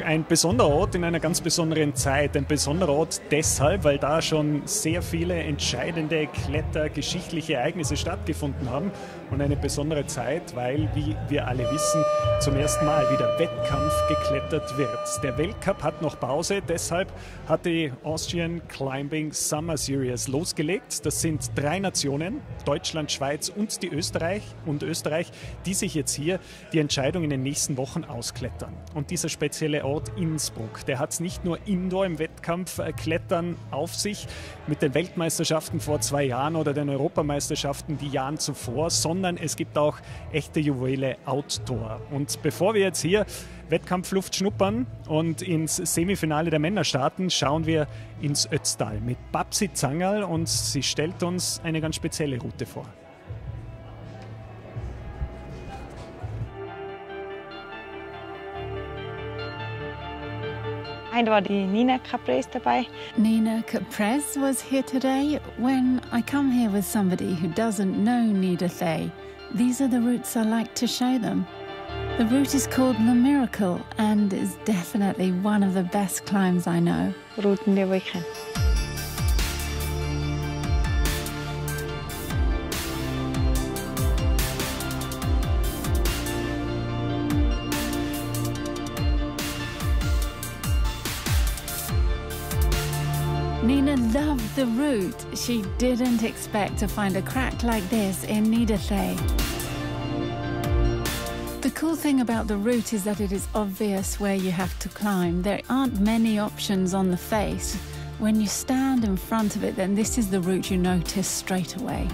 ein besonderer Ort in einer ganz besonderen Zeit. Ein besonderer Ort deshalb, weil da schon sehr viele entscheidende klettergeschichtliche Ereignisse stattgefunden haben. Und eine besondere Zeit, weil, wie wir alle wissen, zum ersten Mal wieder Wettkampf geklettert wird. Der Weltcup hat noch Pause, deshalb hat die Austrian Climbing Summer Series losgelegt. Das sind 3 Nationen, Deutschland, Schweiz und Österreich, die sich jetzt hier die Entscheidung in den nächsten Wochen ausklettern. Und dieser spezielle Ort Innsbruck, der hat es nicht nur Indoor im Wettkampf Klettern auf sich mit den Weltmeisterschaften vor 2 Jahren oder den Europameisterschaften die Jahren zuvor, sondern es gibt auch echte Juwele Outdoor. Und bevor wir jetzt hier Wettkampfluft schnuppern und ins Semifinale der Männer starten, schauen wir ins Ötztal mit Babsi Zangerl und sie stellt uns eine ganz spezielle Route vor. Heute war die Nina Caprese dabei. Nina Caprese was here today. When I come here with somebody who doesn't know Niedersee, these are the routes I like to show them. The route is called The Miracle and is definitely one of the best climbs I know. Routen, die ich kenne. Nina loved the route. She didn't expect to find a crack like this in Niedersee. The cool thing about the route is that it is obvious where you have to climb. There aren't many options on the face. When you stand in front of it, then this is the route you notice straight away.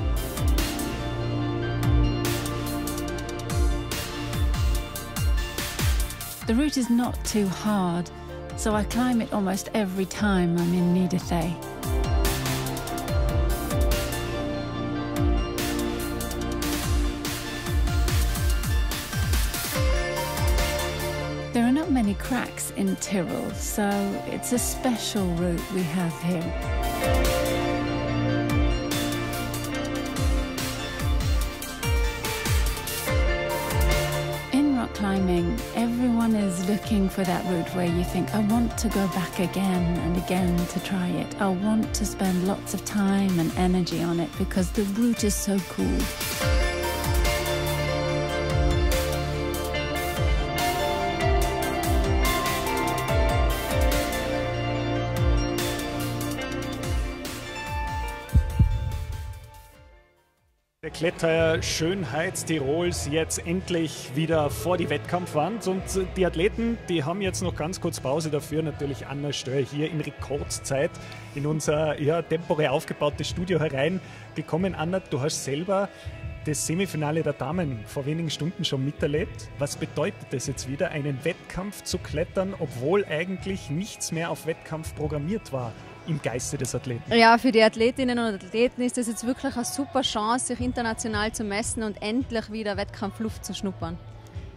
The route is not too hard, so I climb it almost every time I'm in Niedersee. There are not many cracks in Tyrol, so it's a special route we have here. Climbing, everyone is looking for that route where you think, I want to go back again and again to try it. I want to spend lots of time and energy on it because the route is so cool. Der Kletterschönheit Tirols jetzt endlich wieder vor die Wettkampfwand und die Athleten, die haben jetzt noch ganz kurz Pause dafür. Natürlich Anna Stör hier in Rekordzeit in unser temporär aufgebautes Studio hereingekommen. Anna, du hast selber das Semifinale der Damen vor wenigen Stunden schon miterlebt. Was bedeutet es jetzt wieder, einen Wettkampf zu klettern, obwohl eigentlich nichts mehr auf Wettkampf programmiert war? Im Geiste des Athleten. Ja, für die Athletinnen und Athleten ist das jetzt wirklich eine super Chance, sich international zu messen und endlich wieder Wettkampfluft zu schnuppern.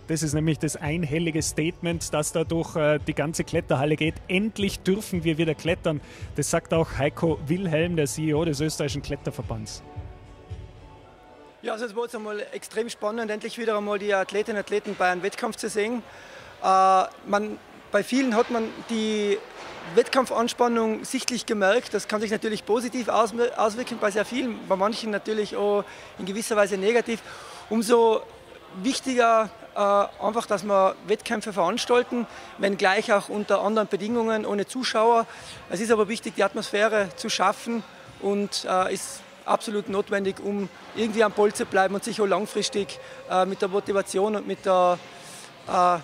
Das ist nämlich das einhellige Statement, das da durch die ganze Kletterhalle geht. Endlich dürfen wir wieder klettern. Das sagt auch Heiko Wilhelm, der CEO des österreichischen Kletterverbands. Ja, also es war jetzt einmal extrem spannend, endlich wieder einmal die Athletinnen und Athleten bei einem Wettkampf zu sehen. Bei vielen hat man die Wettkampfanspannung sichtlich gemerkt. Das kann sich natürlich positiv auswirken bei sehr vielen, bei manchen natürlich auch in gewisser Weise negativ. Umso wichtiger einfach, dass wir Wettkämpfe veranstalten, wenngleich auch unter anderen Bedingungen, ohne Zuschauer. Es ist aber wichtig, die Atmosphäre zu schaffen und ist absolut notwendig, um irgendwie am Ball zu bleiben und sich auch langfristig mit der Motivation und mit einem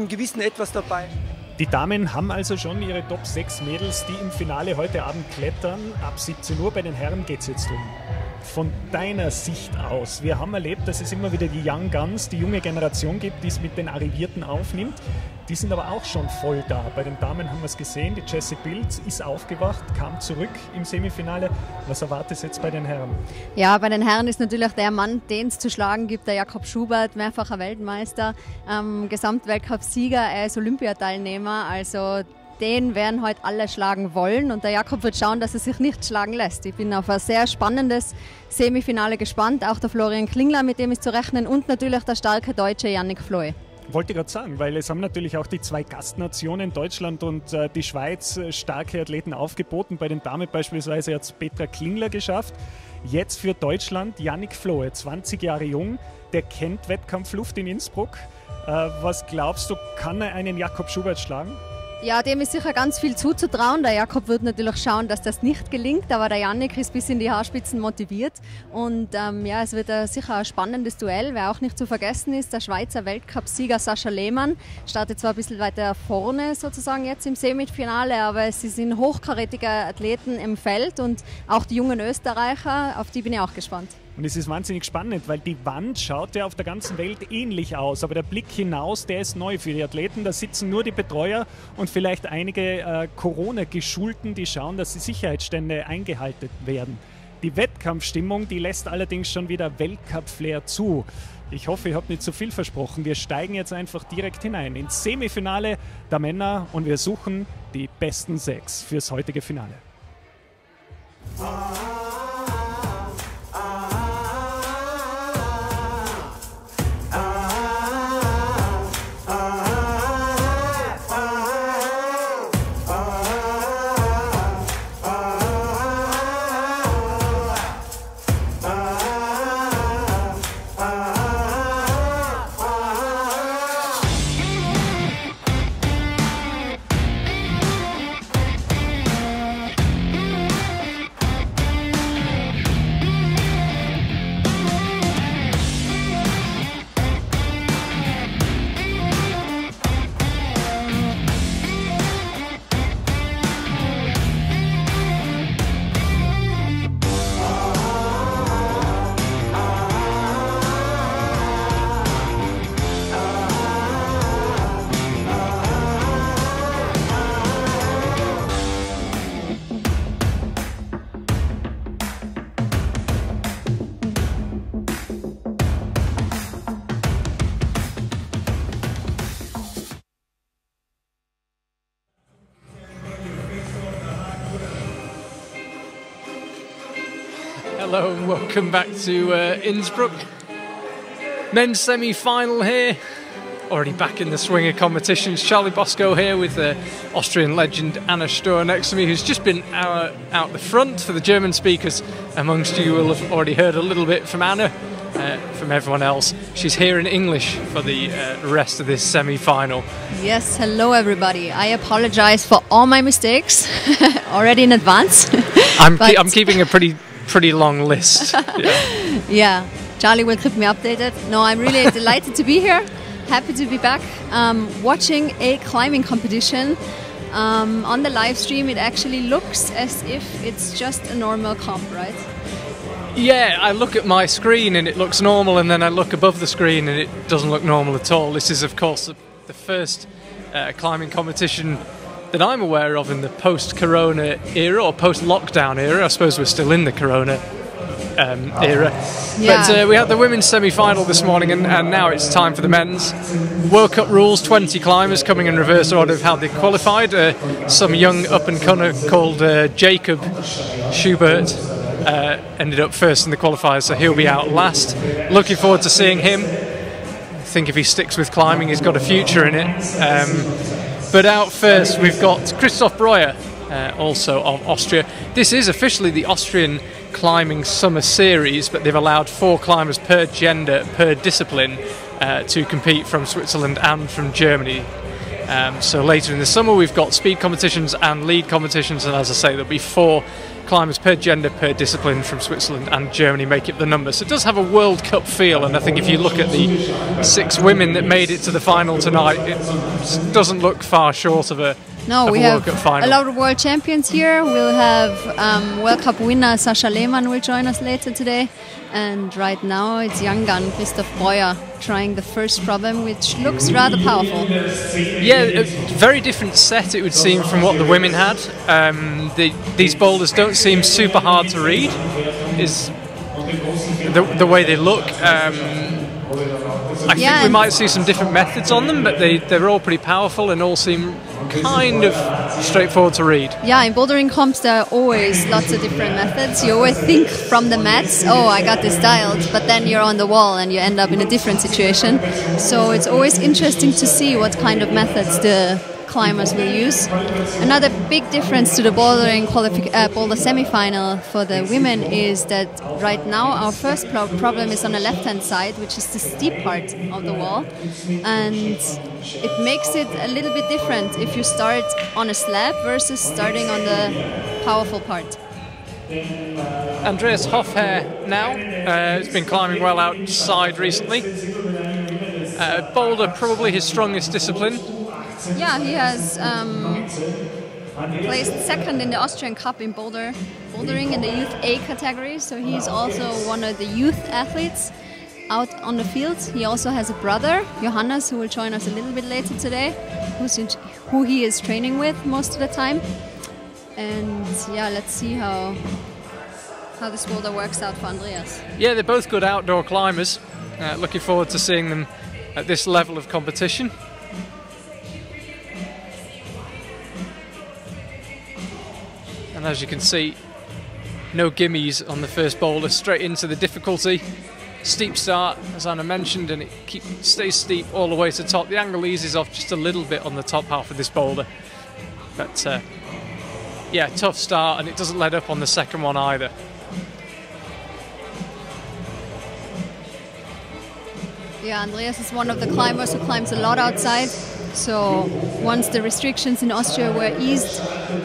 gewissen Etwas dabei. Die Damen haben also schon ihre Top 6 Mädels, die im Finale heute Abend klettern. Ab 17 Uhr bei den Herren geht es jetzt um. Von deiner Sicht aus, wir haben erlebt, dass es immer wieder die Young Guns, die junge Generation gibt, die es mit den Arrivierten aufnimmt. Die sind aber auch schon voll da. Bei den Damen haben wir es gesehen, die Jessie Bilz ist aufgewacht, kam zurück im Semifinale. Was erwartest du jetzt bei den Herren? Ja, bei den Herren ist natürlich der Mann, den es zu schlagen gibt, der Jakob Schubert, mehrfacher Weltmeister, Gesamtweltcup-Sieger, er ist Olympiateilnehmer, also den werden heute alle schlagen wollen und der Jakob wird schauen, dass er sich nicht schlagen lässt. Ich bin auf ein sehr spannendes Semifinale gespannt, auch der Florian Klingler, mit dem ist zu rechnen und natürlich der starke Deutsche Yannick Flöy. Wollte ich gerade sagen, weil es haben natürlich auch die 2 Gastnationen, Deutschland und die Schweiz, starke Athleten aufgeboten. Bei den Damen beispielsweise hat es Petra Klingler geschafft. Jetzt für Deutschland Yannick Flohe, 20 Jahre jung, der kennt Wettkampfluft in Innsbruck. Was glaubst du, kann er einen Jakob Schubert schlagen? Ja, dem ist sicher ganz viel zuzutrauen. Der Jakob wird natürlich schauen, dass das nicht gelingt, aber der Yannick ist bis in die Haarspitzen motiviert. Und ja, es wird sicher ein spannendes Duell. Wer auch nicht zu vergessen ist, der Schweizer Weltcupsieger Sascha Lehmann startet zwar ein bisschen weiter vorne sozusagen jetzt im Semifinale, aber sie sind hochkarätige Athleten im Feld und auch die jungen Österreicher, auf die bin ich auch gespannt. Und es ist wahnsinnig spannend, weil die Wand schaut ja auf der ganzen Welt ähnlich aus, aber der Blick hinaus, der ist neu für die Athleten. Da sitzen nur die Betreuer und vielleicht einige Corona-Geschulten, die schauen, dass die Sicherheitsstände eingehalten werden. Die Wettkampfstimmung, die lässt allerdings schon wieder Weltcup-Flair zu. Ich hoffe, ich habe nicht zu viel versprochen. Wir steigen jetzt einfach direkt hinein ins Semifinale der Männer und wir suchen die besten 6 fürs heutige Finale. Hello and welcome back to Innsbruck. Men's semi-final here. Already back in the swing of competitions. Charlie Bosco here with the Austrian legend Anna Sturr next to me, who's just been out the front. For the German speakers amongst you will have already heard a little bit from Anna. From everyone else, she's here in English for the rest of this semi-final. Yes, hello everybody. I apologize for all my mistakes already in advance. I'm keeping a pretty long list. Yeah, Charlie will keep me updated. No, I'm really delighted to be here. Happy to be back watching a climbing competition. On the live stream, it actually looks as if it's just a normal comp, right? Yeah, I look at my screen and it looks normal, and then I look above the screen and it doesn't look normal at all. This is, of course, the first climbing competition that I'm aware of in the post-corona era, or post-lockdown era. I suppose we're still in the corona era. Yeah. But we had the women's semi-final this morning, and now it's time for the men's. World Cup rules, 20 climbers coming in reverse order of how they qualified. Some young up-and-comer called Jakob Schubert ended up first in the qualifiers, so he'll be out last. Looking forward to seeing him. I think if he sticks with climbing, he's got a future in it. But out first, we've got Christoph Breuer, also of Austria. This is officially the Austrian Climbing Summer Series, but they've allowed 4 climbers per gender, per discipline, to compete from Switzerland and from Germany. So later in the summer, we've got speed competitions and lead competitions, and as I say, there'll be 4 climbers per gender, per discipline from Switzerland and Germany make up the number. So it does have a World Cup feel, and I think if you look at the 6 women that made it to the final tonight, it doesn't look far short of a we have a lot of world champions here. We'll have World Cup winner Sascha Lehmann will join us later today. And right now it's young gun Christoph Breuer trying the first problem, which looks rather powerful. Yeah, a very different set it would seem from what the women had. These boulders don't seem super hard to read, is the way they look. I think we might see some different methods on them, but they're all pretty powerful and all seem kind of straightforward to read. Yeah, in bouldering comps there are always lots of different methods. You always think from the mats, oh, I got this dialed, but then you're on the wall and you end up in a different situation. So it's always interesting to see what kind of methods the climbers will use. Another big difference to the bouldering boulder semi-final for the women is that right now our first problem is on the left-hand side, which is the steep part of the wall, and it makes it a little bit different if you start on a slab versus starting on the powerful part. Andreas Hofherr now has been climbing well outside recently. Boulder probably his strongest discipline. Yeah, he has placed second in the Austrian Cup in bouldering in the Youth A category, so he's also one of the youth athletes out on the field. He also has a brother, Johannes, who will join us a little bit later today, who he is training with most of the time. And yeah, let's see how this boulder works out for Andreas. Yeah, they're both good outdoor climbers. Looking forward to seeing them at this level of competition. And as you can see, no gimmies on the first boulder, straight into the difficulty. Steep start, as Anna mentioned, and it stays steep all the way to the top. The angle eases off just a little bit on the top half of this boulder. But yeah, tough start, and it doesn't let up on the second one either. Yeah, Andreas is one of the climbers who climbs a lot outside. So once the restrictions in Austria were eased,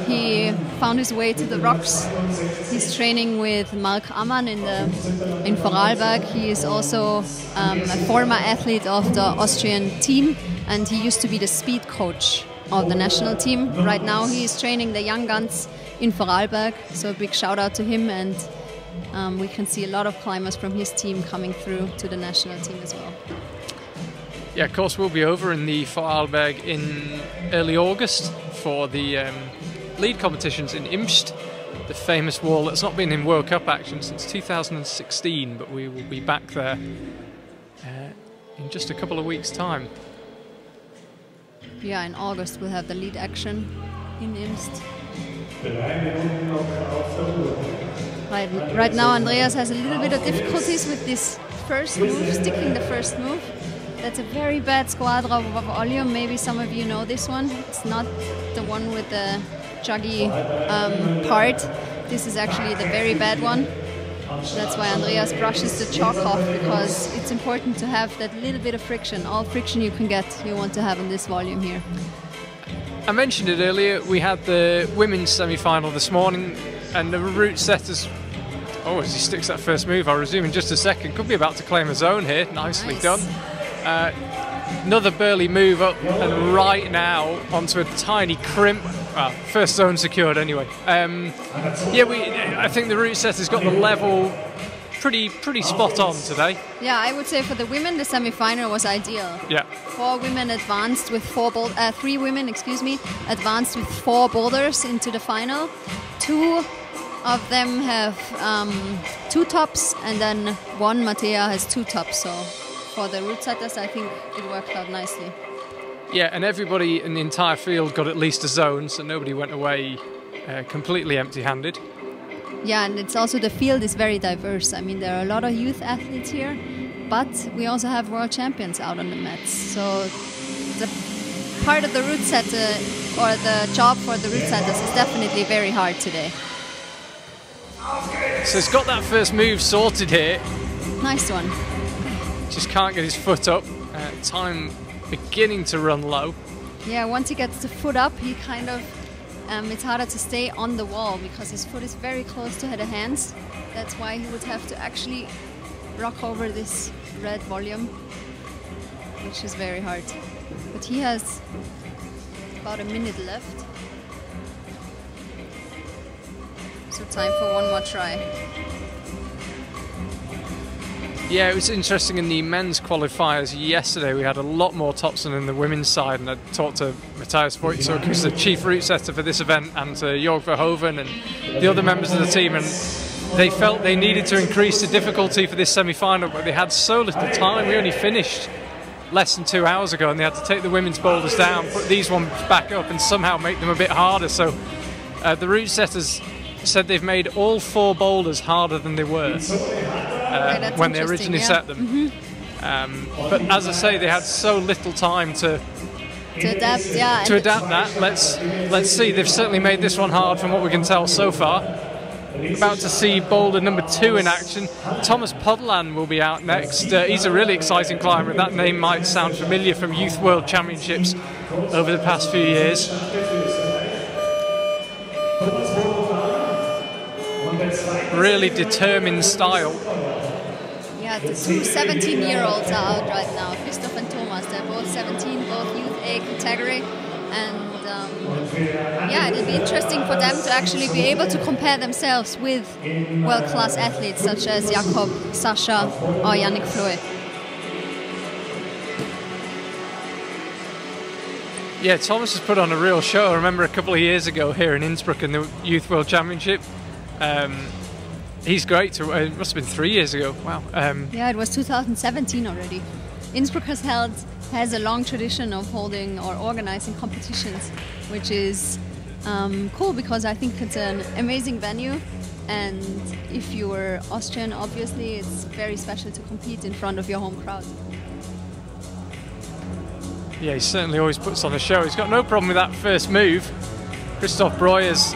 he found his way to the rocks. He's training with Mark Ammann in Vorarlberg. He is also a former athlete of the Austrian team, and he used to be the speed coach of the national team. Right now he is training the young guns in Vorarlberg, so a big shout out to him, and we can see a lot of climbers from his team coming through to the national team as well. Yeah, of course, we'll be over in the Vorarlberg in early August for the lead competitions in Imst, the famous wall that's not been in World Cup action since 2016, but we will be back there in just a couple of weeks' time. Yeah, in August we'll have the lead action in Imst. Right now Andreas has a little bit of difficulties with this first move, sticking the first move. That's a very bad squadra volume. Maybe some of you know this one. It's not the one with the juggy part. This is actually the very bad one. That's why Andreas brushes the chalk off, because it's important to have that little bit of friction. All friction you can get, you want to have in this volume here. I mentioned it earlier, we had the women's semi-final this morning, and the route setters, oh, as he sticks that first move, I'll resume in just a second, could be about to claim a zone here. Nicely done. Another burly move up, and right now onto a tiny crimp. Well, first zone secured anyway. Yeah, I think the route setter's got the level pretty spot on today. Yeah, I would say for the women the semi-final was ideal. Yeah. 4 women advanced with 3 women, excuse me, advanced with 4 boulders into the final. 2 of them have 2 tops, and then 1, Mattea, has 2 tops. So for the route setters, I think it worked out nicely. Yeah, and everybody in the entire field got at least a zone, so nobody went away completely empty-handed. Yeah, and it's also, the field is very diverse. I mean, there are a lot of youth athletes here, but we also have world champions out on the mats. So the part of the route setter, or the job for the route setters, is definitely very hard today. So he's got that first move sorted here. Nice one. Just can't get his foot up. Time beginning to run low. Yeah, once he gets the foot up, he kind of, it's harder to stay on the wall because his foot is very close to the hands. That's why he would have to actually rock over this red volume, which is very hard. But he has about a minute left. So time for one more try. Yeah, it was interesting in the men's qualifiers yesterday. We had a lot more tops than in the women's side, and I talked to Matthias Voitzuk, who's the chief route setter for this event, and to Jörg Verhoeven and the other members of the team, and they felt they needed to increase the difficulty for this semi-final, but they had so little time. We only finished less than 2 hours ago, and they had to take the women's boulders down, put these ones back up, and somehow make them a bit harder. So the route setters said they've made all 4 boulders harder than they were when they originally set them. But as I say, they had so little time to adapt. Yeah. To adapt that. Let's see. They've certainly made this one hard from what we can tell so far. About to see boulder number 2 in action. Thomas Podlan will be out next. He's a really exciting climber. That name might sound familiar from Youth World Championships over the past few years. Really determined style. Yeah, the 2 17-year-olds are out right now, Christoph and Thomas. They're both 17, both Youth A category. And yeah, it'll be interesting for them to actually be able to compare themselves with world-class athletes such as Jakob, Sasha or Yannick Floe. Yeah, Thomas has put on a real show. I remember a couple of years ago here in Innsbruck in the Youth World Championship. He's great. It must have been 3 years ago. Wow. Yeah, it was 2017 already. Innsbruck has a long tradition of holding or organizing competitions, which is cool because I think it's an amazing venue, and if you were Austrian, obviously it's very special to compete in front of your home crowd. Yeah, he certainly always puts on a show. He's got no problem with that first move. Christoph Breuer's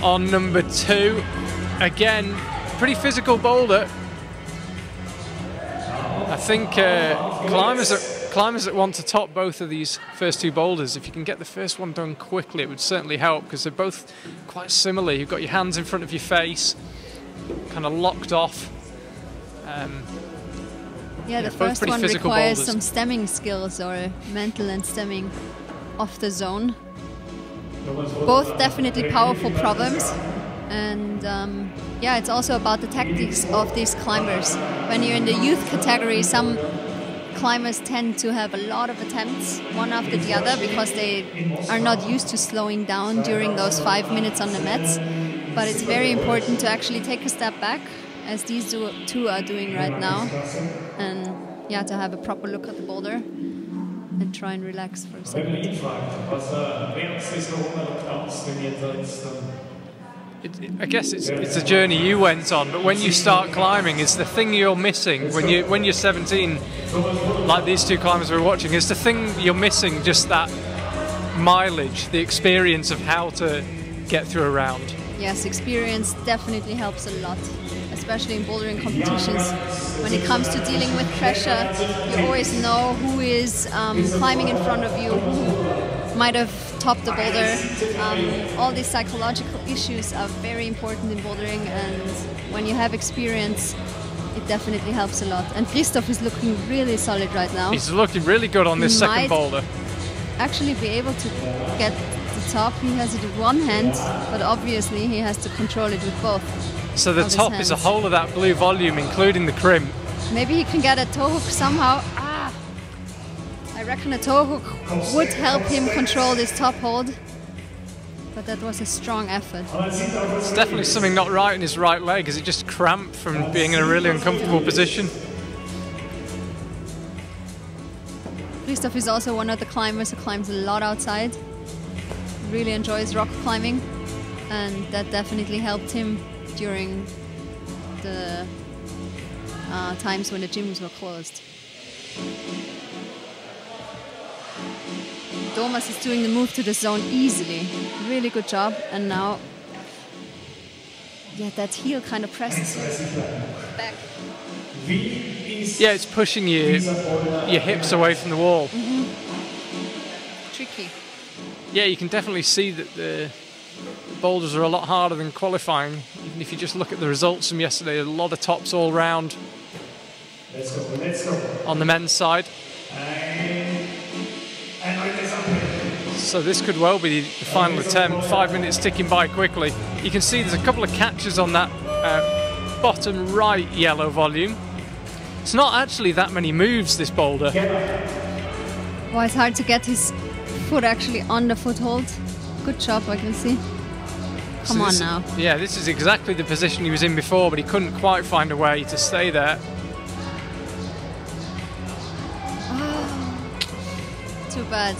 on number 2. Again, pretty physical boulder. I think climbers that want to top both of these first 2 boulders, if you can get the first one done quickly, it would certainly help, because they're both quite similar. You've got your hands in front of your face, kind of locked off. Yeah, the first one requires some stemming skills or mental and stemming off the zone. Both definitely powerful problems. And yeah, it's also about the tactics of these climbers. When you're in the youth category, some climbers tend to have a lot of attempts, one after the other, because they are not used to slowing down during those 5 minutes on the mats. But it's very important to actually take a step back, as these 2 are doing right now, and yeah, to have a proper look at the boulder and try and relax for a second. I guess it's a journey you went on, but when you start climbing, it's the thing you're missing. When you're 17, like these 2 climbers we're watching, it's the thing you're missing, just that mileage, the experience of how to get through a round. Yes, experience definitely helps a lot, especially in bouldering competitions. When it comes to dealing with pressure, you always know who is climbing in front of you, who might have topped the boulder. All these psychological issues are very important in bouldering, and when you have experience, it definitely helps a lot. And Christoph is looking really solid right now. He's looking really good on this second boulder. Actually be able to get the top. He has it with one hand, but obviously he has to control it with both. So the top is a whole of that blue volume, including the crimp. Maybe he can get a toe hook somehow. I reckon a toe hook would help him control this top hold. But that was a strong effort. It's definitely something not right in his right leg. Is it just cramped from being in a really uncomfortable position? Christoph is also one of the climbers who climbs a lot outside. Really enjoys rock climbing, and that definitely helped him during the times when the gyms were closed. Thomas is doing the move to the zone easily. Really good job. And now, yeah, that heel kind of presses back. Yeah, it's pushing your hips away from the wall. Tricky. Yeah, you can definitely see that the boulders are a lot harder than qualifying. Even if you just look at the results from yesterday, a lot of tops all round on the men's side. So this could well be the final attempt. 5 minutes ticking by quickly. You can see there's a couple of catches on that bottom right yellow volume. It's not actually that many moves, this boulder. Well, it's hard to get his foot actually on the foothold. Good job, I can see. Come on now. Yeah, this is exactly the position he was in before, but he couldn't quite find a way to stay there. bad.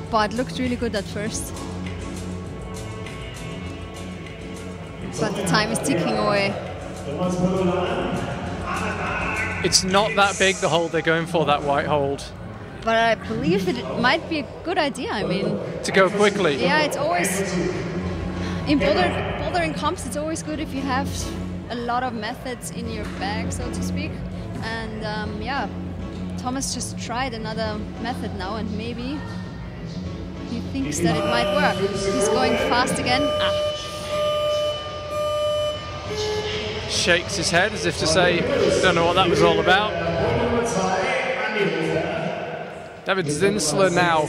But looked really good at first. But the time is ticking away. It's not that big, the hold they're going for, that white hold. But I believe that it might be a good idea, I mean. To go quickly? Yeah, it's always, in bouldering comps, it's always good if you have a lot of methods in your bag, so to speak. And yeah, Thomas just tried another method now, and maybe he thinks that it might work. He's going fast again. Shakes his head as if to say, don't know what that was all about. David Zinsler now,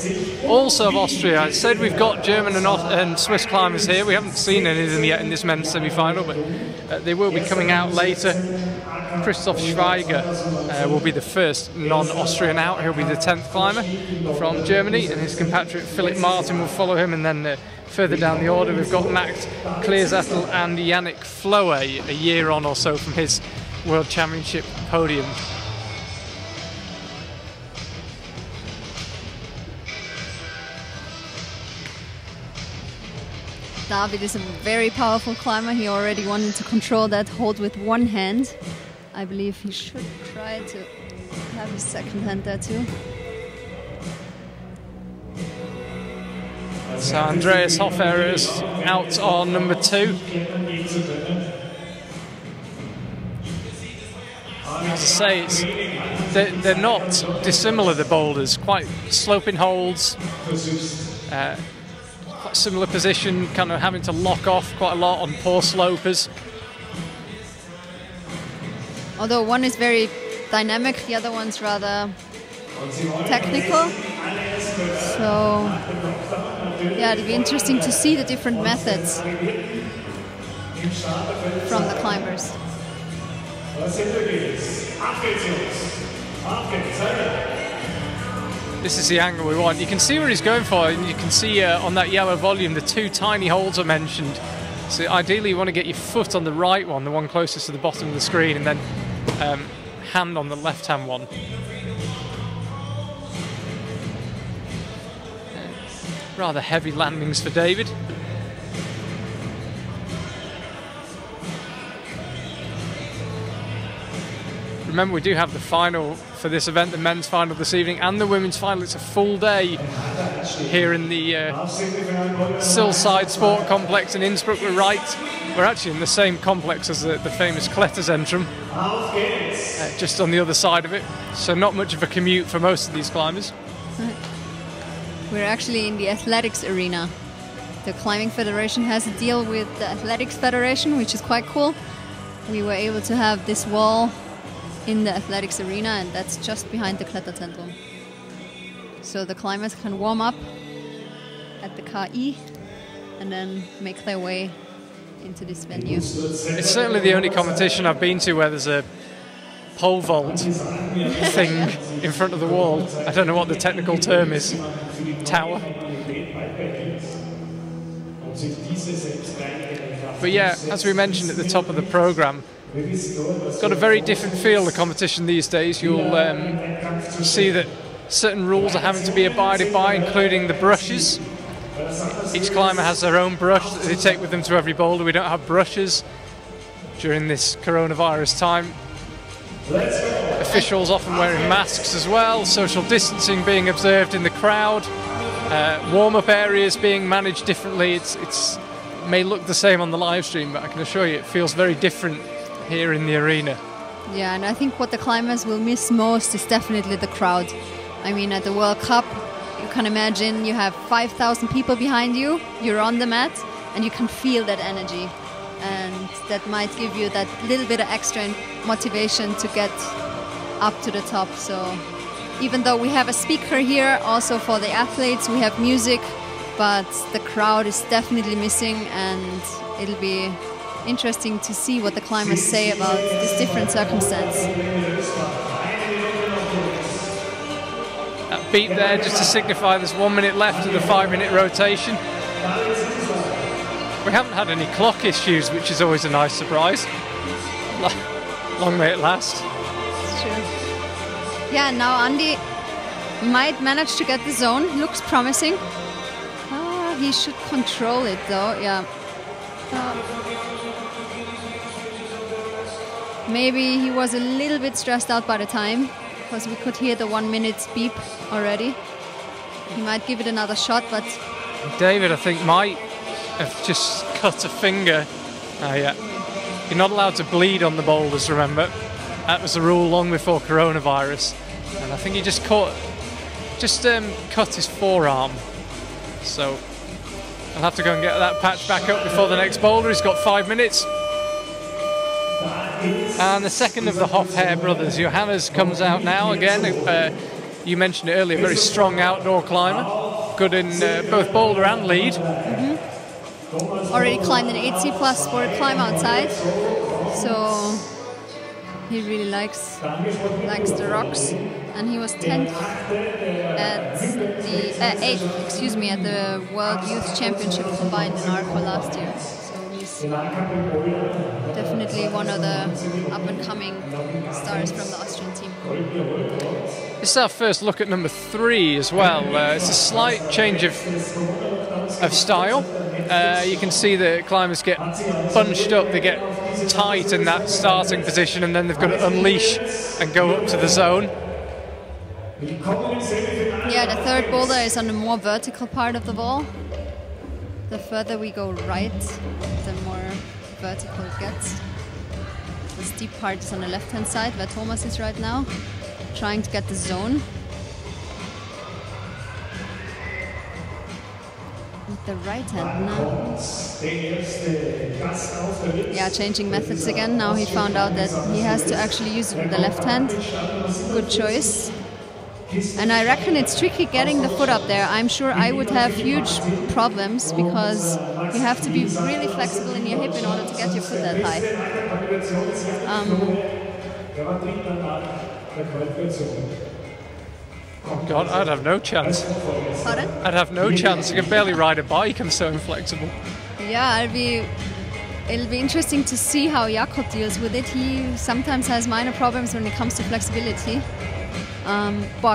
also of Austria. I said we've got German and Swiss climbers here. We haven't seen any of them yet in this men's semi-final, but they will be coming out later. Christoph Schweiger will be the first non-Austrian out. He'll be the 10th climber from Germany, and his compatriot Philip Martin will follow him. And then further down the order, we've got Max Kleersattel and Yannick Floe, a year on or so from his World Championship podium. David is a very powerful climber. He already wanted to control that hold with one hand. I believe he should try to have his second hand there too. So Andreas Hoffer is out on number 2. As I say, they're not dissimilar, the boulders. Quite sloping holds. Quite similar position, kind of having to lock off quite a lot on poor slopers. Although one is very dynamic, the other one's rather technical. So yeah, it'll be interesting to see the different methods from the climbers. This is the angle we want. You can see where he's going for, and you can see on that yellow volume the 2 tiny holes are mentioned. So ideally you want to get your foot on the right one, the one closest to the bottom of the screen, and then hand on the left-hand one. Rather heavy landings for David. Remember, we do have the final for this event, the men's final this evening, and the women's final. It's a full day here in the Sillside Sport Complex in Innsbruck. We're actually in the same complex as the famous Kletterzentrum, just on the other side of it. So not much of a commute for most of these climbers. We're actually in the athletics arena. The Climbing Federation has a deal with the Athletics Federation, which is quite cool. We were able to have this wall in the athletics arena, and that's just behind the Kletterzentrum. So the climbers can warm up at the KI and then make their way into this venue. It's certainly the only competition I've been to where there's a pole vault thing in front of the wall. I don't know what the technical term is. Tower. But yeah, as we mentioned at the top of the programme, got a very different feel of competition these days. You'll see that certain rules are having to be abided by, including the brushes. Each climber has their own brush that they take with them to every boulder. We don't have brushes during this coronavirus time. Officials often wearing masks as well, social distancing being observed in the crowd, warm-up areas being managed differently. It may look the same on the live stream, but I can assure you it feels very different here in the arena. Yeah, and I think what the climbers will miss most is definitely the crowd. I mean, at the World Cup, you can imagine you have 5,000 people behind you, you're on the mat, and you can feel that energy. And that might give you that little bit of extra motivation to get up to the top. So even though we have a speaker here also for the athletes, we have music, but the crowd is definitely missing, and it'll be interesting to see what the climbers say about this different circumstance. That beat there just to signify there's 1 minute left of the 5-minute rotation. We haven't had any clock issues, which is always a nice surprise. Long may it last. It's true. Yeah, now Andy Might manage to get the zone. Looks promising. He should control it though. Yeah. Maybe he was a little bit stressed out by the time, because we could hear the 1 minute beep already. He might give it another shot, but David, I think, might have just cut a finger. Yeah. You're not allowed to bleed on the boulders, remember? That was the rule long before coronavirus. And I think he just cut his forearm. So I'll have to go and get that patch back up before the next boulder. He's got 5 minutes. And the second of the Hofherr brothers, Johannes, comes out now again. You mentioned it earlier, very strong outdoor climber. Good in both boulder and lead. Already climbed an 8C plus sport climb outside. So he really likes the rocks. And he was 10th at the 8th, excuse me, at the World Youth Championship combined in Arco last year. Definitely one of the up-and-coming stars from the Austrian team. This is our first look at number 3 as well. It's a slight change of style. You can see the climbers get bunched up, they get tight in that starting position, and then they've got to unleash and go up to the zone. Yeah, the third boulder is on the more vertical part of the wall. The further we go right, the more vertical it gets. The steep part is on the left-hand side, where Thomas is right now, trying to get the zone. With the right hand now. Yeah, changing methods again. Now he found out that he has to actually use it with the left hand. Good choice. And I reckon it's tricky getting the foot up there. I'm sure I would have huge problems, because you have to be really flexible in your hip in order to get your foot that high. God, I'd have no chance. Pardon? I'd have no chance. I can barely ride a bike, I'm so inflexible. Yeah, it'll be interesting to see how Jakob deals with it. He sometimes has minor problems when it comes to flexibility.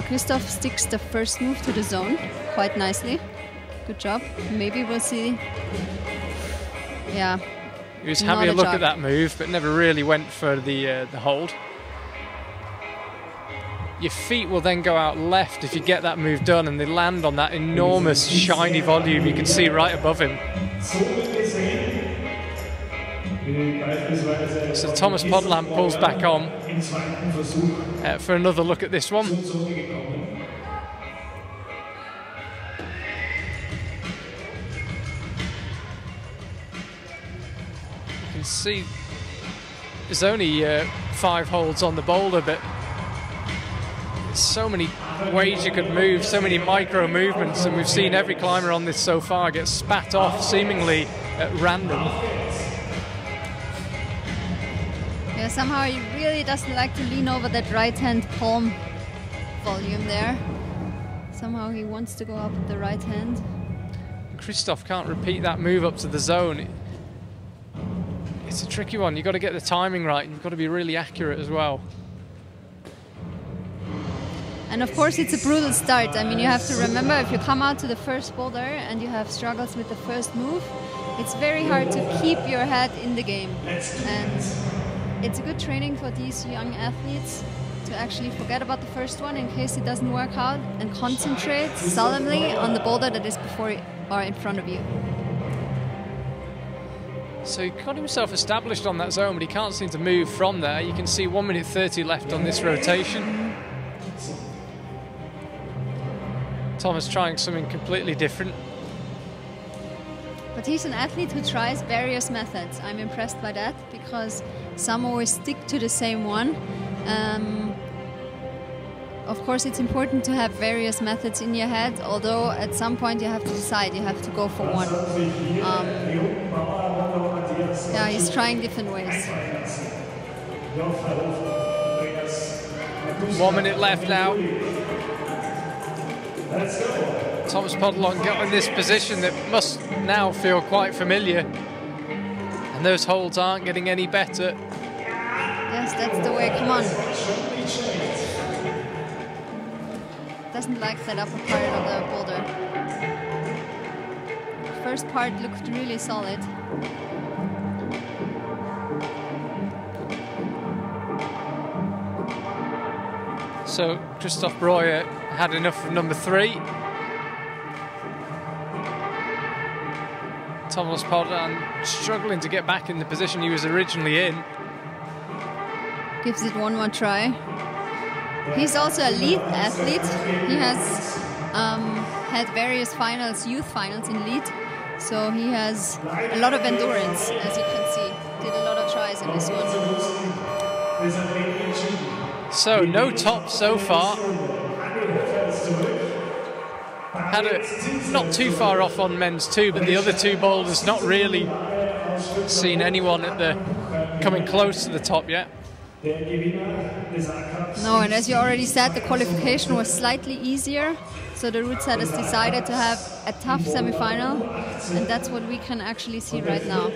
Christoph sticks the first move to the zone quite nicely. Good job. Maybe we'll see. Yeah. He was having a look at that move, but never really went for the hold. Your feet will then go out left if you get that move done, and they land on that enormous shiny volume you can see right above him. So Thomas Podlamp pulls back on for another look at this one. You can see there's only 5 holds on the boulder, but there's so many ways you could move, so many micro movements, and we've seen every climber on this so far get spat off seemingly at random. Yeah, somehow he really doesn't like to lean over that right-hand palm volume there. Somehow he wants to go up with the right hand. Christoph can't repeat that move up to the zone. It's a tricky one. You've got to get the timing right, and you've got to be really accurate as well. And of course it's a brutal start. I mean, you have to remember, if you come out to the first boulder and you have struggles with the first move, it's very hard to keep your head in the game. And it's a good training for these young athletes to actually forget about the first one in case it doesn't work out, and concentrate solemnly on the boulder that is before or in front of you. So he got himself established on that zone, but he can't seem to move from there. You can see 1 minute 30 left on this rotation. Thomas trying something completely different. But he's an athlete who tries various methods. I'm impressed by that, because some always stick to the same one. Of course, it's important to have various methods in your head, although at some point you have to decide, you have to go for one. Yeah, he's trying different ways. 1 minute left now. Thomas Podolon got in this position that must now feel quite familiar, and those holds aren't getting any better. Yes, that's the way. Come on. doesn't like that upper part of the boulder. The first part looked really solid. So Christoph Breuer had enough of number 3. Thomas Poddan struggling to get back in the position he was originally in. Gives it one more try. He's also a lead athlete. He has had various finals, youth finals in lead. So he has a lot of endurance, as you can see. Did a lot of tries in this one. So no top so far. Had it not too far off on men's 2, but the other 2 boulders not really seen anyone at the coming close to the top yet. No, and as you already said, the qualification was slightly easier. So the route set has decided to have a tough semi-final, and that's what we can actually see right now.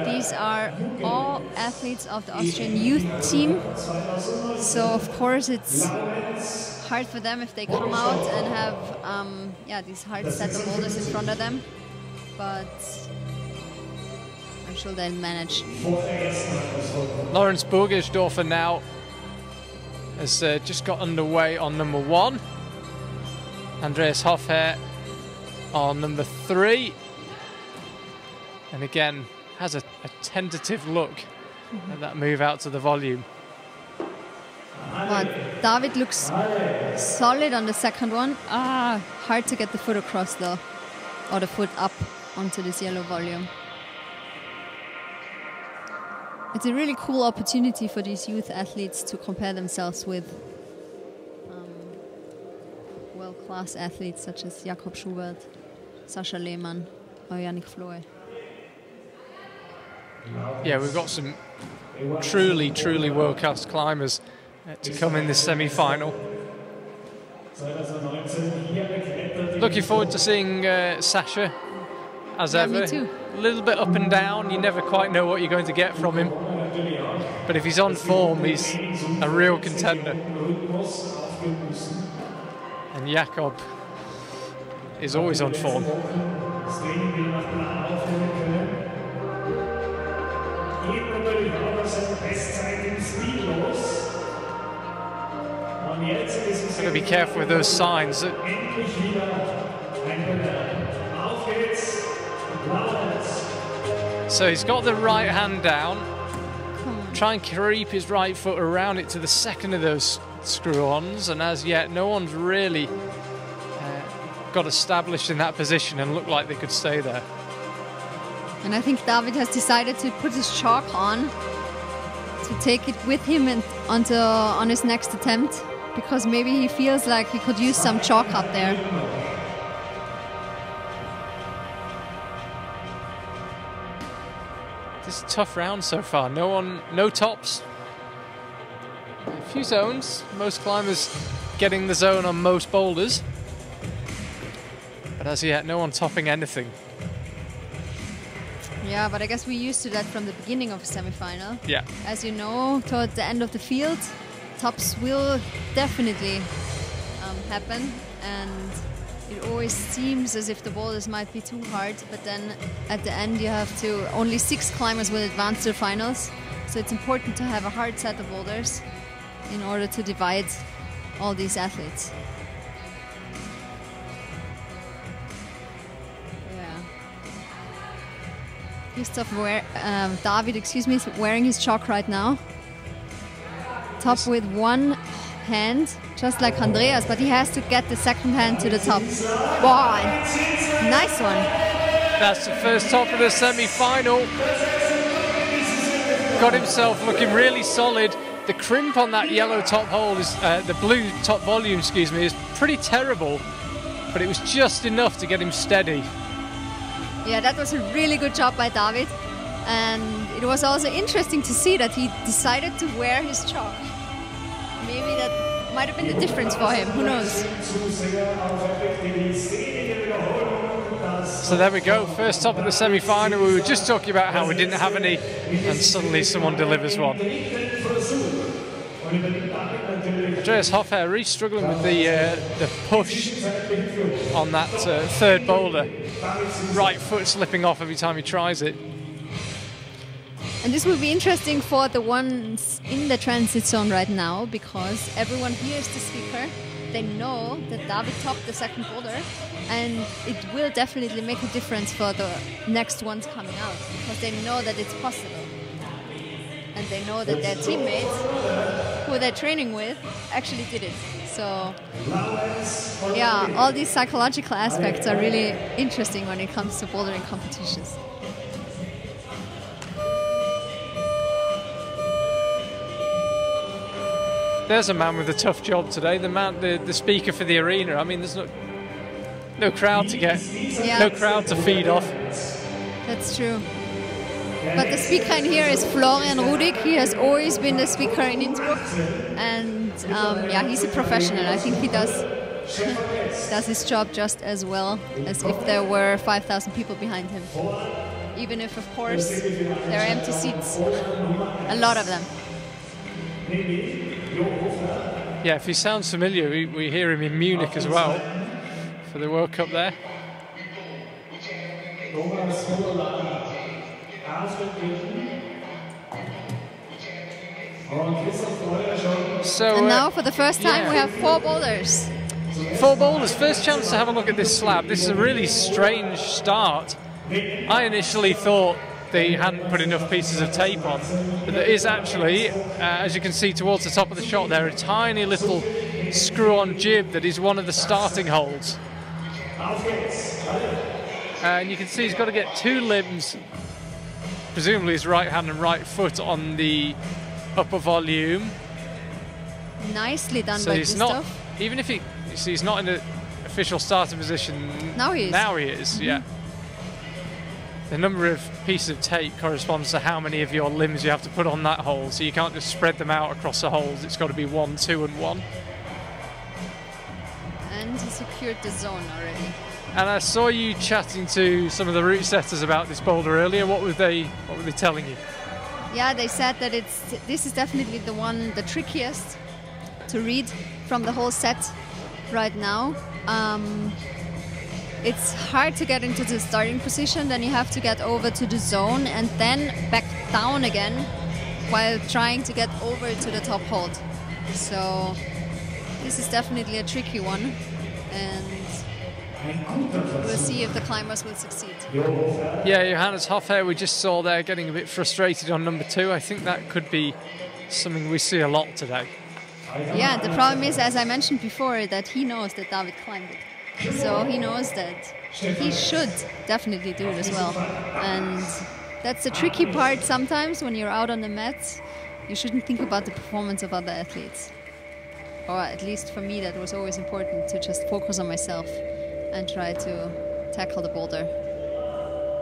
These are all athletes of the Austrian youth team. So of course it's hard for them if they come out and have these hard set of boulders in front of them. But I'm sure they'll manage. Lawrence Burgersdorfer now has just got underway on number 1. Andreas Hofher on number 3. And again, has a tentative look at that move out to the volume. But David looks solid on the second one. Hard to get the foot across though, or the foot up onto this yellow volume. It's a really cool opportunity for these youth athletes to compare themselves with world-class athletes such as Jakob Schubert, Sascha Lehmann, or Yannick Flohe. Yeah, we've got some truly world-class climbers to come in this semi-final. Looking forward to seeing Sascha, as ever. Me too. A little bit up and down, you never quite know what you're going to get from him. But if he's on form, he's a real contender. And Jakob is always on form. Got to be careful with those signs. So he's got the right hand down. Try and creep his right foot around it to the second of those screw-ons, and as yet no one's really got established in that position and looked like they could stay there. And I think David has decided to put his chalk on to take it with him and on his next attempt, because maybe he feels like he could use some chalk up there. This is a tough round so far. No tops. A few zones. Most climbers getting the zone on most boulders. But as yet, no one topping anything. Yeah, but I guess we're used to that from the beginning of a semi-final. Yeah. As you know, towards the end of the field, tops will definitely happen, and it always seems as if the boulders might be too hard, but then at the end you have to, only 6 climbers will advance to the finals, so it's important to have a hard set of boulders in order to divide all these athletes. David, is wearing his chalk right now. Top with one hand, just like Andreas, but he has to get the second hand to the top. Wow, nice one. That's the first top of the semi-final. Got himself looking really solid. The crimp on that yellow top hole is, the blue top volume, is pretty terrible, but it was just enough to get him steady. Yeah, that was a really good job by David, and it was also interesting to see that he decided to wear his chalk. Maybe that might have been the difference for him, who knows? So there we go, first top of the semi-final. We were just talking about how we didn't have any, and suddenly someone delivers one. Andreas Hoffer really struggling with the push on that third boulder. Right foot slipping off every time he tries it. And this will be interesting for the ones in the transit zone right now, because everyone hears the speaker. They know that David topped the second boulder, and it will definitely make a difference for the next ones coming out, because they know that it's possible. And they know that their teammates, who they're training with, actually did it. So, yeah, all these psychological aspects are really interesting when it comes to bouldering competitions. There's a man with a tough job today. The speaker for the arena. I mean, there's no crowd to get, no crowd to feed off. That's true. But the speaker in here is Florian Rudig. He has always been the speaker in Innsbruck, and yeah, he's a professional. I think he does his job just as well as if there were 5,000 people behind him. Even if, of course, there are empty seats, a lot of them. Yeah, if he sounds familiar, we hear him in Munich as well for the World Cup there. So, and now for the first time we have 4 boulders. 4 boulders, first chance to have a look at this slab. This is a really strange start. I initially thought they hadn't put enough pieces of tape on, but there is actually, as you can see towards the top of the shot there, a tiny little screw-on jib that is one of the starting holes. And you can see he's got to get 2 limbs, presumably his right hand and right foot, on the upper volume. Nicely done so by he's Gustav. not, even if he's not in an official starting position. Now he is. Now he is, yeah. The number of pieces of tape corresponds to how many of your limbs you have to put on that hole, so you can't just spread them out across the holes. It's got to be 1, 2 and 1. And he secured the zone already. And I saw you chatting to some of the route setters about this boulder earlier. What were they telling you? Yeah, they said that this is definitely the trickiest to read from the whole set right now. It's hard to get into the starting position, then you have to get over to the zone and then back down again while trying to get over to the top hold. So this is definitely a tricky one, and we'll see if the climbers will succeed. Yeah, Johannes Hoffer, we just saw there getting a bit frustrated on number 2. I think that could be something we see a lot today. Yeah, the problem is, as I mentioned before, that he knows that David climbed it. So he knows that he should definitely do it as well. And that's the tricky part sometimes when you're out on the mats. You shouldn't think about the performance of other athletes. Or at least for me, that was always important, to just focus on myself and try to tackle the boulder.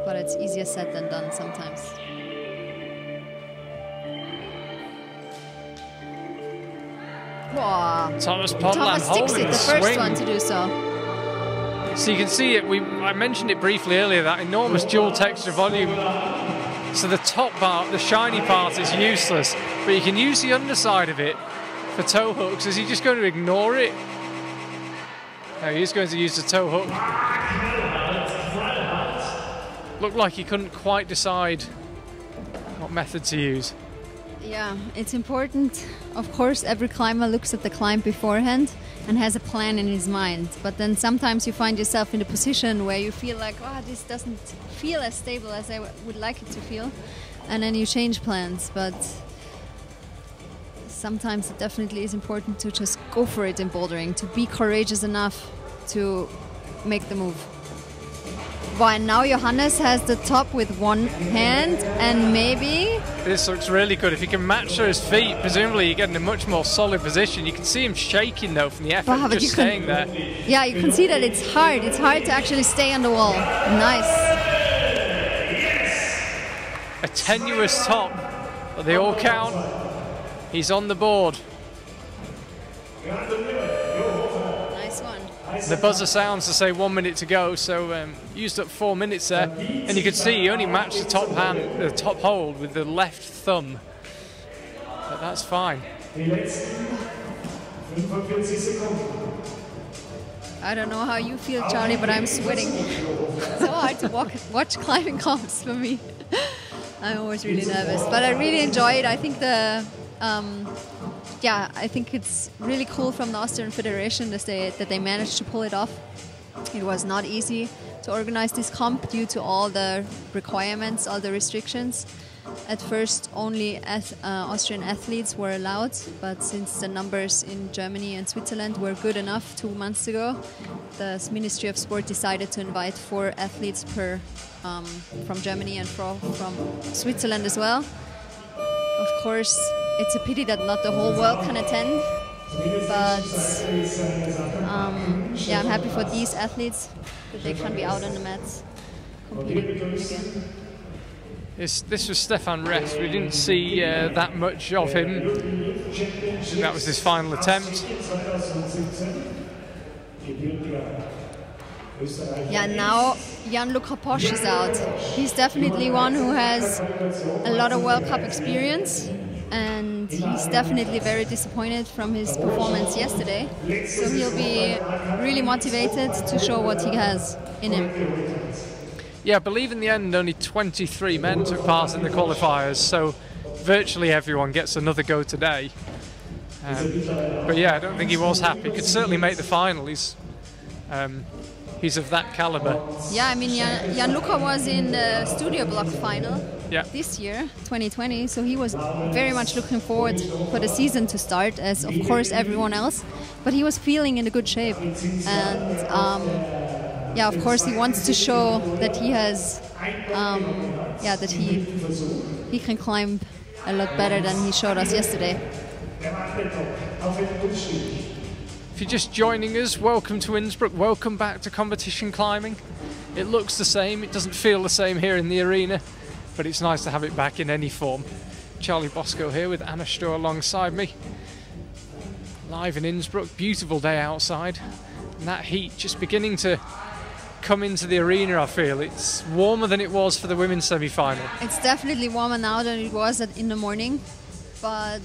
But it's easier said than done sometimes. Whoa. Thomas Podland Thomas sticks holding it, the first swing. one to do so. So you can see it, I mentioned it briefly earlier, that enormous dual texture volume. So the top part, the shiny part, is useless, but you can use the underside of it for toe hooks. Is he just going to ignore it? No, he is going to use the toe hook. Looked like he couldn't quite decide what method to use. Yeah, it's important. Of course, every climber looks at the climb beforehand and has a plan in his mind. But then sometimes you find yourself in a position where you feel like, oh, this doesn't feel as stable as I would like it to feel. And then you change plans. But sometimes it definitely is important to just go for it in bouldering, to be courageous enough to make the move. Wow, and now Johannes has the top with one hand, and maybe... This looks really good. If he can match those feet, presumably you get in a much more solid position. You can see him shaking, though, from the effort of just staying there. Yeah, you can see that it's hard. It's hard to actually stay on the wall. Nice. A tenuous top, but they all count. He's on the board. Nice one. The buzzer sounds to say 1 minute to go, so used up 4 minutes there. And you can see he only matched the top hold with the left thumb. But that's fine. I don't know how you feel, Charlie, but I'm sweating. It's so hard to watch climbing comps for me. I'm always really nervous, but I really enjoy it. I think I think it's really cool from the Austrian Federation that they managed to pull it off. It was not easy to organize this comp due to all the requirements, all the restrictions. At first, only Austrian athletes were allowed, but since the numbers in Germany and Switzerland were good enough 2 months ago, the Ministry of Sport decided to invite 4 athletes per from Germany and from Switzerland as well. Of course, it's a pity that not the whole world can attend, but yeah, I'm happy for these athletes that they can be out on the mats competing again. This was Stefan Rest. We didn't see that much of him. That was his final attempt. Yeah, now Jan-Luca Posch is out. He's definitely one who has a lot of World Cup experience, and he's definitely very disappointed from his performance yesterday. So he'll be really motivated to show what he has in him. Yeah, I believe in the end only 23 men took part in the qualifiers, so virtually everyone gets another go today. But yeah, I don't think he was happy. He could certainly make the final. He's of that caliber. Yeah, I mean, Jan-Luca was in the studio block final this year, 2020, so he was very much looking forward for the season to start, as of course everyone else, but he was feeling in a good shape. And yeah, of course he wants to show that he has, that he can climb a lot better than he showed us yesterday. If you're just joining us, welcome to Innsbruck, welcome back to competition climbing. It looks the same, it doesn't feel the same here in the arena, but it's nice to have it back in any form. Charlie Bosco here with Anna Stohr alongside me. Live in Innsbruck, beautiful day outside, and that heat just beginning to come into the arena, I feel. It's warmer than it was for the women's semi-final. It's definitely warmer now than it was in the morning, but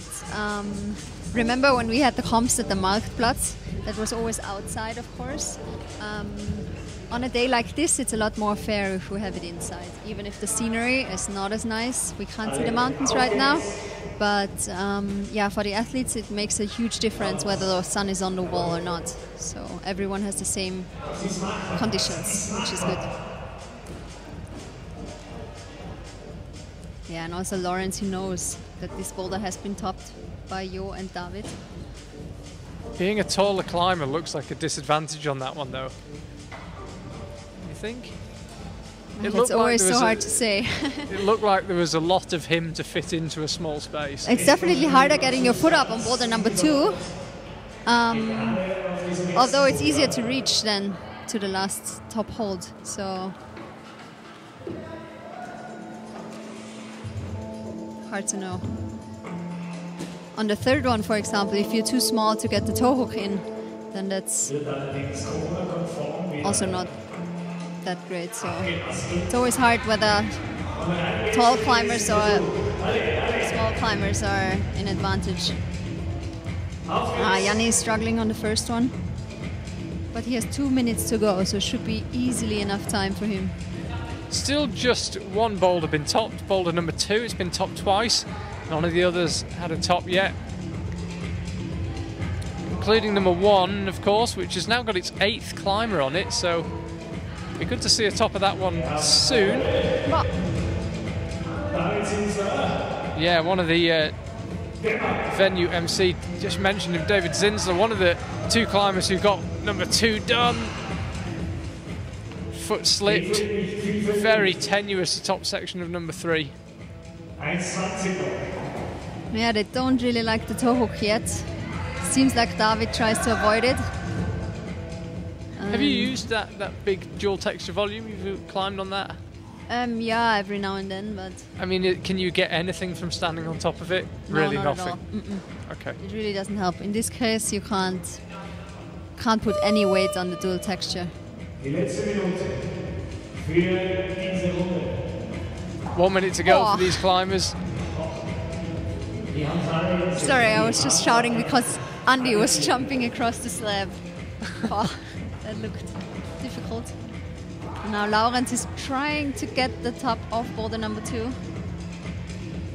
remember when we had the comps at the Marktplatz? That was always outside, of course. On a day like this, it's a lot more fair if we have it inside. Even if the scenery is not as nice, we can't see the mountains right now. But yeah, for the athletes, it makes a huge difference whether the sun is on the wall or not. So everyone has the same conditions, which is good. Yeah, and also Lawrence, he knows that this boulder has been topped by Jo and David. Being a taller climber looks like a disadvantage on that one, though. You think? It's always so hard to say. It looked like there was a lot of him to fit into a small space. It's definitely harder getting your foot up on boulder number 2. Although it's easier to reach than to the last top hold. So hard to know. On the third one, for example, if you're too small to get the toe hook in, then that's also not that great. So it's always hard whether tall climbers or small climbers are in advantage. Yanni is struggling on the first one, but he has 2 minutes to go, so it should be easily enough time for him. Still just one boulder been topped, boulder number 2. It's been topped twice. None of the others had a top yet, including number 1, of course, which has now got its 8th climber on it, so it'd be good to see a top of that one soon. Yeah, one of the venue MC just mentioned him, David Zinsler, one of the 2 climbers who got number 2 done. Foot slipped, very tenuous, the top section of number 3. Yeah, they don't really like the toe hook yet. Seems like David tries to avoid it. Have you used that big dual texture volume? You've climbed on that? Yeah, every now and then, but... I mean, can you get anything from standing on top of it? No, really not nothing? At all. Okay. It really doesn't help. In this case, you can't put any weight on the dual texture. 1 minute to go for these climbers. Sorry, I was just shouting because Andy was jumping across the slab. Oh, that looked difficult. Now Laurens is trying to get the top of boulder number 2.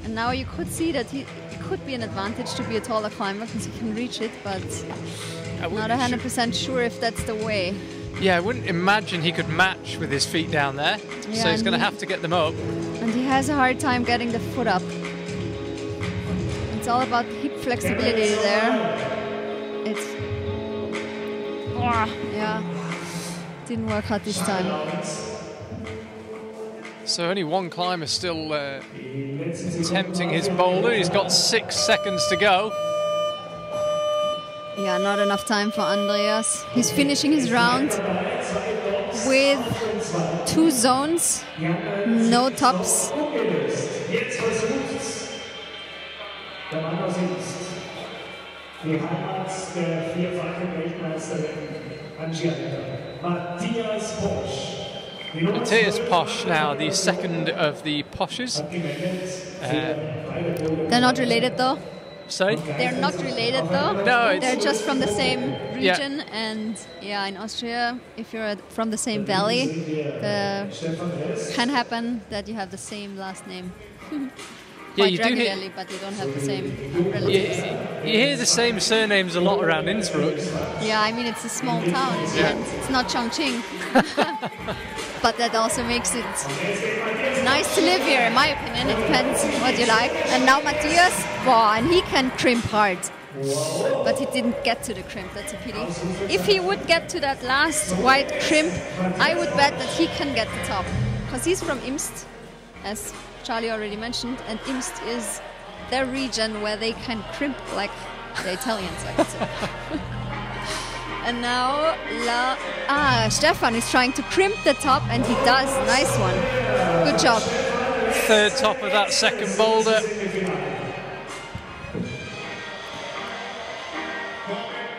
And now you could see that it could be an advantage to be a taller climber because he can reach it, but not 100% sure if that's the way. Yeah, I wouldn't imagine he could match with his feet down there, so he's going to have to get them up. And he has a hard time getting the foot up. It's all about hip flexibility there. It's... yeah, didn't work out this time. So only one climber still attempting his boulder. He's got 6 seconds to go. Yeah, not enough time for Andreas. He's finishing his round with 2 zones, no tops. Matthias Posch now, the second of the Posches. They're not related though. Sorry? They're not related though. No, they're just from the same region. Yeah. And yeah, in Austria, if you're from the same valley, can happen that you have the same last name. Yeah, Quite you regularly, but you don't have the same relatives. You hear the same surnames a lot around Innsbruck. Yeah, I mean, it's a small town in the end. It's not Chongqing. But that also makes it nice to live here, in my opinion. It depends what you like. And now Matthias, wow, and he can crimp hard. But he didn't get to the crimp, that's a pity. If he would get to that last white crimp, I would bet that he can get the top. Because he's from Imst, as Charlie already mentioned, and Imst is their region where they can crimp like the Italians, I would say. And now Stefan is trying to crimp the top, and he does. Nice one. Good job. Third top of that second boulder.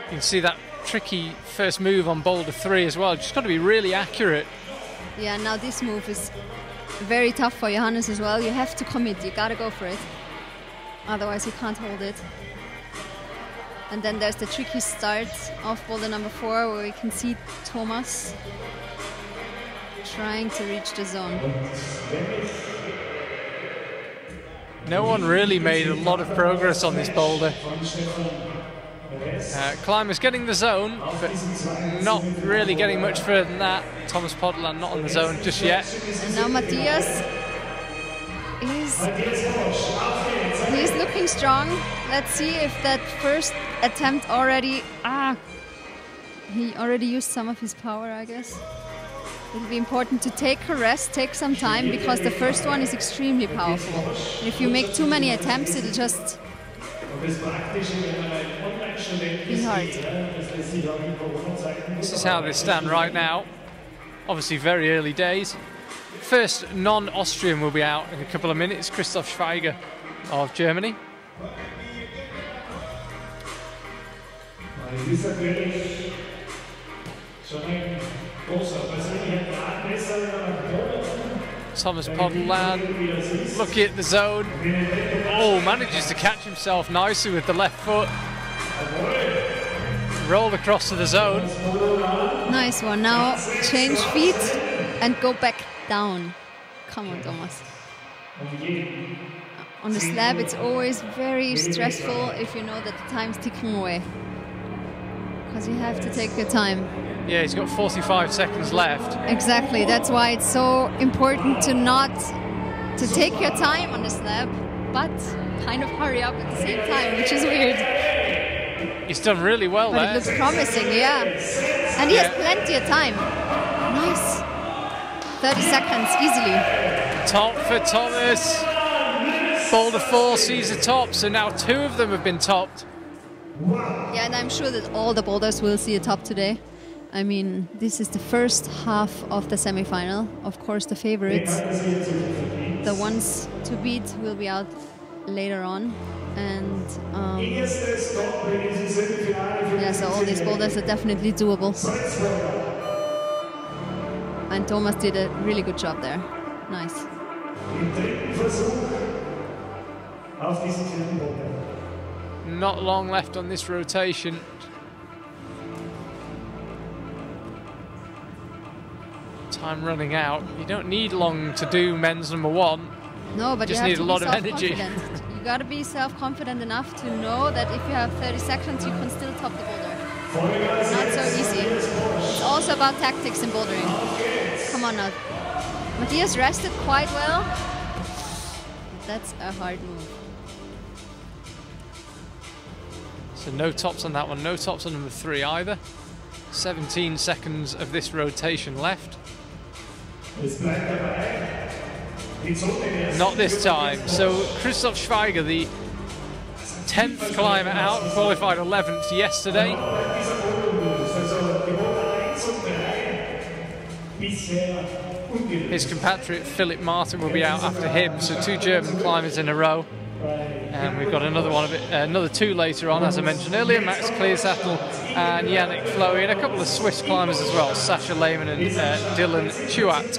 You can see that tricky first move on boulder 3 as well. Just got to be really accurate. Yeah, now this move is very tough for Johannes as well. You have to commit, you gotta go for it. Otherwise you can't hold it. And then there's the tricky start of boulder number 4 where we can see Thomas trying to reach the zone. No one really made a lot of progress on this boulder. Climbers getting the zone, but not really getting much further than that. Thomas Podland not on the zone just yet. And now Matthias he's looking strong. Let's see if that first attempt already... he already used some of his power, I guess. It'll be important to take a rest, take some time, because the first one is extremely powerful. And if you make too many attempts, it'll just be hard. This is how they stand right now. Obviously very early days. First non-Austrian will be out in a couple of minutes, Christoph Schweiger of Germany. Thomas Podland looking at the zone. Oh, manages to catch himself nicely with the left foot. Roll across to the zone. Nice one. Now change feet and go back down. Come on, Thomas. On the slab, it's always very stressful if you know that the time's ticking away. Because you have to take your time. Yeah, he's got 45 seconds left. Exactly. That's why it's so important to take your time on the slab, but kind of hurry up at the same time, which is weird. He's done really well but there. It looks promising, yeah. And he has plenty of time. Nice. 30 seconds, easily. Top for Thomas. Boulder 4 sees the top, so now 2 of them have been topped. Yeah, and I'm sure that all the boulders will see a top today. I mean, this is the first half of the semi-final. Of course, the favorites, the ones to beat, will be out later on. And yeah, so all these boulders are definitely doable. And Thomas did a really good job there. Nice. Not long left on this rotation. Time running out. You don't need long to do men's number 1. No, but just you need a lot of energy. You got to be self-confident enough to know that if you have 30 seconds, you can still top the boulder. Not so easy. It's also about tactics in bouldering. Come on now. Matthias rested quite well. That's a hard move. So no tops on that one. No tops on number 3 either. 17 seconds of this rotation left. Not this time. So Christoph Schweiger, the 10th climber out, qualified 11th yesterday. His compatriot Philip Martin will be out after him, so 2 German climbers in a row. And we've got another one of it, another 2 later on, as I mentioned earlier, Max Kleersattel and Yannick Flowy, and a couple of Swiss climbers as well, Sascha Lehmann and Dylan Chuat.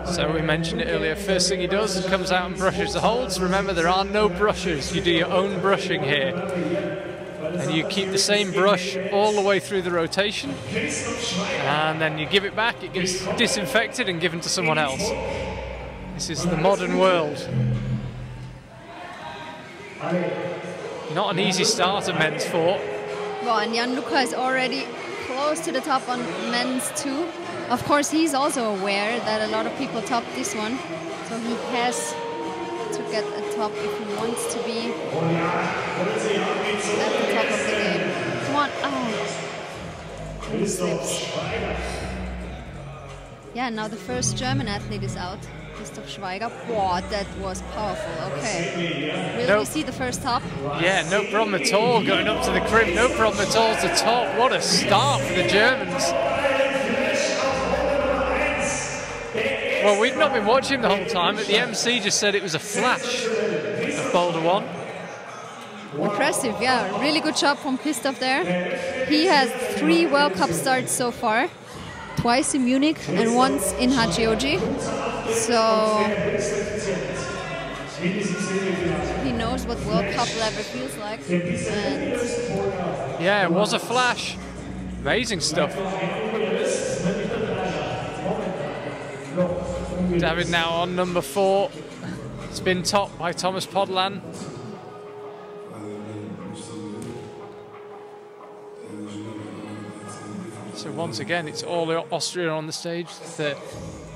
So we mentioned it earlier, first thing he does is comes out and brushes the holds. Remember, there are no brushers, you do your own brushing here. And you keep the same brush all the way through the rotation, and then you give it back, it gets disinfected and given to someone else. This is the modern world. Not an easy start at men's 4. Well, and Jan-Luca is already close to the top on men's 2. Of course, he's also aware that a lot of people top this one, so he has to get a top if he wants to be at the top of the game. Come on, oh. He slips. Yeah, now the first German athlete is out, Christoph Schweiger. Wow, that was powerful, okay. Will we see the first top? Yeah, no problem at all going up to the crimp, no problem at all to top. What a start for the Germans. Well, we've not been watching the whole time, but the MC just said it was a flash of Boulder 1. Impressive, yeah. Really good job from Christoph there. He has 3 World Cup starts so far. Twice in Munich and once in Hachioji. So he knows what World Cup level feels like. And yeah, it was a flash. Amazing stuff. David now on number 4. It's been topped by Thomas Podlan. So once again, it's all Austria on the stage. The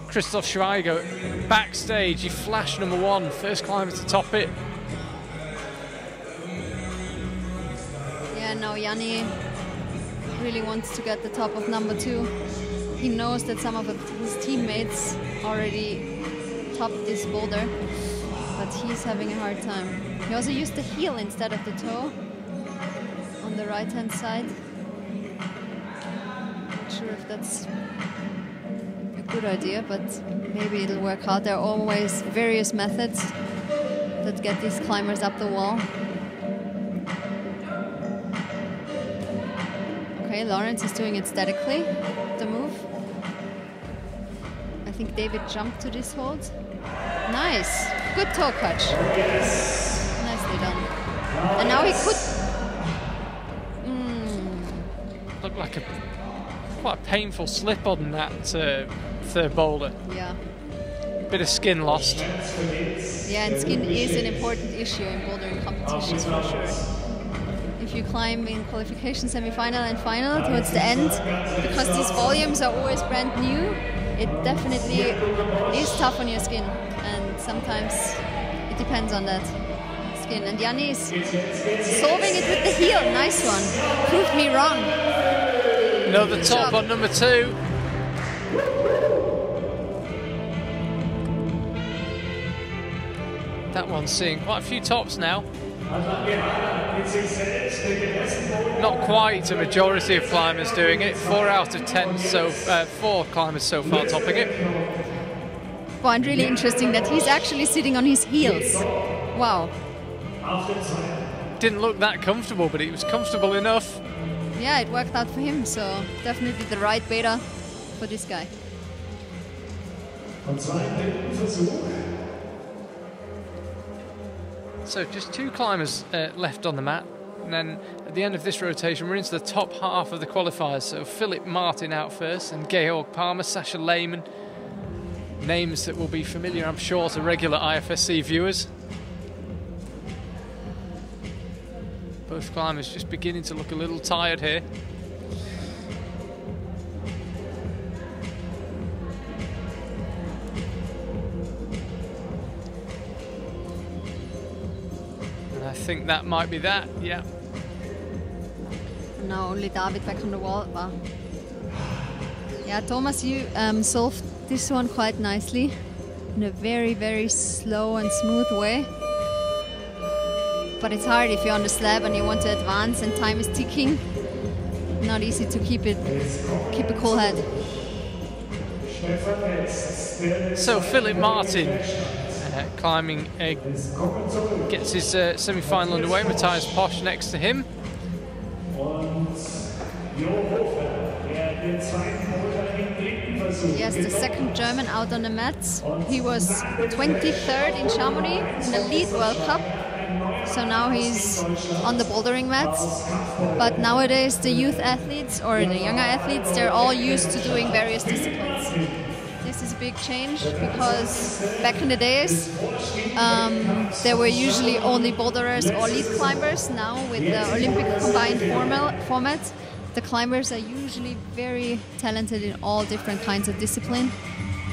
Christoph Schweiger backstage. He flashed number 1, first climber to top it. Yeah, now Yanni really wants to get the top of number 2. He knows that some of his teammates already topped this boulder, but he's having a hard time. He also used the heel instead of the toe on the right-hand side. Not sure if that's a good idea, but maybe it'll work out. There are always various methods that get these climbers up the wall. Okay, Lawrence is doing it statically, the move. I think David jumped to this hold. Nice, good toe catch. Nicely done. And now he could... Looked like quite a painful slip on that third boulder. Yeah. Bit of skin lost. Yeah, and skin is an important issue in bouldering competitions for sure. If you climb in qualification, semi-final and final towards the end, because these volumes are always brand new, it definitely is tough on your skin, and sometimes it depends on that skin. And Yanni is solving it with the heel. Nice one. Proved me wrong. Another top on number 2. That one's seeing quite a few tops now. Not quite a majority of climbers doing it. 4 out of 10, so 4 climbers so far topping it. Well, and really interesting that he's actually sitting on his heels. Wow. Didn't look that comfortable, but it was comfortable enough. Yeah, it worked out for him, so definitely the right beta for this guy. So just 2 climbers left on the mat, and then at the end of this rotation we're into the top half of the qualifiers. So Philip Martin out first, and Georg Palmer, Sasha Lehmann, names that will be familiar, I'm sure, to regular IFSC viewers. Both climbers just beginning to look a little tired here. I think that might be that, yeah. Now only David back on the wall. Wow. Yeah, Thomas, you solved this one quite nicely in a very, very slow and smooth way. But it's hard if you're on the slab and you want to advance and time is ticking. Not easy to keep a cool head. So Philip Martin climbing gets his semi-final underway. Matthias Posch next to him. Yes, the second German out on the mats. He was 23rd in Chamonix in the Lead World Cup. So now he's on the bouldering mats. But nowadays the youth athletes or the younger athletes, they're all used to doing various disciplines. This is a big change because back in the days there were usually only boulderers or lead climbers. Now with the Olympic combined format, the climbers are usually very talented in all different kinds of discipline,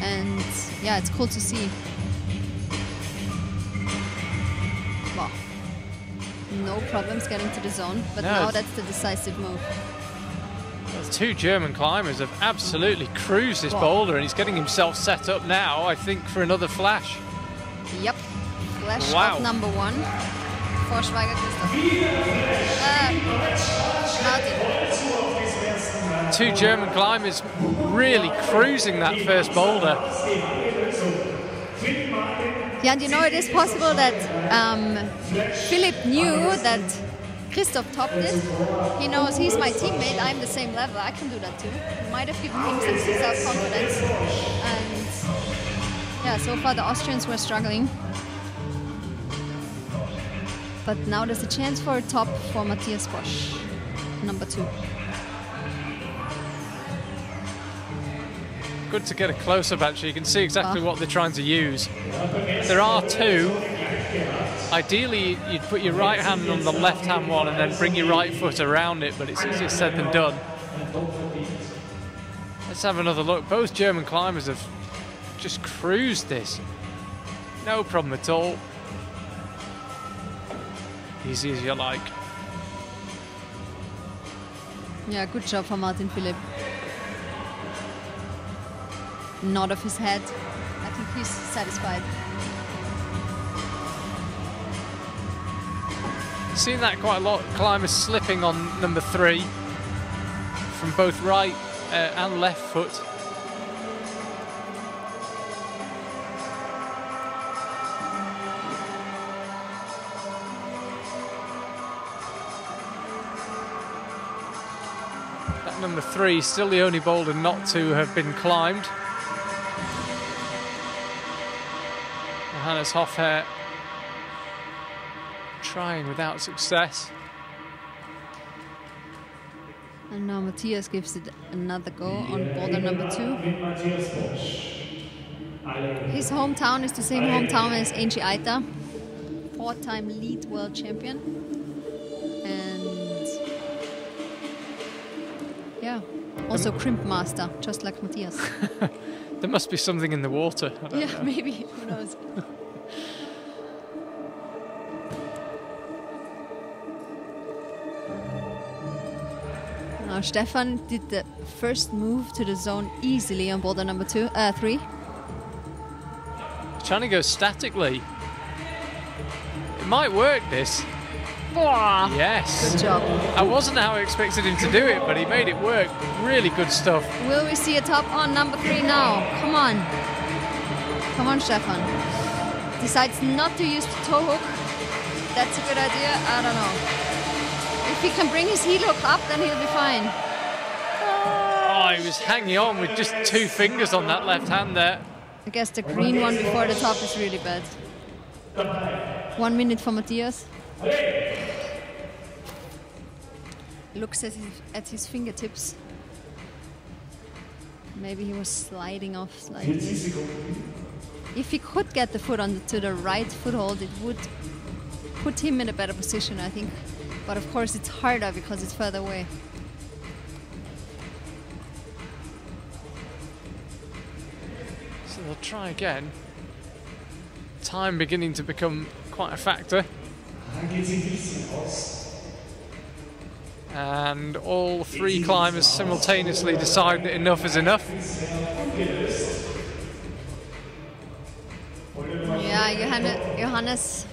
and yeah, it's cool to see. Wow. No problems getting to the zone, but now that's the decisive move. Those 2 German climbers have absolutely cruised this boulder, and he's getting himself set up now, I think, for another flash. Yep, flash of number 1 for Schweiger Christoph. Martin. 2 German climbers really cruising that first boulder. Yeah, and you know, it is possible that Philip knew that Christoph topped it. He knows he's my teammate, I'm the same level, I can do that too. Might have given him some self-confidence. And yeah, so far the Austrians were struggling. But now there's a chance for a top for Matthias Posch, number 2. Good to get a close-up actually, you can see exactly what they're trying to use. There are 2. Ideally you'd put your right hand on the left hand one and then bring your right foot around it, but it's easier said than done. Let's have another look. Both German climbers have just cruised this. No problem at all. Easy as you like. Yeah, good job for Martin Philipp. Nod of his head. I think he's satisfied. Seen that quite a lot. Climbers slipping on number 3 from both right and left foot. That number 3 is still the only boulder not to have been climbed. Hannes Hofher trying without success. And now Matthias gives it another go on boulder number 2. His hometown is the same hometown as Angie Aita, 4-time lead world champion. And yeah, also crimp master, just like Matthias. There must be something in the water. I don't know. Maybe, who knows. Now Stefan did the first move to the zone easily on boulder number 3. Trying to go statically. It might work, this. Yes. Good job. I wasn't how I expected him to do it, but he made it work. Really good stuff. Will we see a top on number 3 now? Come on. Come on, Stefan. Decides not to use the toe hook. That's a good idea. I don't know. If he can bring his heel hook up, then he'll be fine. Oh, he was hanging on with just 2 fingers on that left hand there. I guess the green one before the top is really bad. 1 minute for Matthias. Looks at his fingertips. Maybe he was sliding off slightly. If he could get the foot onto the right foothold, it would put him in a better position, I think. But of course it's harder because it's further away. So they'll try again. Time beginning to become quite a factor. And all three climbers simultaneously decide that enough is enough. Yeah, Johannes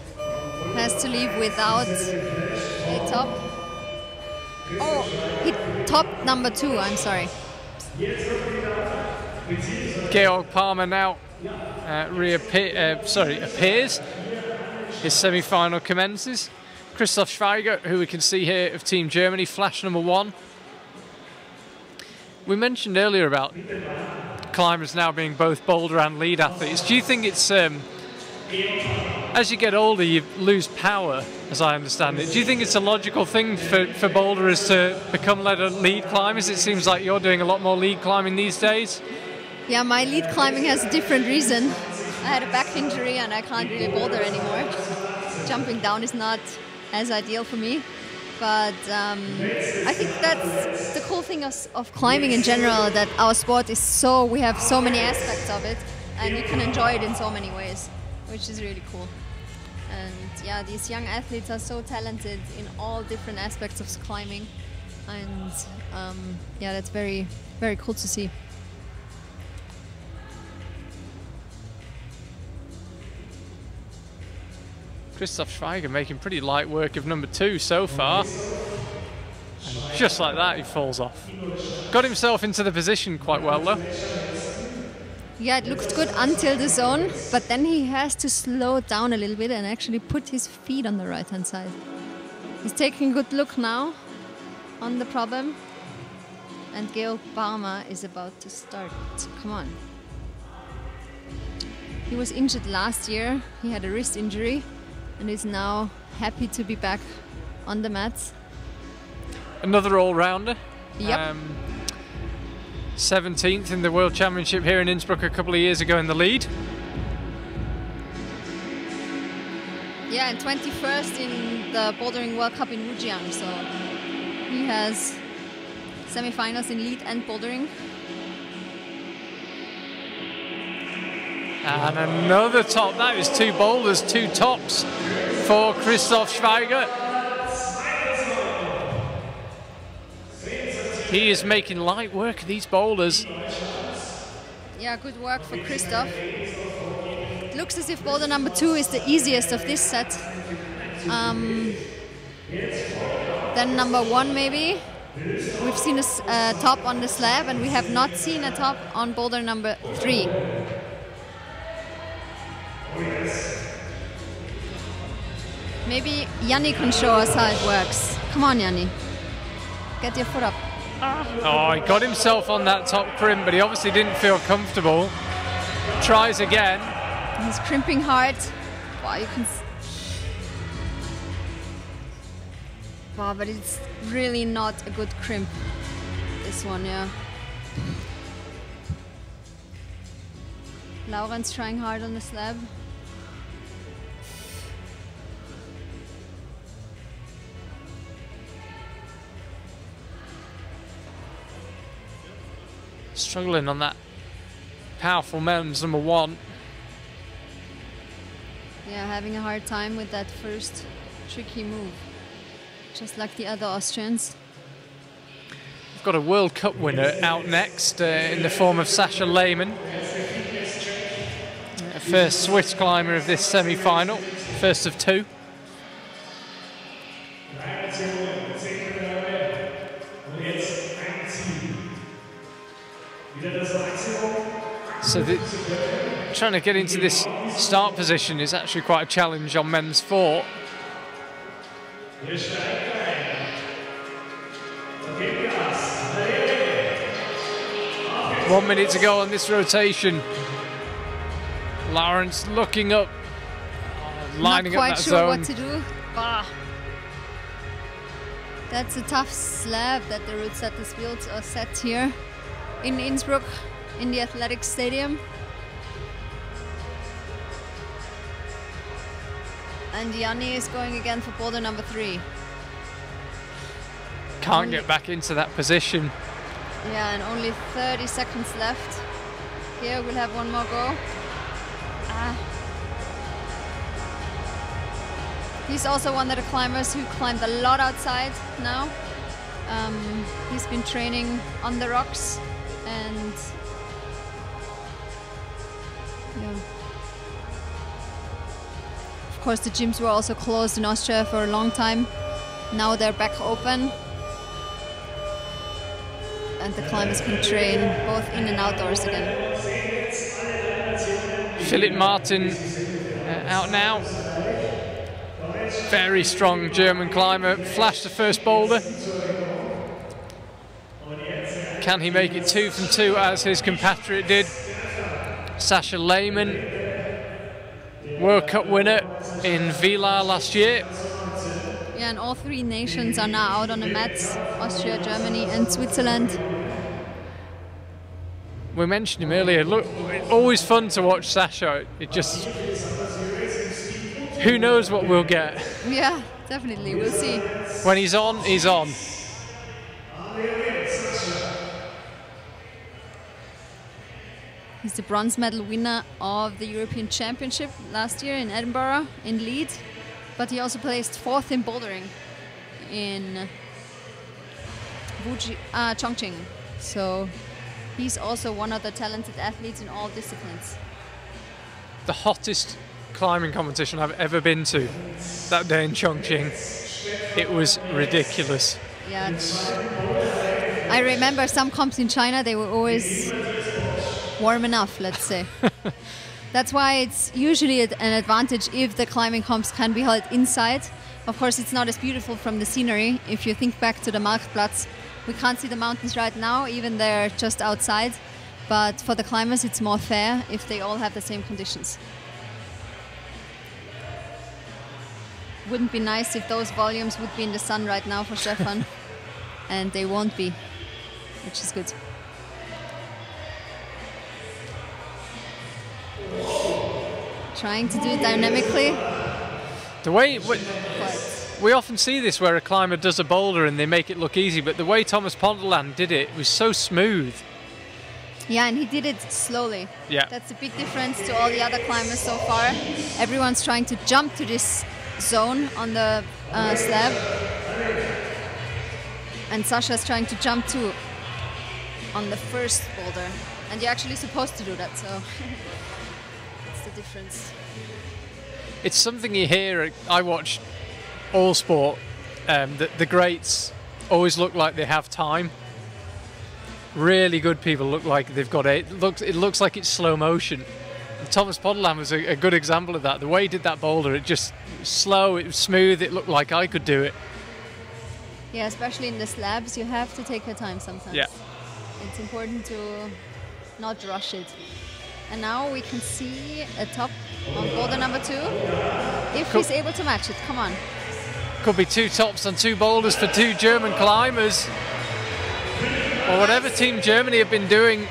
has to leave without a top. Oh, he topped number 2, I'm sorry. Georg Palmer now appears. His semi-final commences. Christoph Schweiger, who we can see here of Team Germany, flash number 1. We mentioned earlier about climbers now being both boulder and lead athletes. Do you think it's, as you get older, you lose power, as I understand it? Do you think it's a logical thing for boulderers to become lead climbers? It seems like you're doing a lot more lead climbing these days. Yeah, my lead climbing has a different reason. I had a back injury and I can't really boulder anymore. Jumping down is not as ideal for me, but I think that's the cool thing of climbing in general, that our sport is we have so many aspects of it and you can enjoy it in so many ways, which is really cool. And yeah, these young athletes are so talented in all different aspects of climbing, and yeah, that's very, very cool to see. Christoph Schweiger making pretty light work of number 2 so far. And just like that, he falls off. Got himself into the position quite well, though. Yeah, it looked good until the zone, but then he has to slow down a little bit and actually put his feet on the right-hand side. He's taking a good look now on the problem. And Georg Palmer is about to start. Come on. He was injured last year. He had a wrist injury and is now happy to be back on the mats. Another all-rounder. Yep. 17th in the World Championship here in Innsbruck a couple of years ago in the lead. Yeah, and 21st in the Bouldering World Cup in Wujiang. So he has semi-finals in lead and bouldering. And another top. That is 2 boulders, 2 tops for Christoph Schweiger. He is making light work of these boulders. Yeah, good work for Christoph. It looks as if boulder number 2 is the easiest of this set. Then number 1 maybe. We've seen a top on the slab and we have not seen a top on boulder number 3. Maybe Yanni can show us how it works. Come on, Yanni. Get your foot up. Oh, he got himself on that top crimp, but he obviously didn't feel comfortable. Tries again. He's crimping hard. Wow, you can. Wow, but it's really not a good crimp. This one, yeah. Lauren's trying hard on the slab. Struggling on that powerful men's number 1. Yeah, having a hard time with that first tricky move. Just like the other Austrians. We've got a World Cup winner out next in the form of Sascha Lehmann. First Swiss climber of this semi-final, first of 2. So trying to get into this start position is actually quite a challenge on men's 4. One minute to go on this rotation. Lawrence looking up, lining up that zone. Not quite sure what to do. Ah. That's a tough slab that the route setters built or set here in Innsbruck in the athletics stadium. And Yanni is going again for boulder number 3. Can't get back into that position. Yeah, and only 30 seconds left. Here we'll have one more go. He's also one of the climbers who climbed a lot outside now. He's been training on the rocks and yeah. Of course the gyms were also closed in Austria for a long time. Now they're back open and the climbers can train both in and outdoors again. Philipp Martin out now. Very strong German climber. Flashed the first boulder. Can he make it 2 from 2 as his compatriot did? Sascha Lehmann, World Cup winner in Vila last year. Yeah, and all 3 nations are now out on the mats. Austria, Germany and Switzerland. We mentioned him earlier. Look, always fun to watch Sascha. It just, who knows what we'll get. Yeah, definitely. We'll see. When he's on, he's on. He's the bronze medal winner of the European Championship last year in Edinburgh in lead, but he also placed 4th in bouldering in Chongqing. So he's also one of the talented athletes in all disciplines. The hottest climbing competition I've ever been to that day in Chongqing. It was ridiculous. Yeah, I remember some comps in China, they were always warm enough, let's say. That's why it's usually an advantage if the climbing comps can be held inside. Of course, it's not as beautiful from the scenery. If you think back to the Marktplatz, we can't see the mountains right now, even they're just outside. But for the climbers, it's more fair if they all have the same conditions. Wouldn't be nice if those volumes would be in the sun right now for Stefan. And they won't be, which is good. Trying to do it dynamically. The way we often see this where a climber does a boulder and they make it look easy, but the way Thomas Ponderland did it was so smooth. Yeah, and he did it slowly. Yeah. That's a big difference to all the other climbers so far. Everyone's trying to jump to this zone on the slab. And Sascha's trying to jump too on the first boulder. And you're actually supposed to do that, so that's the difference. It's something you hear. I watch all sport. The greats always look like they have time. Really good people look like they've got it. It looks like it's slow motion. And Thomas Ponderland was a good example of that. The way he did that boulder, it just slow, it was smooth. It looked like I could do it. Yeah, especially in the slabs, you have to take your time sometimes. Yeah. It's important to not rush it. And now we can see a top on boulder number 2. If he's able to match it, come on. Could be 2 tops on 2 boulders for 2 German climbers. Or whatever Team Germany have been doing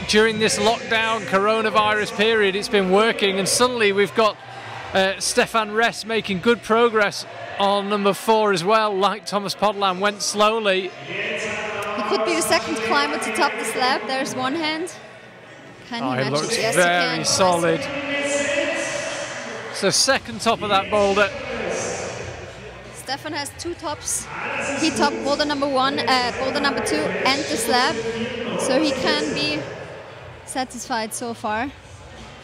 during this lockdown coronavirus period, it's been working. And suddenly we've got Stefan Ress making good progress on number 4 as well, like Thomas Ponderland, went slowly. He could be the second climber to top the slab. There's one hand. Can he match it looks it? Yes, very solid. So second top of that boulder. Stefan has 2 tops. He topped boulder number 1, boulder number 2 and the slab. So he can be satisfied so far.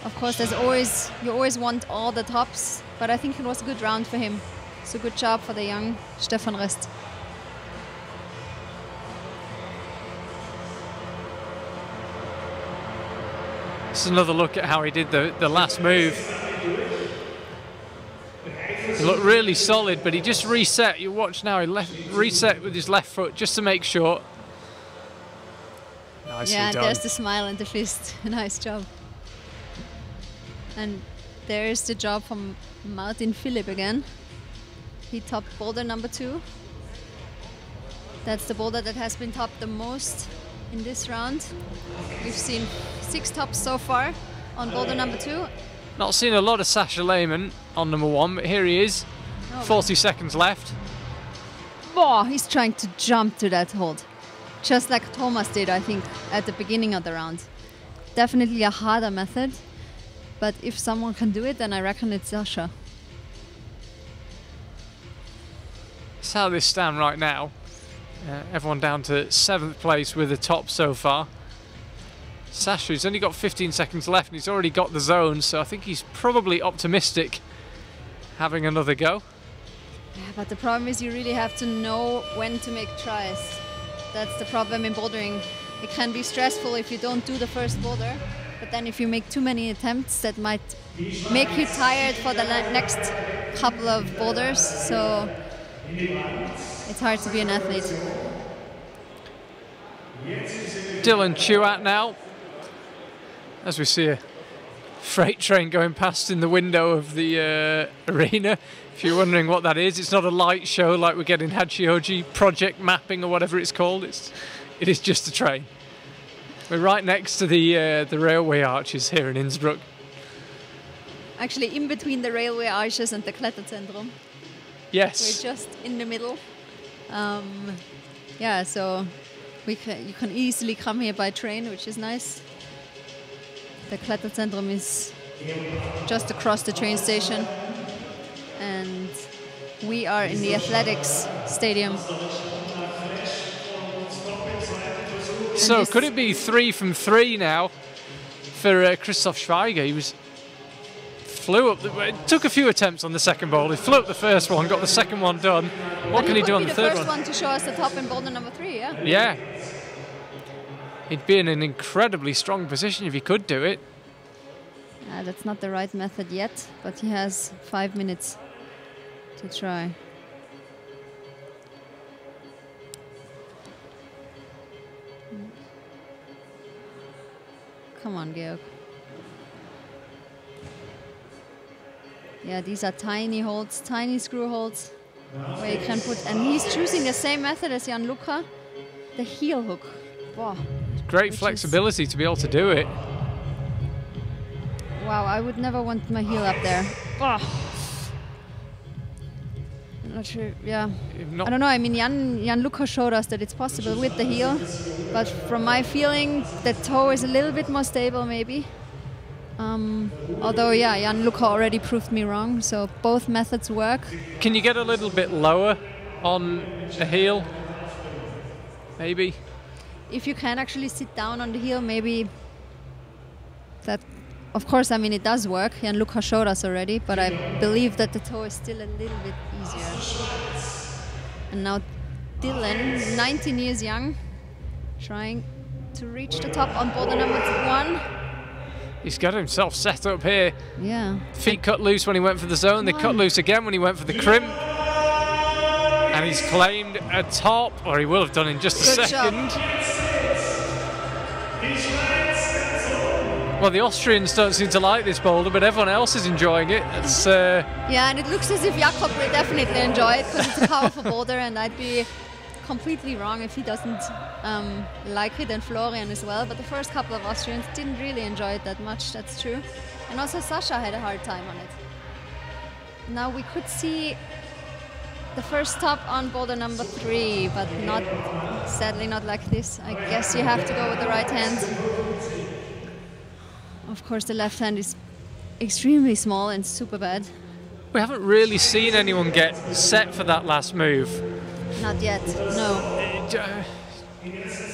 Of course, you always want all the tops, but I think it was a good round for him. So good job for the young Stefan Rest. It's another look at how he did the last move. He looked really solid, but he just reset. You watch now, he reset with his left foot just to make sure. Nicely yeah, done. There's the smile and the fist. Nice job. And there's the job from Martin Philipp again. He topped boulder number 2. That's the boulder that has been topped the most in this round. We've seen 6 tops so far on boulder number 2. Not seen a lot of Sasha Lehmann on number 1, but here he is. 40 seconds left. Oh, he's trying to jump to that hold. Just like Thomas did, I think, at the beginning of the round. Definitely a harder method. But if someone can do it, then I reckon it's Sasha. That's how they stand right now. Everyone down to 7th place with a top so far. Sasha's only got 15 seconds left and he's already got the zone, so I think he's probably optimistic having another go. Yeah, but the problem is you really have to know when to make tries. That's the problem in bouldering. It can be stressful if you don't do the first boulder, but then if you make too many attempts, that might make you tired for the next couple of boulders. So it's hard to be an athlete. Dylan Chewat now, as we see a freight train going past in the window of the arena. If you're wondering what that is, it's not a light show like we get in Hachioji project mapping or whatever it's called. It is just a train. We're right next to the railway arches here in Innsbruck. Actually, in between the railway arches and the Kletterzentrum. Yes. We're just in the middle. Yeah, so you can easily come here by train, which is nice. The Kletterzentrum is just across the train station. And we are in the athletics stadium. So could it be 3 from 3 now for Christoph Schweiger? He flew up. It took a few attempts on the second boulder. He flew up the first one, got the second one done. What can he do on the third one? He could be the first one to show us the top in boulder number 3, yeah? Yeah. He'd be in an incredibly strong position if he could do it. That's not the right method yet, but he has 5 minutes to try. Come on, Georg. Yeah, these are tiny holds, tiny screw holds where you can put, and he's choosing the same method as Jan-Luca, the heel hook. Wow. Great flexibility to be able to do it. Wow, I would never want my heel up there. Oh. I'm not sure, yeah. I don't know, I mean, Jan-Luca showed us that it's possible with the heel, but from my feeling, the toe is a little bit more stable, maybe. Although, yeah, Jan-Luca already proved me wrong, so both methods work. Can you get a little bit lower on a heel? Maybe? If you can actually sit down on the heel, maybe that... Of course, I mean, it does work. Jan-Luca showed us already, but I believe that the toe is still a little bit easier. And now Dylan, 19 years young, trying to reach the top on boulder number 1. He's got himself set up here. Yeah. Feet cut loose when he went for the zone. They cut loose again when he went for the crimp. And he's claimed a top, or he will have done in just a second. Well, the Austrians don't seem to like this boulder, but everyone else is enjoying it. It's, yeah, and it looks as if Jakob will definitely enjoy it because it's a powerful boulder, and I'd be completely wrong if he doesn't like it, and Florian as well. But the first couple of Austrians didn't really enjoy it that much, that's true. And also Sasha had a hard time on it. Now we could see the first top on boulder number 3, but not, sadly not like this. I guess you have to go with the right hand. Of course, the left hand is extremely small and super bad. We haven't really seen anyone get set for that last move. Not yet, no.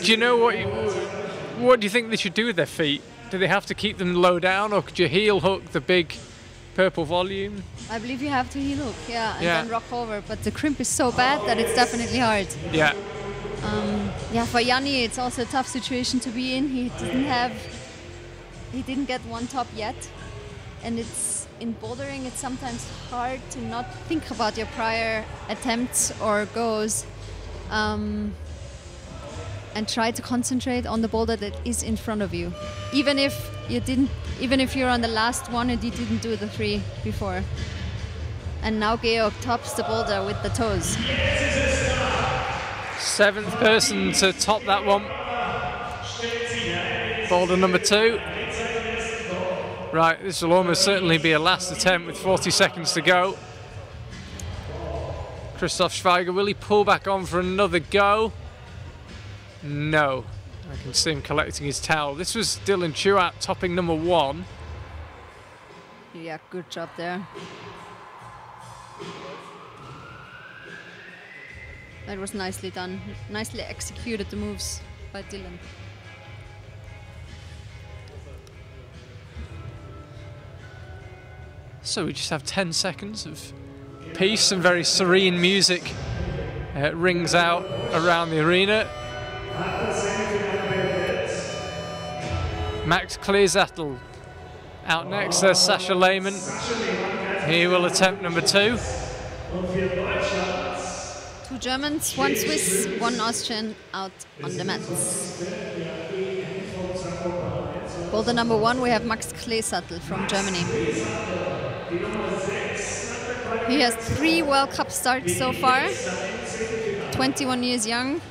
Do you know what do you think they should do with their feet? Do they have to keep them low down, or could you heel hook the big purple volume? I believe you have to heel hook, yeah, and then rock over. But the crimp is so bad that it's definitely hard. Yeah. Yeah, for Yanni, it's also a tough situation to be in. He didn't get one top yet, and it's in bouldering. It's sometimes hard to not think about your prior attempts or goes. and try to concentrate on the boulder that is in front of you, even if you're on the last one and you didn't do the 3 before. And now Georg tops the boulder with the toes. 7th person to top that one. Boulder number 2. Right, this will almost certainly be a last attempt with 40 seconds to go. Christoph Schweiger, will he pull back on for another go? No. I can see him collecting his towel. This was Dylan Chewat topping number 1. Yeah, good job there. That was nicely done. Nicely executed the moves by Dylan. So we just have 10 seconds of peace and very serene music rings out around the arena. Max Kleesattel out next. There's Sascha Lehmann. He will attempt number 2. 2 Germans, 1 Swiss, 1 Austrian out on the mats. Boulder number 1, we have Max Kleesattel from Germany. He has 3 World Cup starts so far, 21 years young,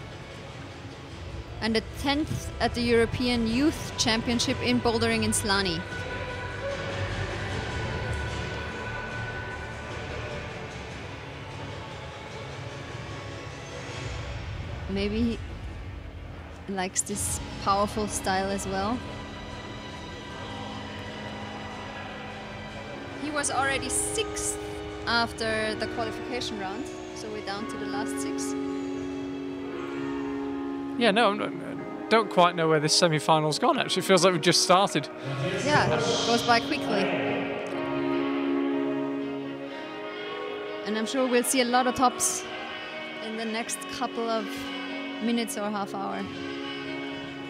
and the 10th at the European Youth Championship in bouldering in Slani. Maybe he likes this powerful style as well. He was already 6th after the qualification round, so we're down to the last 6. Yeah, no, I don't quite know where this semi-final's gone. Actually, it feels like we've just started. Yeah, it goes by quickly. And I'm sure we'll see a lot of tops in the next couple of minutes or half hour.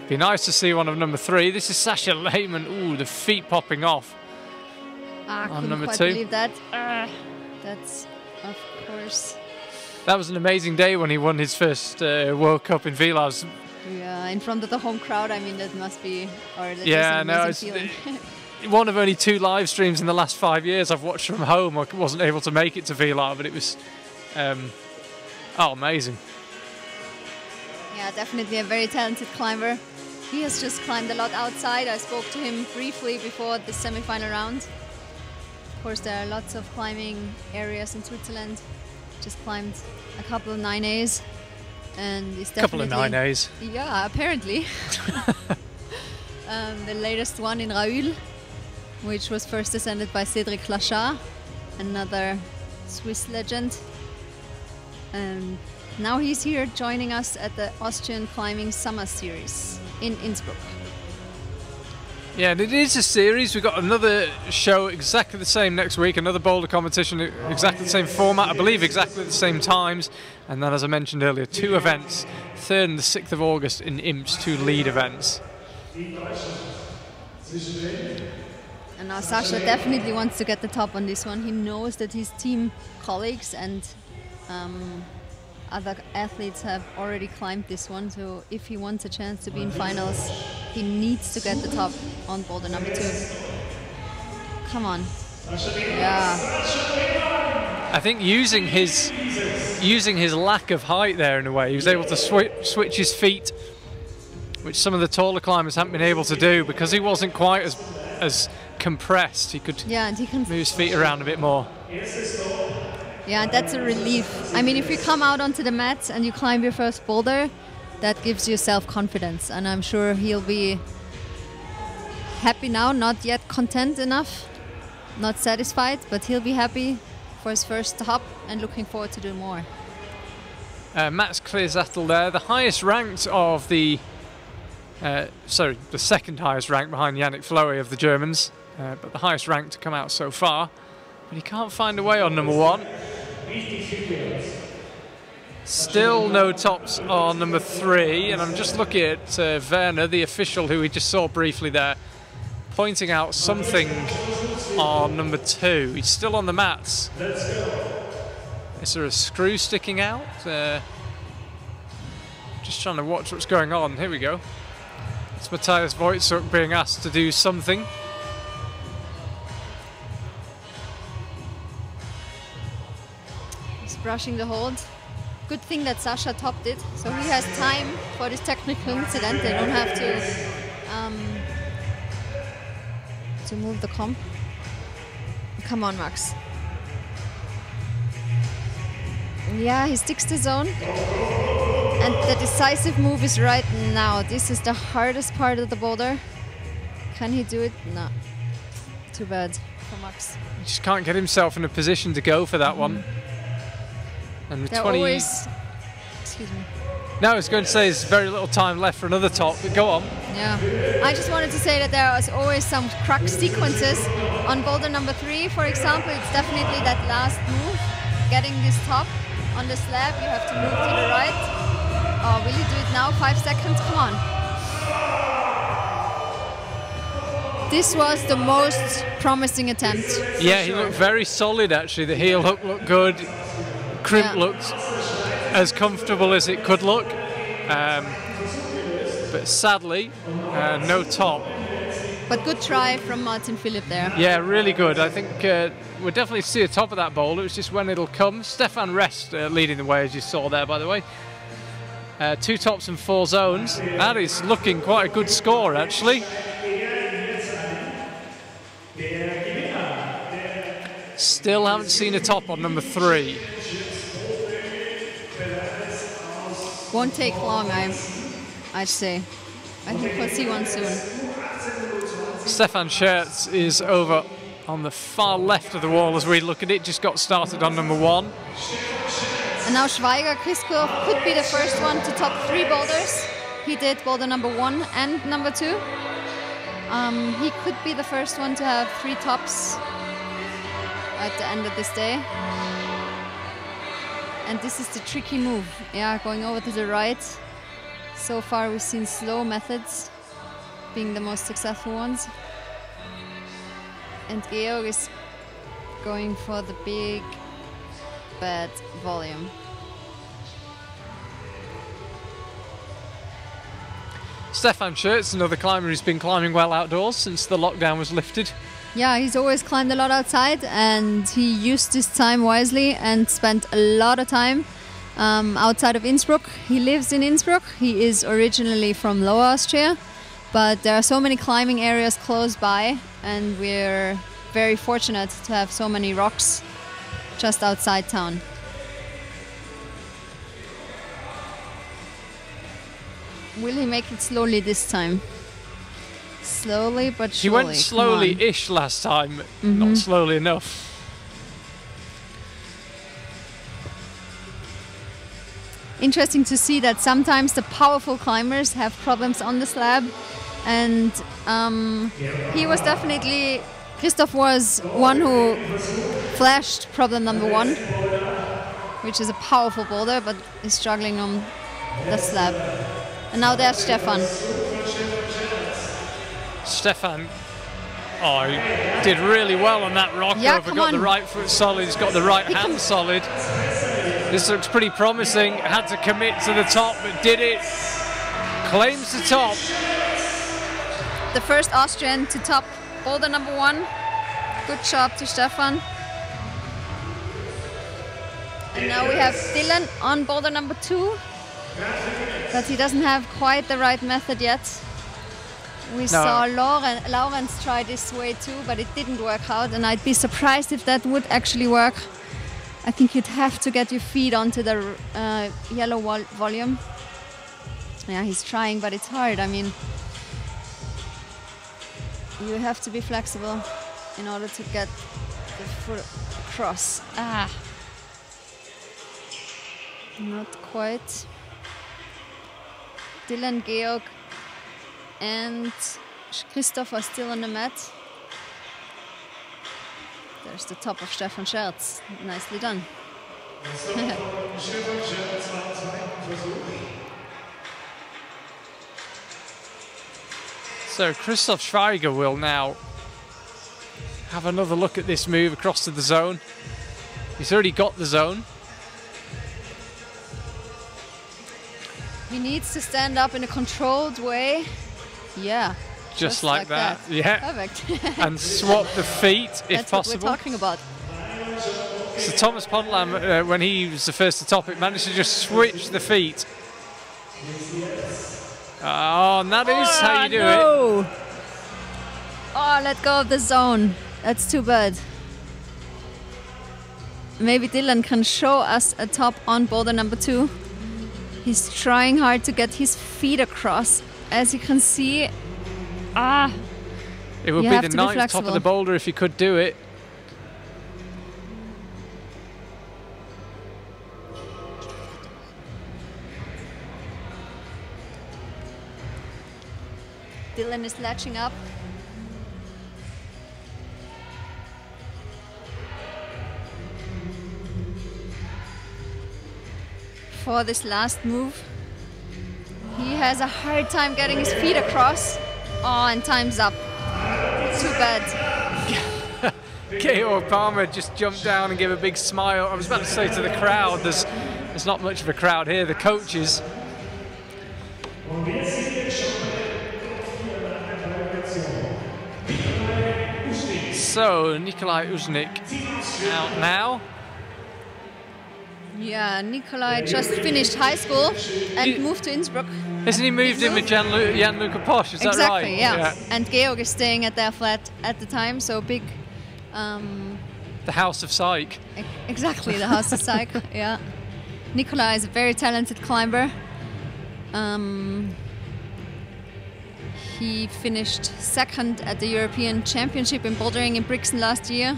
Be nice to see one of number 3. This is Sascha Lehmann. Ooh, the feet popping off. I couldn't quite believe that. That's, of course. That was an amazing day when he won his first World Cup in Villars. Yeah, in front of the home crowd. I mean, that must be, or that yeah, is an amazing feeling. One of only 2 live streams in the last 5 years I've watched from home. I wasn't able to make it to Villars, but it was, amazing. Yeah, definitely a very talented climber. He has just climbed a lot outside. I spoke to him briefly before the semi-final round. Of course, there are lots of climbing areas in Switzerland. Just climbed a couple of 9As, and it's definitely... Couple of 9As. Yeah, apparently. The latest one in Raoul, which was first ascended by Cédric Lachard, another Swiss legend. And now he's here joining us at the Austrian Climbing Summer Series in Innsbruck. Yeah, and it is a series. We've got another show exactly the same next week, another boulder competition, exactly the same format, I believe exactly the same times. And then, as I mentioned earlier, 2 events, 3rd and the 6th of August in Imps, 2 lead events. And now Sascha definitely wants to get the top on this one. He knows that his team colleagues and other athletes have already climbed this one, so if he wants a chance to be in finals, he needs to get the top on boulder number 2. Come on. Yeah. I think using his lack of height there in a way, he was able to switch his feet, which some of the taller climbers haven't been able to do because he wasn't quite as compressed. He could and he can move his feet around a bit more. Yeah, that's a relief. I mean, if you come out onto the mats and you climb your first boulder, that gives you self-confidence. And I'm sure he'll be happy now, not yet content enough, not satisfied, but he'll be happy for his first hop and looking forward to doing more. Max Kleesattel there, the highest ranked of the, the second highest ranked behind Yannick Floe of the Germans, but the highest ranked to come out so far. But he can't find a way on number 1. Still no tops on number 3, and I'm just looking at Werner, the official who we just saw briefly there, pointing out something on number 2. He's still on the mats. Is there a screw sticking out? Just Just trying to watch what's going on. Here we go. It's Matthias Wojcik being asked to do something. He's brushing the hold. Good thing that Sasha topped it, so he has time for this technical incident. They don't have to move the comp. Come on, Max. Yeah, he sticks to zone. And the decisive move is right now. This is the hardest part of the boulder. Can he do it? No. Too bad for Max. He just can't get himself in a position to go for that one. And with 20... always... Excuse me. No, I was going to say there's very little time left for another top, but go on. Yeah. I just wanted to say that there is always some crack sequences. On boulder number 3, for example, it's definitely that last move. Getting this top on the slab, you have to move to the right. Oh, will you do it now? 5 seconds? Come on. This was the most promising attempt. Yeah, he looked very solid actually. The heel hook looked good. Crimp looked as comfortable as it could look. But sadly, no top. But good try from Martin Philipp there. Yeah, really good. I think we'll definitely see a top of that boulder. It's just when it'll come. Stefan Rest leading the way, as you saw there, by the way. 2 tops and 4 zones. That is looking quite a good score, actually. Still haven't seen a top on number 3. Won't take long, I'd say. I think we'll see one soon. Stefan Schertz is over on the far left of the wall as we look at it. Just got started on number 1. And now Schweiger Christoph could be the first one to top 3 boulders. He did boulder number 1 and number 2. He could be the first one to have 3 tops at the end of this day. And this is the tricky move. Yeah, going over to the right. So far we've seen slow methods being the most successful ones. And Georg is going for the big bad volume. Stefan Schertz, another climber who's been climbing well outdoors since the lockdown was lifted. Yeah, he's always climbed a lot outside, and he used this time wisely and spent a lot of time outside of Innsbruck. He lives in Innsbruck. He is originally from Lower Austria, but there are so many climbing areas close by, and we're very fortunate to have so many rocks just outside town. Will he make it slowly this time? Slowly but surely. He went slowly-ish last time, not slowly enough. Interesting to see that sometimes the powerful climbers have problems on the slab, and he was definitely, Christoph was one who flashed problem number 1, which is a powerful boulder, but is struggling on the slab. And now there's Stefan. Stefan, oh, he did really well on that rock over. Got the right foot solid, he's got the right hand solid. This looks pretty promising. Had to commit to the top, but did it. Claims the top. The first Austrian to top boulder number 1. Good job to Stefan. And now we have Dylan on boulder number 2. But he doesn't have quite the right method yet. We saw Lawrence try this way too, but it didn't work out, and I'd be surprised if that would actually work. I think you'd have to get your feet onto the yellow volume. Yeah, he's trying, but it's hard. I mean, you have to be flexible in order to get the foot across. Ah, not quite. Dylan, Georg and Christoph are still on the mat. There's the top of Stefan Schertz. Nicely done. So Christoph Schweiger will now have another look at this move across to the zone. He's already got the zone. He needs to stand up in a controlled way. Yeah. Just like that. Yeah. Perfect. And swap the feet if That's possible. what we're talking about. So Thomas Podlam, when he was the first to top it, managed to just switch the feet. Oh, and that is how you do it. Oh, let go of the zone. That's too bad. Maybe Dylan can show us a top on boulder number 2. He's trying hard to get his feet across. As you can see, it would be the ninth top of the boulder if you could do it. Dylan is latching up. For this last move. He has a hard time getting his feet across. Oh, and time's up. Too bad. Georg Palmer just jumped down and gave a big smile. I was about to say to the crowd, there's not much of a crowd here, the coaches. So, Nikolai Uznik out now. Yeah, Nikolai just finished high school and moved to Innsbruck. Hasn't he moved in with Jan-Luca Posch, is that right? Exactly, yeah. And Georg is staying at their flat at the time, so big... the House of Psych. Exactly, the House of Psych, yeah. Nikolai is a very talented climber. He finished 2nd at the European Championship in bouldering in Brixen last year,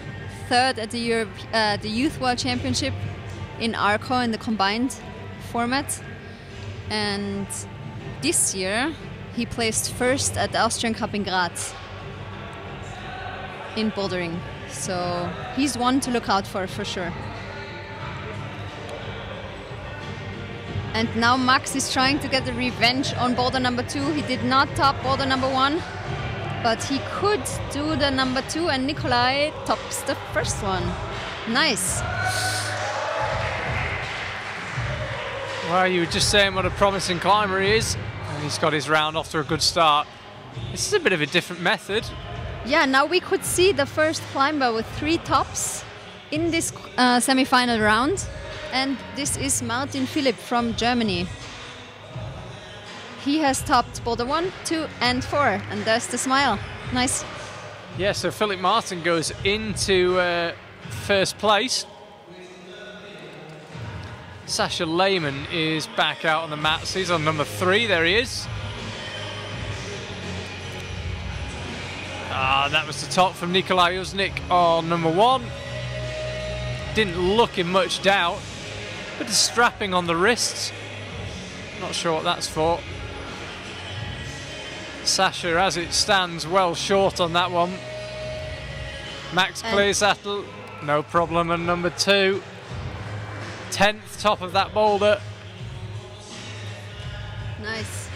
3rd at the Youth World Championship in Arco in the combined format, and this year he placed 1st at the Austrian Cup in Graz in bouldering. So he's one to look out for sure. And now Max is trying to get the revenge on boulder number 2. He did not top boulder number 1, but he could do the number 2, and Nikolai tops the first one. Nice. Well, you were just saying what a promising climber he is, and he's got his round off to a good start. This is a bit of a different method. Yeah, now we could see the first climber with 3 tops in this semi-final round. And this is Martin Philipp from Germany. He has topped boulder 1, 2 and 4, and there's the smile. Nice. Yeah, so Philip Martin goes into first place. Sasha Lehmann is back out on the mats. He's on number 3, there he is. That was the top from Nikolai Uznik on number 1. Didn't look in much doubt. Bit of strapping on the wrists. Not sure what that's for. Sasha, as it stands, well short on that one. Max Kleesattel, no problem on number 2. 10th top of that boulder. Nice.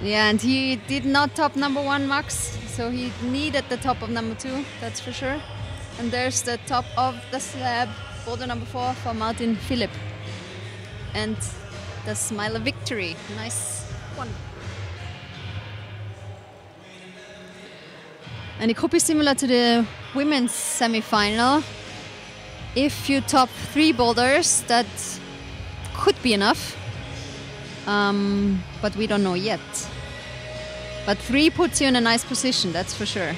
Yeah, and he did not top number 1, Max, so he needed the top of number 2, that's for sure. And there's the top of the slab, boulder number 4 for Martin Philipp. And the smile of victory. Nice one. And it could be similar to the women's semi-final. If you top 3 boulders, that could be enough. But we don't know yet. But 3 puts you in a nice position, that's for sure.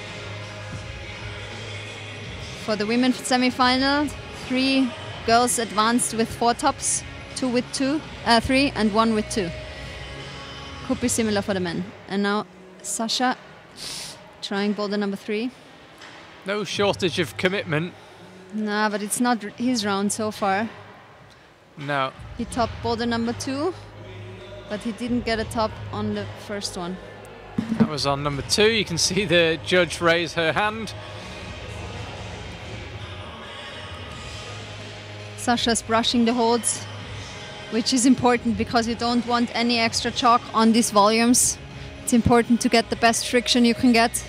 For the women's semi-final, 3 girls advanced with 4 tops, 2 with 3 and 1 with 2. Could be similar for the men. And now Sasha trying boulder number 3. No shortage of commitment. Nah, but it's not his round so far. No. He topped boulder number 2, but he didn't get a top on the first one. That was on number 2. You can see the judge raise her hand. Sasha's brushing the holds, which is important because you don't want any extra chalk on these volumes. It's important to get the best friction you can get.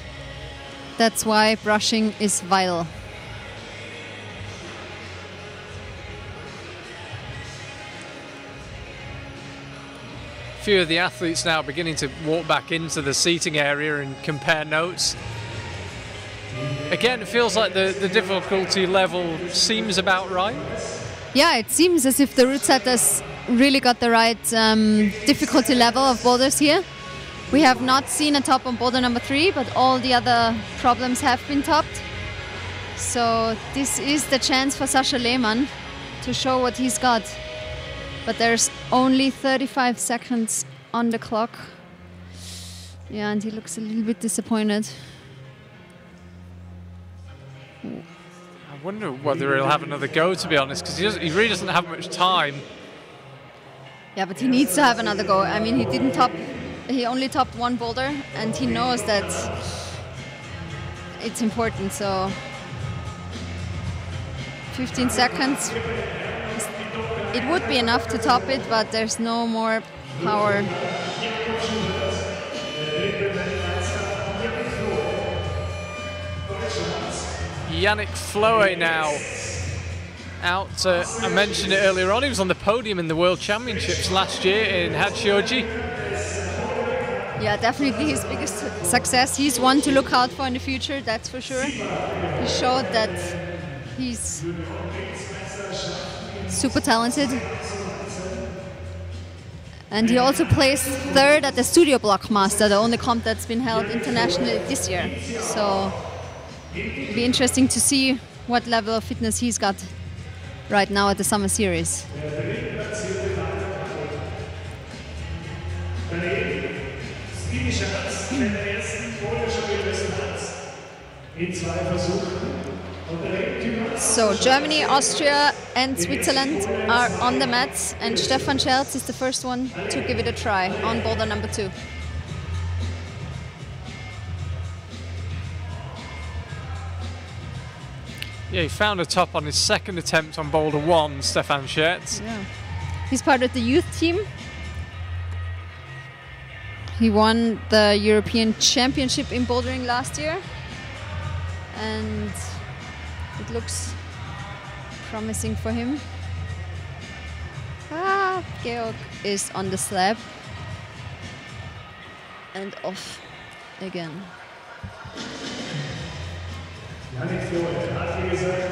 That's why brushing is vital. few of the athletes now beginning to walk back into the seating area and compare notes. Again, it feels like the difficulty level seems about right. Yeah, it seems as if the route setters really got the right difficulty level of boulders here. We have not seen a top on boulder number 3, but all the other problems have been topped. So this is the chance for Sascha Lehmann to show what he's got. But there's only 35 seconds on the clock. Yeah, and he looks a little bit disappointed. I wonder whether he'll have another go, to be honest, because he really doesn't have much time. Yeah, but he needs to have another go. I mean, he only topped one boulder, and he knows that it's important, so 15 seconds. It would be enough to top it, but there's no more power. Yannick Floe now out. I mentioned it earlier on, he was on the podium in the World Championships last year in Hachioji. Yeah, definitely his biggest success. He's one to look out for in the future, that's for sure. He showed that he's super talented. And he also placed 3rd at the Studio Blockmaster, the only comp that's been held internationally this year. So it'll be interesting to see what level of fitness he's got right now at the Summer Series. So Germany, Austria and Switzerland are on the mats, and Stefan Scherz is the first one to give it a try on boulder number 2. Yeah, he found a top on his second attempt on boulder 1, Stefan Scherz. Yeah. He's part of the youth team. He won the European Championship in bouldering last year, and it looks promising for him. Georg is on the slab and off again.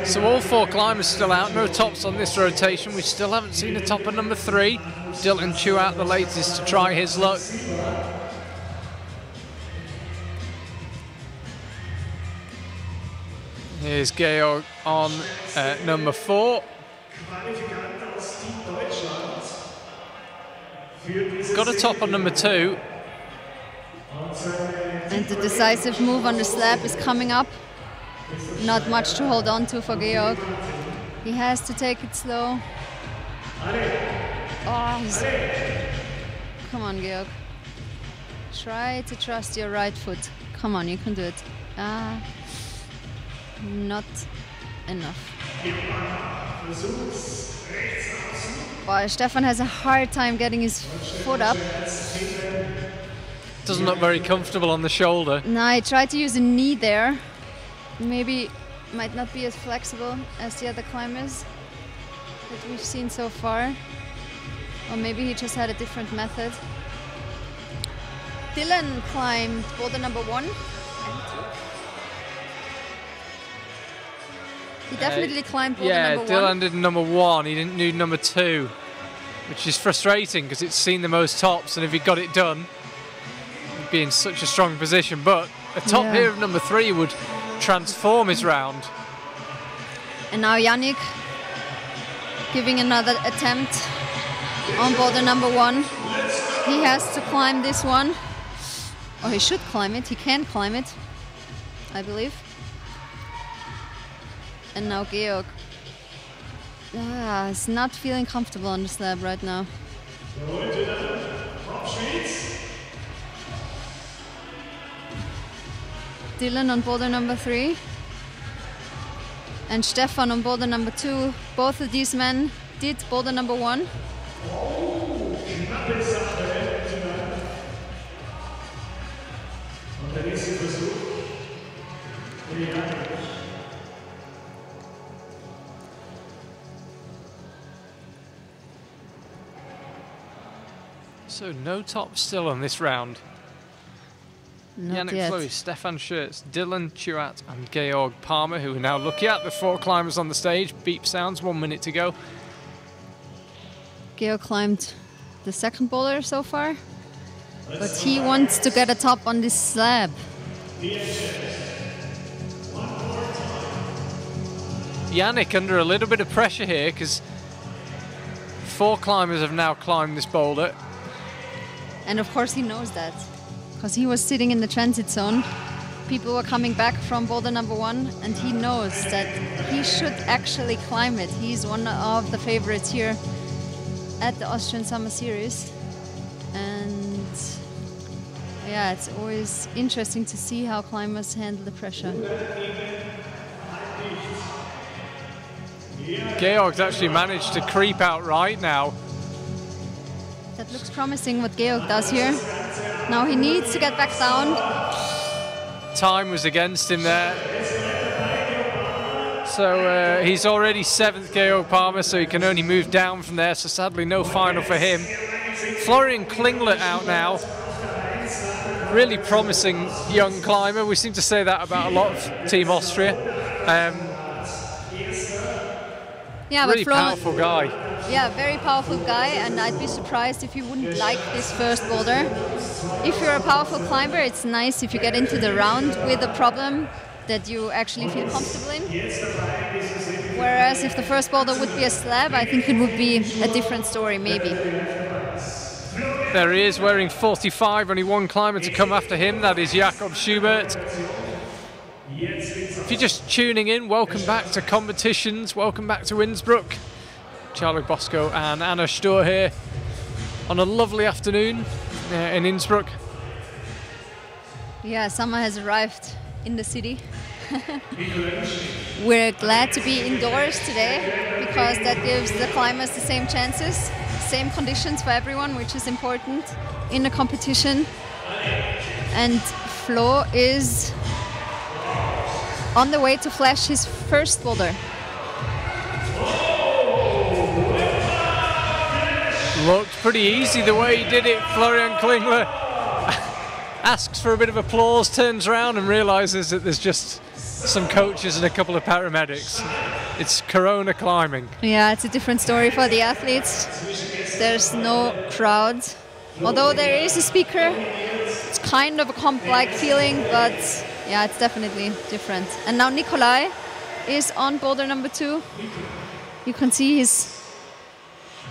So all 4 climbers still out, no tops on this rotation. We still haven't seen a top of number 3. Dylan Chu out the latest to try his luck. Here's Georg on number 4. Got a top on number 2. And the decisive move on the slab is coming up. Not much to hold on to for Georg. He has to take it slow. Come on, Georg. Try to trust your right foot. Come on, you can do it. Not enough. Wow, Stefan has a hard time getting his foot up. Doesn't look very comfortable on the shoulder. No, I tried to use a knee there. Maybe might not be as flexible as the other climbers that we've seen so far. Or maybe he just had a different method. Dylan climbed boulder number 1 and 2. He definitely climbed boulder number 1. Yeah, Dylan did number 1. He didn't do number 2, which is frustrating because it's seen the most tops, and if he got it done, he'd be in such a strong position. But a top here of number 3 would transform his round. And now Yannick giving another attempt on boulder number 1. He has to climb this one. Or he should climb it. He can climb it, I believe. And now Georg. He's not feeling comfortable on the slab right now. Dylan on boulder number 3 and Stefan on boulder number 2. Both of these men did boulder number 1. So no top still on this round. Not Yannick yet. Fleury, Stefan Schertz, Dylan Chuat and Georg Palmer, who are now looking at the 4 climbers on the stage. Beep sounds, 1 minute to go. Georg climbed the second boulder so far, but he wants to get a top on this slab. Yannick under a little bit of pressure here because 4 climbers have now climbed this boulder. And of course he knows that, because he was sitting in the transit zone. People were coming back from boulder number 1, and he knows that he should actually climb it. He's one of the favorites here at the Austrian Summer Series. And yeah, it's always interesting to see how climbers handle the pressure. Georg's actually managed to creep out right now. That looks promising what Georg does here. Now he needs to get back down. Time was against him there. So he's already 7th, Georg Palmer, so he can only move down from there, so sadly no final for him. Florian Klingler out now. Really promising young climber. We seem to say that about a lot of Team Austria. Yeah, really but Florian, powerful guy. yeah, very powerful guy, and I'd be surprised if you wouldn't like this first boulder. If you're a powerful climber, it's nice if you get into the round with a problem that you actually feel comfortable in. Whereas if the first boulder would be a slab, I think it would be a different story, maybe. There he is, wearing 45, only 1 climber to come after him, that is Jakob Schubert. If you're just tuning in, welcome back to Competitions, welcome back to Innsbruck. Charlie Bosco and Anna Stur here on a lovely afternoon in Innsbruck. Yeah, summer has arrived in the city. We're glad to be indoors today because that gives the climbers the same chances, same conditions for everyone, which is important in a competition. And Flo is on the way to flash his first boulder. Looked pretty easy the way he did it. Florian Klingler asks for a bit of applause, turns around and realises that there's just some coaches and a couple of paramedics. It's Corona climbing. Yeah, it's a different story for the athletes. There's no crowd. Although there is a speaker, it's kind of a comp-like feeling, but yeah, it's definitely different. And now Nikolai is on boulder number 2. You can see his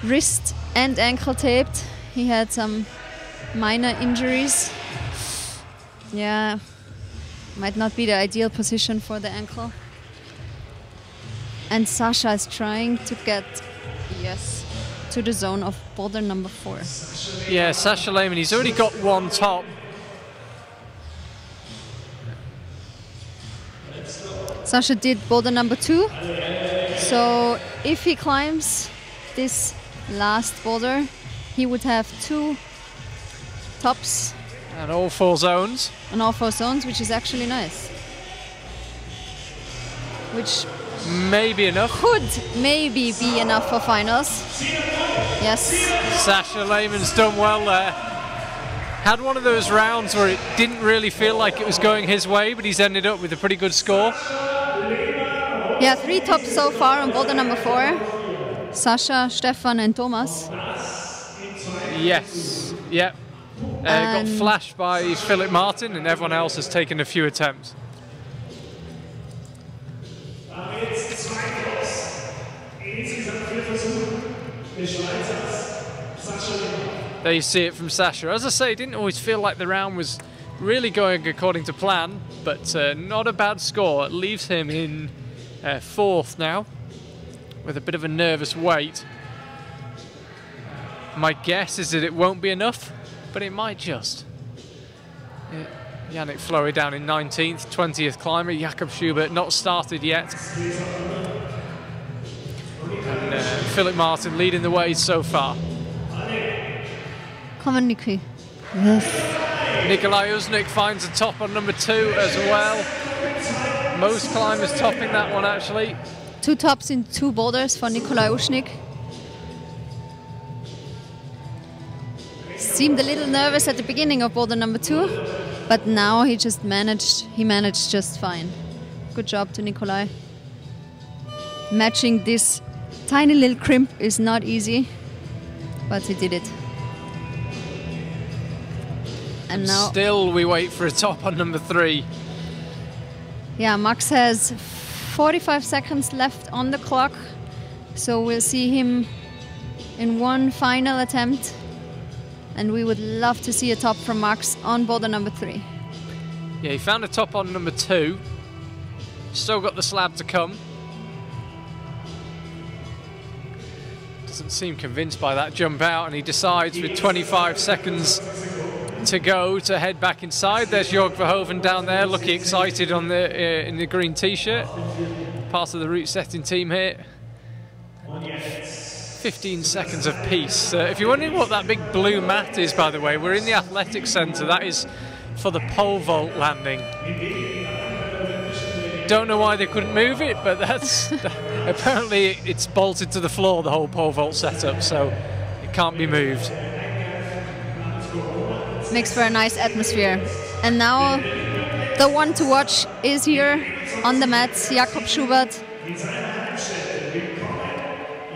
wrist and ankle taped. He had some minor injuries. Yeah, might not be the ideal position for the ankle. And Sasha is trying to get, yes, to the zone of boulder number 4. Yeah, Sasha Lehmann, he's already got 1 top. Sasha did boulder number 2. So if he climbs this last boulder, he would have 2 tops. And all 4 zones. On all 4 zones, which is actually nice. Which maybe enough. Could maybe be enough for finals. Yes. Sasha Lehmann's done well there. Had one of those rounds where it didn't really feel like it was going his way, but he's ended up with a pretty good score. Yeah, 3 tops so far on boulder number 4. Sasha, Stefan and Thomas. Yes, yep. Got flashed by Philip Martin and everyone else has taken a few attempts. There you see it from Sasha. As I say, it didn't always feel like the round was really going according to plan, but not a bad score. It leaves him in 4th now, with a bit of a nervous wait. My guess is that it won't be enough, but it might just. Yannick Fleury down in 19th, 20th climber. Jakob Schubert not started yet. And Philip Martin leading the way so far. Come on, Niki. Yes. Nikolai Uznik finds a top on number 2 as well. Most climbers topping that one actually. 2 tops in 2 boulders for Nikolai Uznik. seemed a little nervous at the beginning of boulder number 2, but now he managed just fine. Good job to Nikolai. Matching this tiny little crimp is not easy, but he did it. And now still we wait for a top on number 3. Yeah, Max has 45 seconds left on the clock, so we'll see him in one final attempt, and we would love to see a top from Max on boulder number 3. Yeah, he found a top on number 2. Still got the slab to come. Doesn't seem convinced by that jump out, and he decides with 25 seconds to go to head back inside. There's Jörg Verhoeven down there, looking excited on the in the green t-shirt, part of the route setting team here. 15 seconds of peace. If you're wondering what that big blue mat is, by the way, we're in the athletics centre. That is for the pole vault landing. Don't know why they couldn't move it, but that's apparently it's bolted to the floor, the whole pole vault setup, so it can't be moved. Makes for a nice atmosphere. And now the one to watch is here on the mats, Jakob Schubert.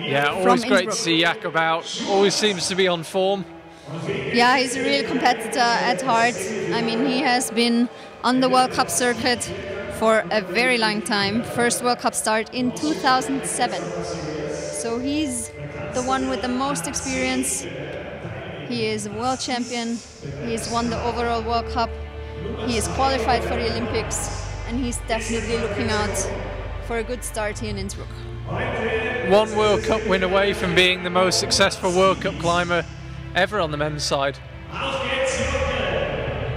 Yeah, always great to see Jakob out. Always seems to be on form. Yeah, he's a real competitor at heart. I mean, he has been on the World Cup circuit for a very long time. First World Cup start in 2007. So he's the one with the most experience. He is a world champion. He's won the overall World Cup. He is qualified for the Olympics, and he's definitely looking out for a good start here in Innsbruck. One World Cup win away from being the most successful World Cup climber ever on the men's side.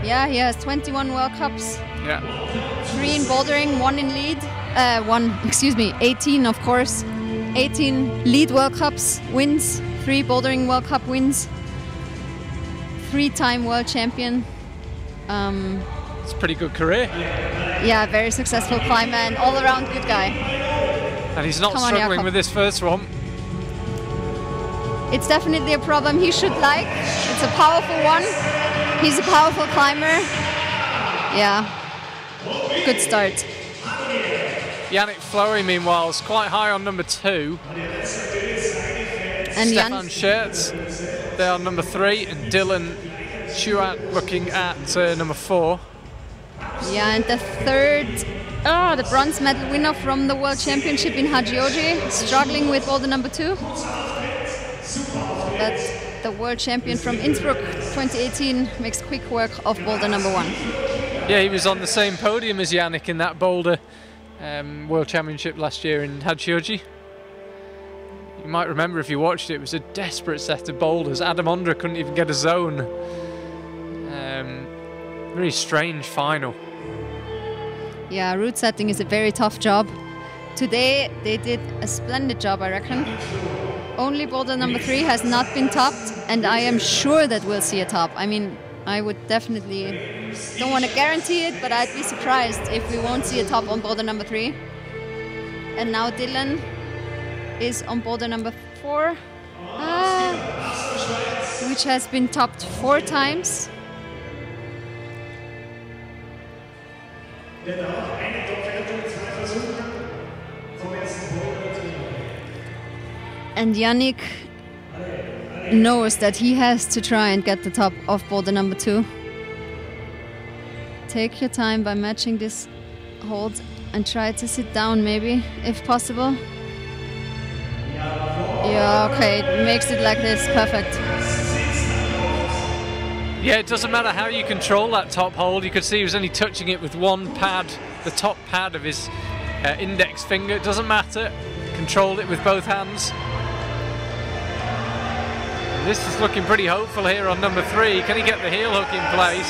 Yeah, he has 21 World Cups. Yeah. 3 in bouldering, 1 in lead. 18 of course. 18 lead World Cups wins, 3 bouldering World Cup wins. 3-time world champion. It's a pretty good career. Yeah, very successful climber and all-around good guy. And he's not struggling with this first one. It's definitely a problem he should like. It's a powerful one. He's a powerful climber. Yeah, good start. Yannick Fleury, meanwhile, is quite high on number 2. And Stefan Schertz, they are number 3, and Dylan Schuart looking at number 4. Yeah, and the third, the bronze medal winner from the World Championship in Hachioji, struggling with boulder number 2. But the world champion from Innsbruck 2018 makes quick work of boulder number 1. Yeah, he was on the same podium as Yannick in that boulder World Championship last year in Hachioji. You might remember if you watched it, it was a desperate set of boulders. Adam Ondra couldn't even get a zone. Very strange final. Yeah, route setting is a very tough job. Today they did a splendid job, I reckon. Only boulder number 3 has not been topped, and I am sure that we'll see a top. I mean, I would definitely, don't want to guarantee it, but I'd be surprised if we won't see a top on boulder number 3. And now Dylan is on boulder number 4, which has been topped 4 times. And Yannick knows that he has to try and get the top of boulder number 2. Take your time by matching this hold and try to sit down maybe, if possible. Yeah, okay, it makes it like this, perfect. Yeah, it doesn't matter how you control that top hold. You could see he was only touching it with one pad, the top pad of his index finger. It doesn't matter. Controlled it with both hands. This is looking pretty hopeful here on number 3. Can he get the heel hook in place?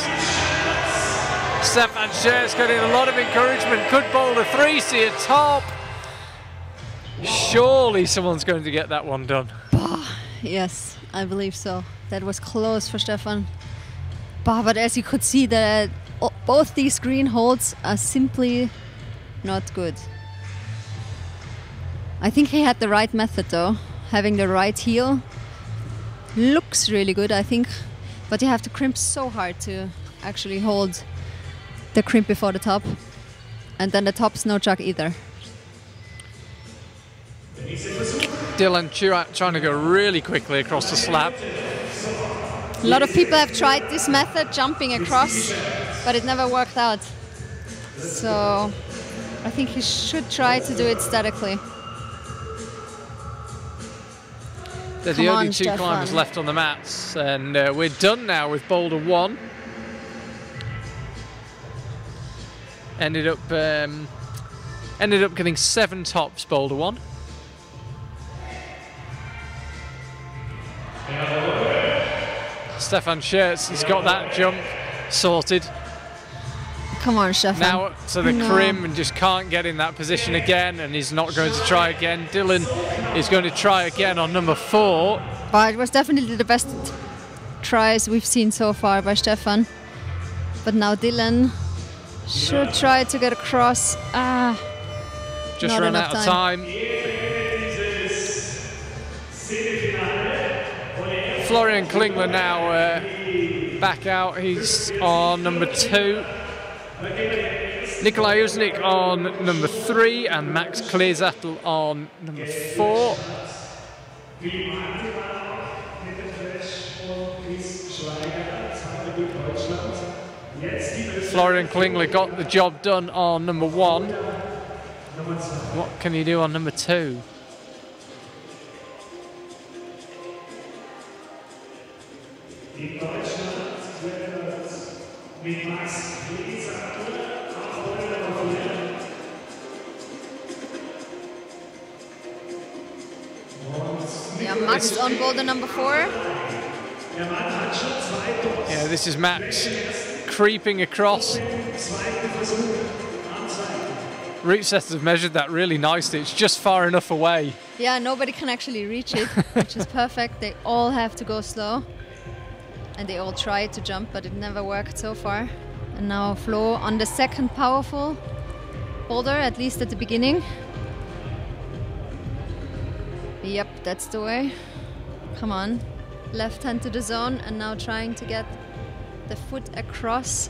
Stefan Schertz getting a lot of encouragement. Could boulder 3 see a top? Surely someone's going to get that one done. Yes, I believe so. That was close for Stefan. But as you could see, both these green holds are simply not good. I think he had the right method though. Having the right heel looks really good. I think But you have to crimp so hard to actually hold the crimp before the top. And then the top's no joke either. Dylan Chewat trying to go really quickly across the slab. A lot of people have tried this method, jumping across, but it never worked out. So I think he should try to do it statically. They're the only two climbers left on the mats, and we're done now with Boulder 1. Ended up getting 7 tops, Boulder 1. Stefan Schertz has got that jump sorted. Come on, Stefan. Now to the crim and just can't get in that position again, and he's not going to try again. Dylan is going to try again on number 4. But it was definitely the best tries we've seen so far by Stefan. But now Dylan should try to get across. Just run out of time. Florian Klingler now back out. He's on number 2. Nikolai Uznik on number 3 and Max Kleesattel on number 4. Florian Klingler got the job done on number 1. What can he do on number 2? Yeah, Max on boulder number 4. Yeah, this is Max creeping across. Route setters have measured that really nicely. It's just far enough away. Yeah, nobody can actually reach it, which is perfect. They all have to go slow. And they all tried to jump, but it never worked so far. And now Flo on the second powerful boulder, at least at the beginning. Yep, that's the way. Come on. Left hand to the zone, and now trying to get the foot across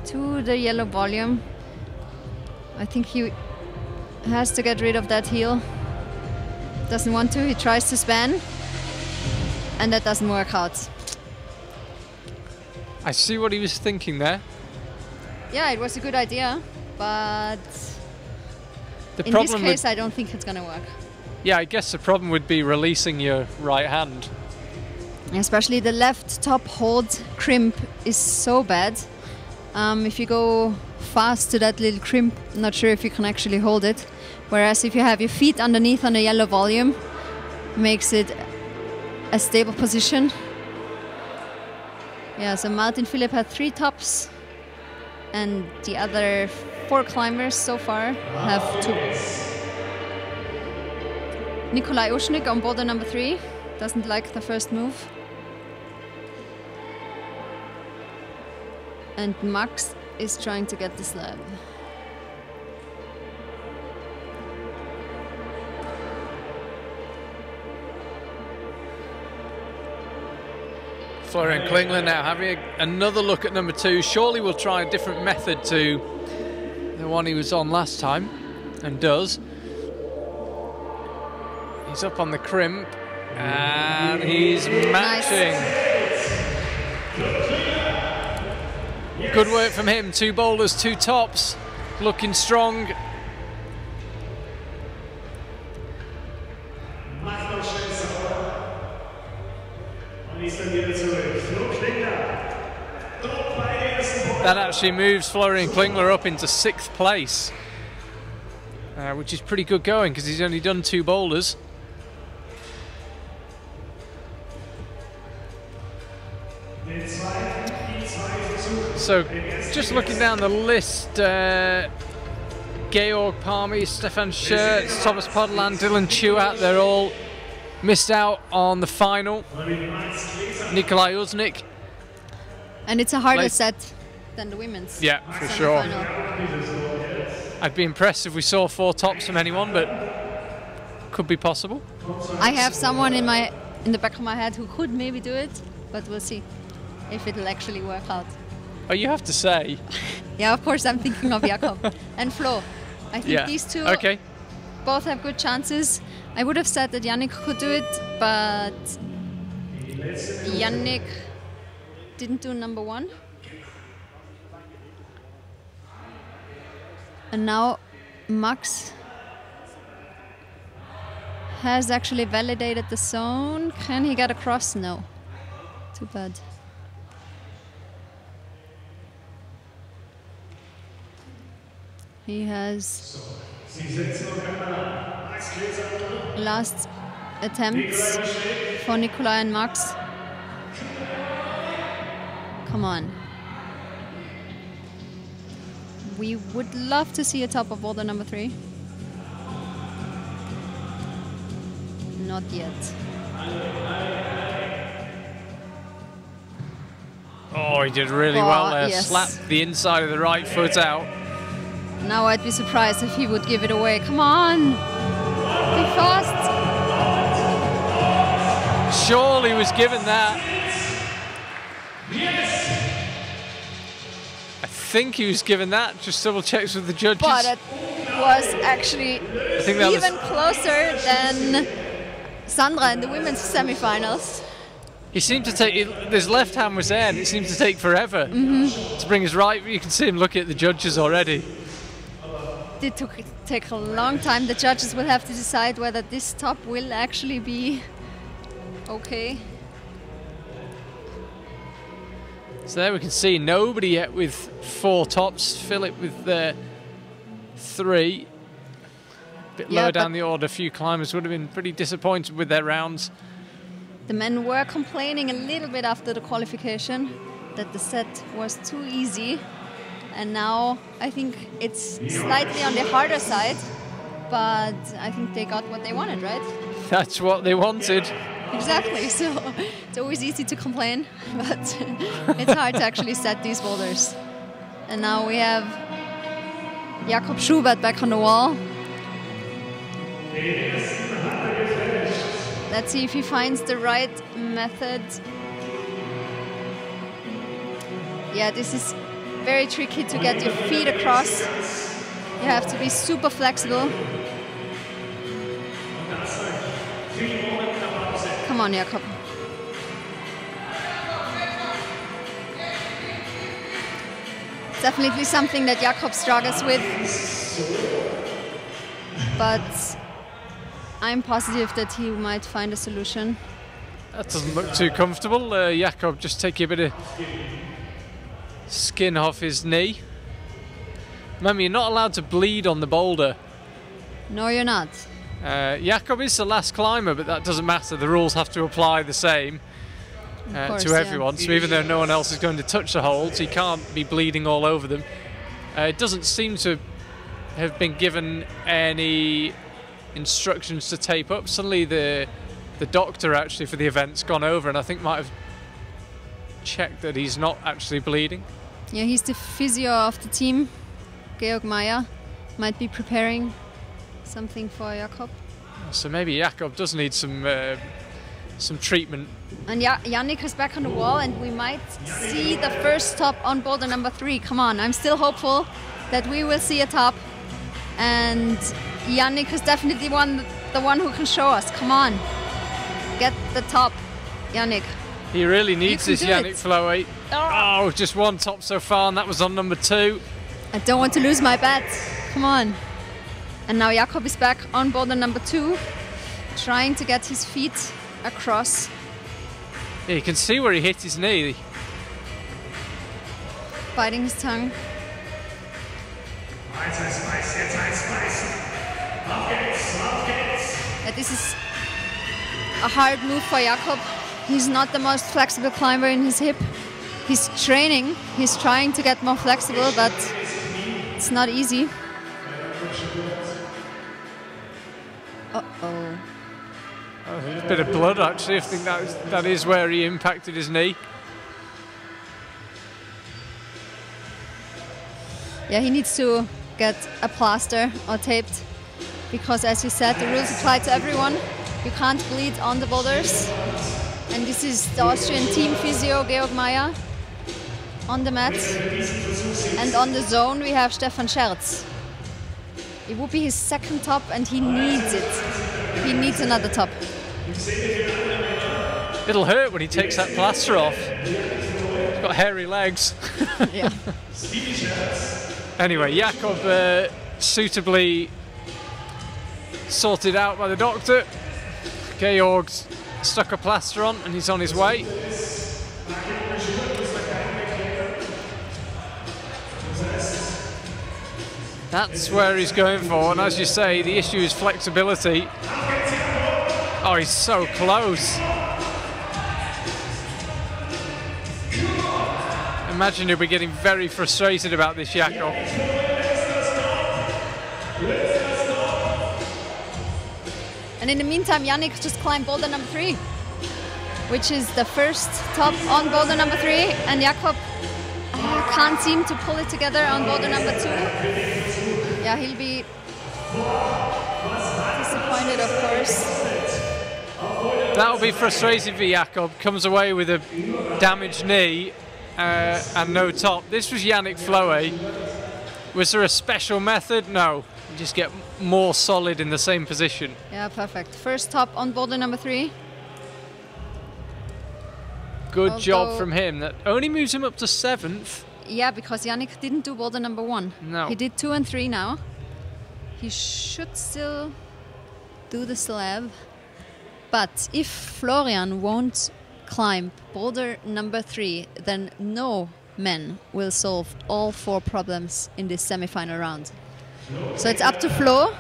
to the yellow volume. I think he has to get rid of that heel. Doesn't want to, he tries to span, and that doesn't work out. I see what he was thinking there. Yeah, it was a good idea, but in this case I don't think it's gonna work. Yeah, I guess the problem would be releasing your right hand. Especially the left top hold crimp is so bad. If you go fast to that little crimp, not sure if you can actually hold it. Whereas if you have your feet underneath on the yellow volume, makes it a stable position. Yeah, so Martin Philipp had 3 tops, and the other 4 climbers so far have 2. Nikolai Uznik on boulder number 3 doesn't like the first move. And Max is trying to get the slab. Florian Klingler now having another look at number 2. Surely we'll try a different method to the one he was on last time, and does. He's up on the crimp, and he's matching. Nice. Good work from him. 2 boulders, 2 tops, looking strong. That actually moves Florian Klingler up into 6th place, which is pretty good going because he's only done 2 boulders. So, just looking down the list, Georg Palmy, Stefan Schertz, Thomas Podland, Dylan Chewat, they're all missed out on the final. Nikolai Uznik. And it's a harder set than the women's. Yeah, for sure. I'd be impressed if we saw 4 tops from anyone, but could be possible. I have someone in the back of my head who could maybe do it, but we'll see. if it'll actually work out. Oh, you have to say. Yeah, of course I'm thinking of Jakob and Flo. I think these two both have good chances. I would have said that Yannick could do it, but Yannick didn't do number 1. And now Max has actually validated the zone. Can he get across? No. Too bad. He has last attempts for Nikolai and Max. Come on. We would love to see a top of boulder number 3. Not yet. Oh, he did really well there. Yes. Slapped the inside of the right foot out. Now I'd be surprised if he would give it away. Come on! Be fast! Surely was given that. I think he was given that. Just double checks with the judges. But it was actually even closer than Sandra in the women's semifinals. He seemed to take, his left hand was there and it seemed to take forever to bring his right. You can see him looking at the judges already. It take a long time. The judges will have to decide whether this top will actually be okay. So there we can see nobody yet with 4 tops. Philip with 3. A bit lower down the order. A few climbers would have been pretty disappointed with their rounds. The men were complaining a little bit after the qualification that the set was too easy. And now I think it's slightly on the harder side, but I think they got what they wanted, right? That's what they wanted. Exactly, so it's always easy to complain, but it's hard to actually set these boulders. And now we have Jakob Schubert back on the wall. Let's see if he finds the right method. Yeah, this is very tricky to get your feet across. You have to be super flexible. Come on, Jakob. Definitely something that Jakob struggles with. But I'm positive that he might find a solution. That doesn't look too comfortable. Jakob just taking a bit of skin off his knee. Remember, you're not allowed to bleed on the boulder. No, you're not. Jakob is the last climber, but that doesn't matter. The rules have to apply the same to everyone. So even though no one else is going to touch the holds, he can't be bleeding all over them. It doesn't seem to have been given any instructions to tape up. Suddenly the doctor actually for the event's gone over and I think might have checked that he's not actually bleeding. Yeah, he's the physio of the team. Georg Meyer might be preparing something for Jakob. So maybe Jakob does need some treatment. And Yannick is back on the wall and we might see the first top on boulder number 3. Come on, I'm still hopeful that we will see a top. And Yannick is definitely the one who can show us. Come on, get the top, Yannick. He really needs this Yannick flow 8. Oh, just one top so far, and that was on number 2. I don't want to lose my bet. Come on. And now Jakob is back on boulder number 2, trying to get his feet across. Yeah, you can see where he hit his knee. Biting his tongue. This is a hard move for Jakob. He's not the most flexible climber in his hip. He's training, he's trying to get more flexible, but it's not easy. Uh-oh. A bit of blood actually. I think that is where he impacted his knee. Yeah, he needs to get a plaster or taped because, as you said, the rules apply to everyone. You can't bleed on the boulders. And this is the Austrian team physio, Georg Meyer, on the mat. And on the zone, we have Stefan Scherz. It would be his second top, and he needs it. He needs another top. It'll hurt when he takes that plaster off. He's got hairy legs. Yeah. Anyway, Jakob suitably sorted out by the doctor. Georg's stuck a plaster on and he's on his way. That's where he's going for, and as you say, the issue is flexibility. Oh, he's so close. Imagine he'll be getting very frustrated about this, Jakob. And in the meantime, Yannick just climbed boulder number 3, which is the first top on boulder number 3, and Jakob can't seem to pull it together on boulder number 2. Yeah, he'll be disappointed, of course. That'll be frustrating for Jakob. Comes away with a damaged knee and no top. This was Yannick Floe. Was there a special method? No. You just get more solid in the same position. Yeah, perfect. First top on boulder number 3. Good job from him. That only moves him up to 7th. Yeah, because Yannick didn't do boulder number 1. No. He did 2 and 3 now. He should still do the slab. But if Florian won't climb boulder number 3, then no men will solve all 4 problems in this semi-final round. So it's up to Flo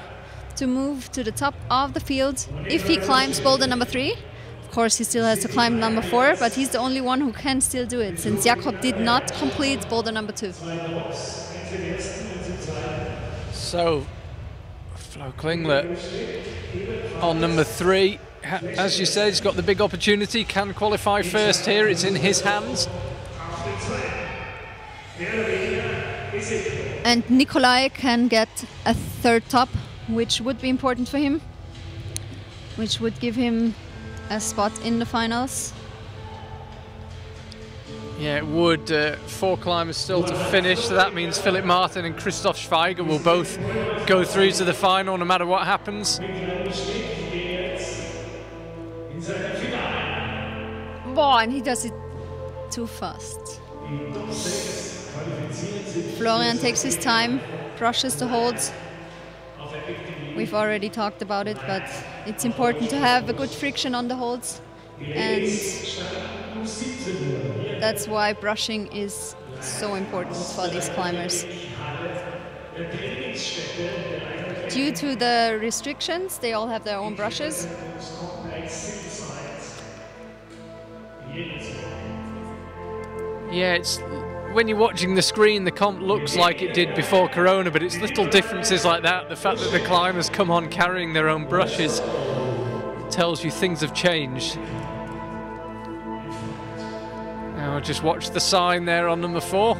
to move to the top of the field. If he climbs boulder number 3, of course he still has to climb number 4, but he's the only one who can still do it, since Jakob did not complete boulder number 2. So, Flo Klingler on number 3. As you said, he's got the big opportunity, can qualify first here, it's in his hands. And Nikolai can get a 3rd top, which would be important for him, which would give him a spot in the finals. Yeah, it would. 4 climbers still to finish, so that means Philip Martin and Christoph Schweiger will both go through to the final no matter what happens. Boah, and he does it too fast. Florian takes his time, brushes the holds. We've already talked about it, but it's important to have a good friction on the holds, and that's why brushing is so important for these climbers. Due to the restrictions, they all have their own brushes. Yeah, it's when you're watching the screen, the comp looks like it did before Corona, but it's little differences like that. The fact that the climbers come on carrying their own brushes tells you things have changed. Now just watch the sign there on number 4.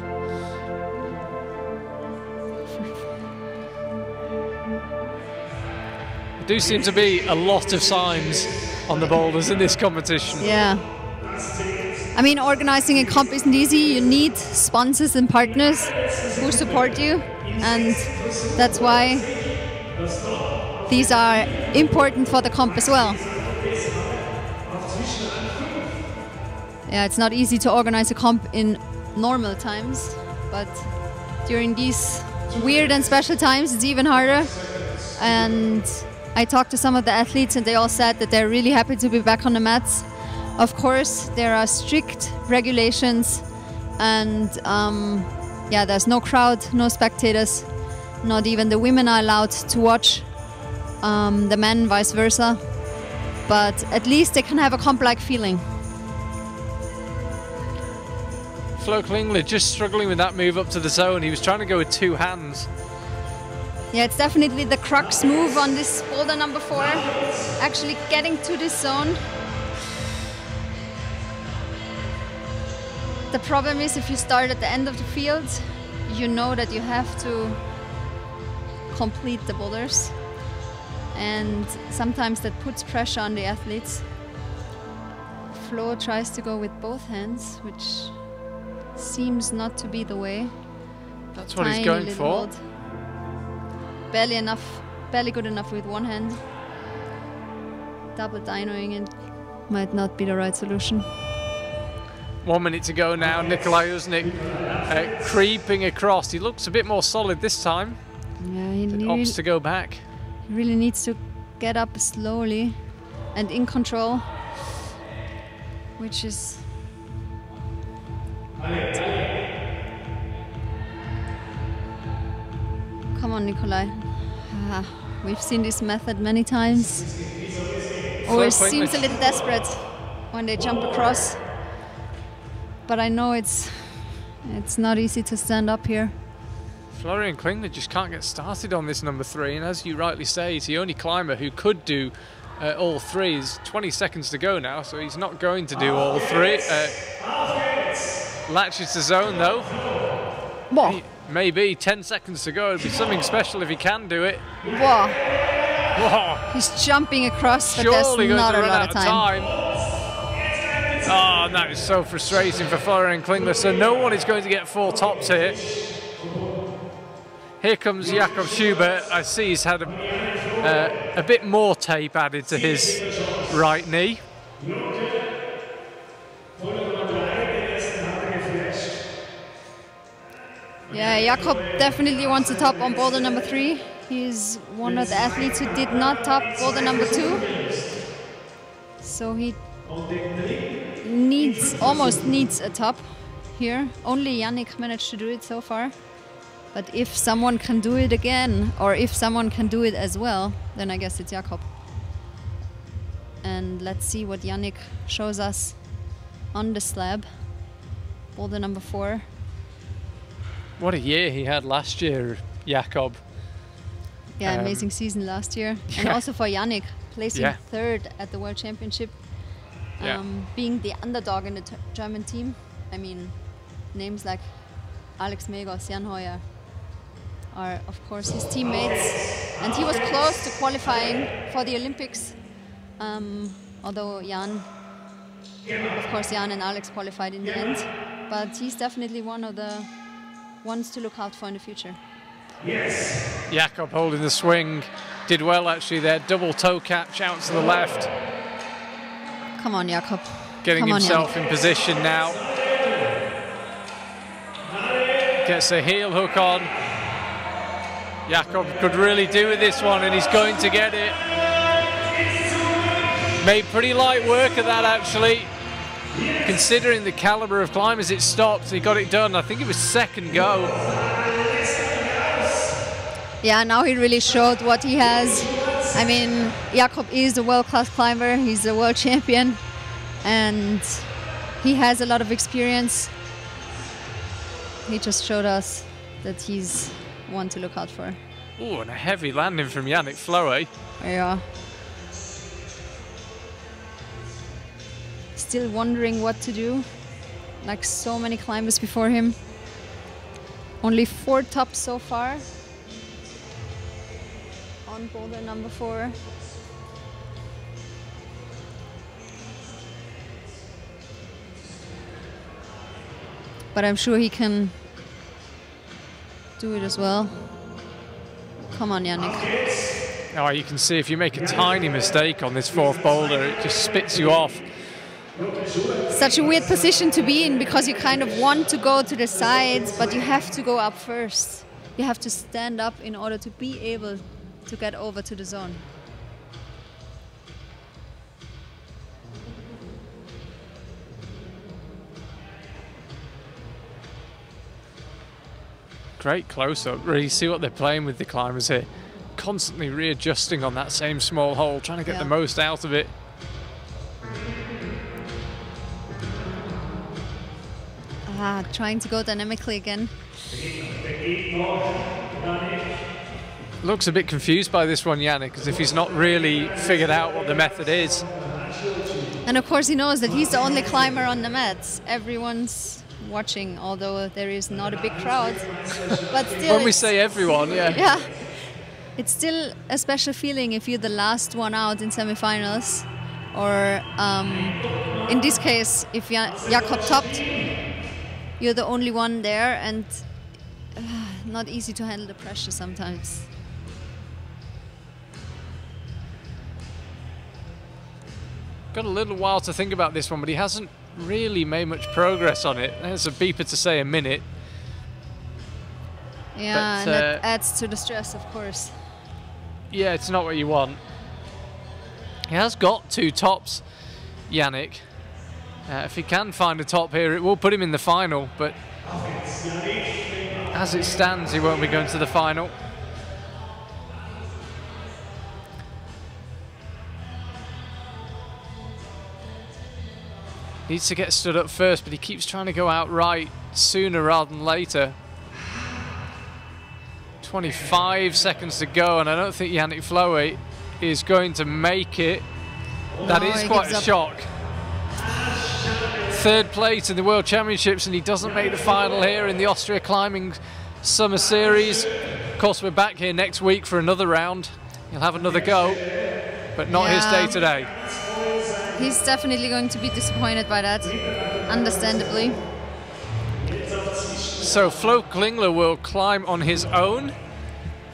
There do seem to be a lot of signs on the boulders in this competition. Yeah. I mean, organizing a comp isn't easy. You need sponsors and partners who support you, and that's why these are important for the comp as well. Yeah, it's not easy to organize a comp in normal times, but during these weird and special times, it's even harder. And I talked to some of the athletes, and they all said that they're really happy to be back on the mats. Of course, there are strict regulations, and yeah, there's no crowd, no spectators. Not even the women are allowed to watch, the men vice versa. But at least they can have a comp-like feeling. Flo Klingler just struggling with that move up to the zone. He was trying to go with 2 hands. Yeah, it's definitely the crux move on this boulder number 4, actually getting to this zone. The problem is, if you start at the end of the field, you know that you have to complete the boulders, and sometimes that puts pressure on the athletes. Flo tries to go with both hands, which seems not to be the way. That's what he's going for. Hold. Barely enough, barely good enough with one hand. Double dynoing it might not be the right solution. 1 minute to go now. Nikolai Uznik creeping across. He looks a bit more solid this time. Yeah, he opts to go back. He really needs to get up slowly and in control, which is come on, Nikolai. We've seen this method many times. Always seems a little desperate when they jump across. But I know it's not easy to stand up here. Florian Klingler just can't get started on this number 3, and as you rightly say, he's the only climber who could do all 3. There's 20 seconds to go now, so he's not going to do all 3. Latches the zone though. Whoa. Maybe 10 seconds to go. It'd be something special if he can do it. Whoa. Whoa. He's jumping across, but Surely there's not a run lot out of time. Oh, and that is so frustrating for Florian Klingler. So no one is going to get 4 tops here. Here comes Jakob Schubert. I see he's had a bit more tape added to his right knee. Yeah, Jakob definitely wants to top on boulder number 3. He's one of the athletes who did not top boulder number 2. So he almost needs a top here. Only Yannick managed to do it so far. But if someone can do it again, or if someone can do it as well, then I guess it's Jakob. And let's see what Yannick shows us on the slab. Boulder number 4. What a year he had last year, Jakob. Yeah, amazing season last year. And also for Yannick, placing 3rd at the World Championship. Being the underdog in the German team. I mean, names like Alex Megos, Jan Hoyer are of course his teammates. And he was close to qualifying for the Olympics. Although Jan and Alex qualified in the end. But he's definitely one of the ones to look out for in the future. Yes. Jakob holding the swing. Did well actually there. Double toe catch out to the left. Come on, Jakob. Getting himself in position now. Gets a heel hook on. Jakob could really do with this one, and he's going to get it. Made pretty light work of that actually. Considering the caliber of climbers it stopped, he got it done. I think it was 2nd go. Yeah, now he really showed what he has. I mean, Jakob is a world-class climber. He's a world champion, and he has a lot of experience. He just showed us that he's one to look out for. Oh, and a heavy landing from Yannick Floe. Yeah. Still wondering what to do, like so many climbers before him. Only 4 tops so far on boulder number 4. But I'm sure he can do it as well. Come on, Yannick. Oh, you can see if you make a tiny mistake on this 4th boulder, it just spits you off. Such a weird position to be in, because you kind of want to go to the sides, but you have to go up first. You have to stand up in order to be able to get over to the zone. Great close-up. Really see what they're playing with the climbers here. Constantly readjusting on that same small hole, trying to get the most out of it. Trying to go dynamically again. Looks a bit confused by this one, Yannick, as if he's not really figured out what the method is. And of course he knows that he's the only climber on the mats. Everyone's watching, although there is not a big crowd. But still, when we say everyone, yeah, it's still a special feeling if you're the last one out in semifinals Or in this case, if Jakob topped, you're the only one there, and not easy to handle the pressure sometimes. Got a little while to think about this one, but he hasn't really made much progress on it. There's a beeper to say a minute. Yeah, but, and that adds to the stress, of course. Yeah, it's not what you want. He has got 2 tops, Yannick. If he can find a top here, it will put him in the final, but as it stands, he won't be going to the final. Needs to get stood up first, but he keeps trying to go out right sooner rather than later. 25 seconds to go, and I don't think Yannick Floe is going to make it. That is quite a shock. 3rd place in the World Championships, and he doesn't make the final here in the Austria Climbing Summer Series. Of course, we're back here next week for another round. He'll have another go, but not his day today. He's definitely going to be disappointed by that, understandably. So Flo Klingler will climb on his own,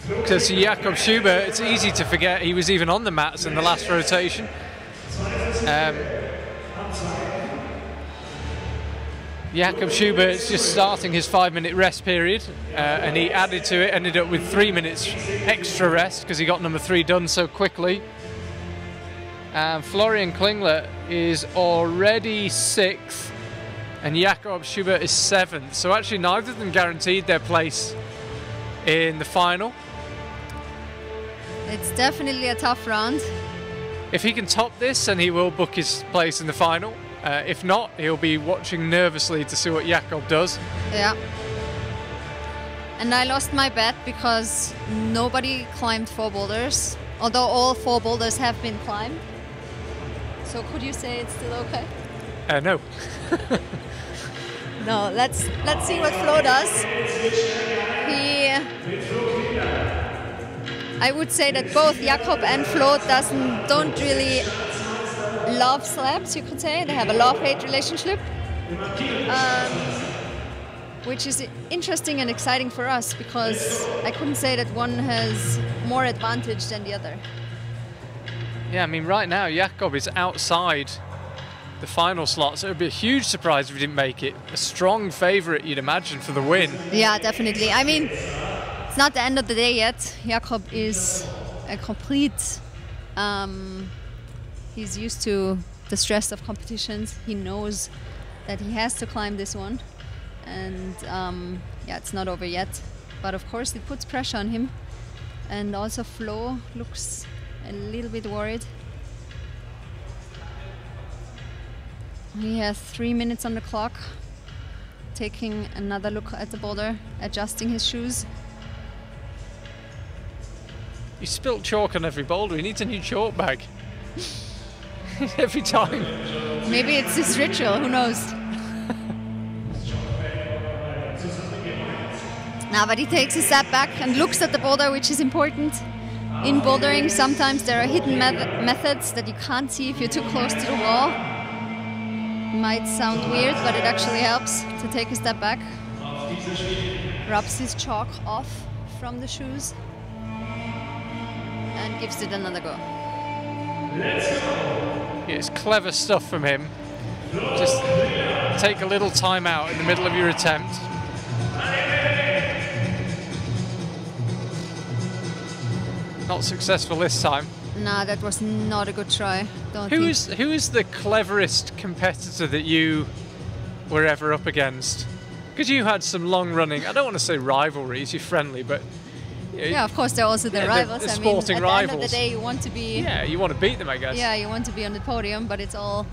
because Jakob Schubert, it's easy to forget he was even on the mats in the last rotation. Jakob Schubert's just starting his 5-minute rest period, and he added to it, ended up with 3 minutes extra rest because he got number 3 done so quickly. And Florian Klingler is already 6th, and Jakob Schubert is 7th. So actually neither of them guaranteed their place in the final. It's definitely a tough round. If he can top this, then he will book his place in the final. If not, he'll be watching nervously to see what Jakob does. Yeah. And I lost my bet because nobody climbed 4 boulders, although all 4 boulders have been climbed. So could you say it's still okay? No. No, let's see what Flo does. I would say that both Jakob and Flo don't really love slabs, you could say. They have a love-hate relationship, which is interesting and exciting for us because I couldn't say that one has more advantage than the other. Yeah, I mean, right now Jakob is outside the final slot, so it would be a huge surprise if he didn't make it. A strong favourite, you'd imagine, for the win. Yeah, definitely. I mean, it's not the end of the day yet. Jakob is a complete... he's used to the stress of competitions. He knows that he has to climb this one. And yeah, it's not over yet. But of course, it puts pressure on him. And also Flo looks a little bit worried. He has 3 minutes on the clock, taking another look at the boulder, adjusting his shoes. You spilt chalk on every boulder. He needs a new chalk bag. Every time. Maybe it's his ritual, who knows? Now, but he takes a step back and looks at the boulder, which is important. In bouldering, sometimes there are hidden methods that you can't see if you're too close to the wall. Might sound weird, but it actually helps to take a step back. Rubs his chalk off from the shoes and gives it another go. It's clever stuff from him. Just take a little time out in the middle of your attempt. Not successful this time. No, that was not a good try. Who is the cleverest competitor that you were ever up against? Because you had some long-running, I don't want to say rivalries, you're friendly, but... Yeah, of course, they're also the rivals. The sporting rivals. At the end of the day, you want to be... Yeah, you want to beat them, I guess. Yeah, you want to be on the podium, but it all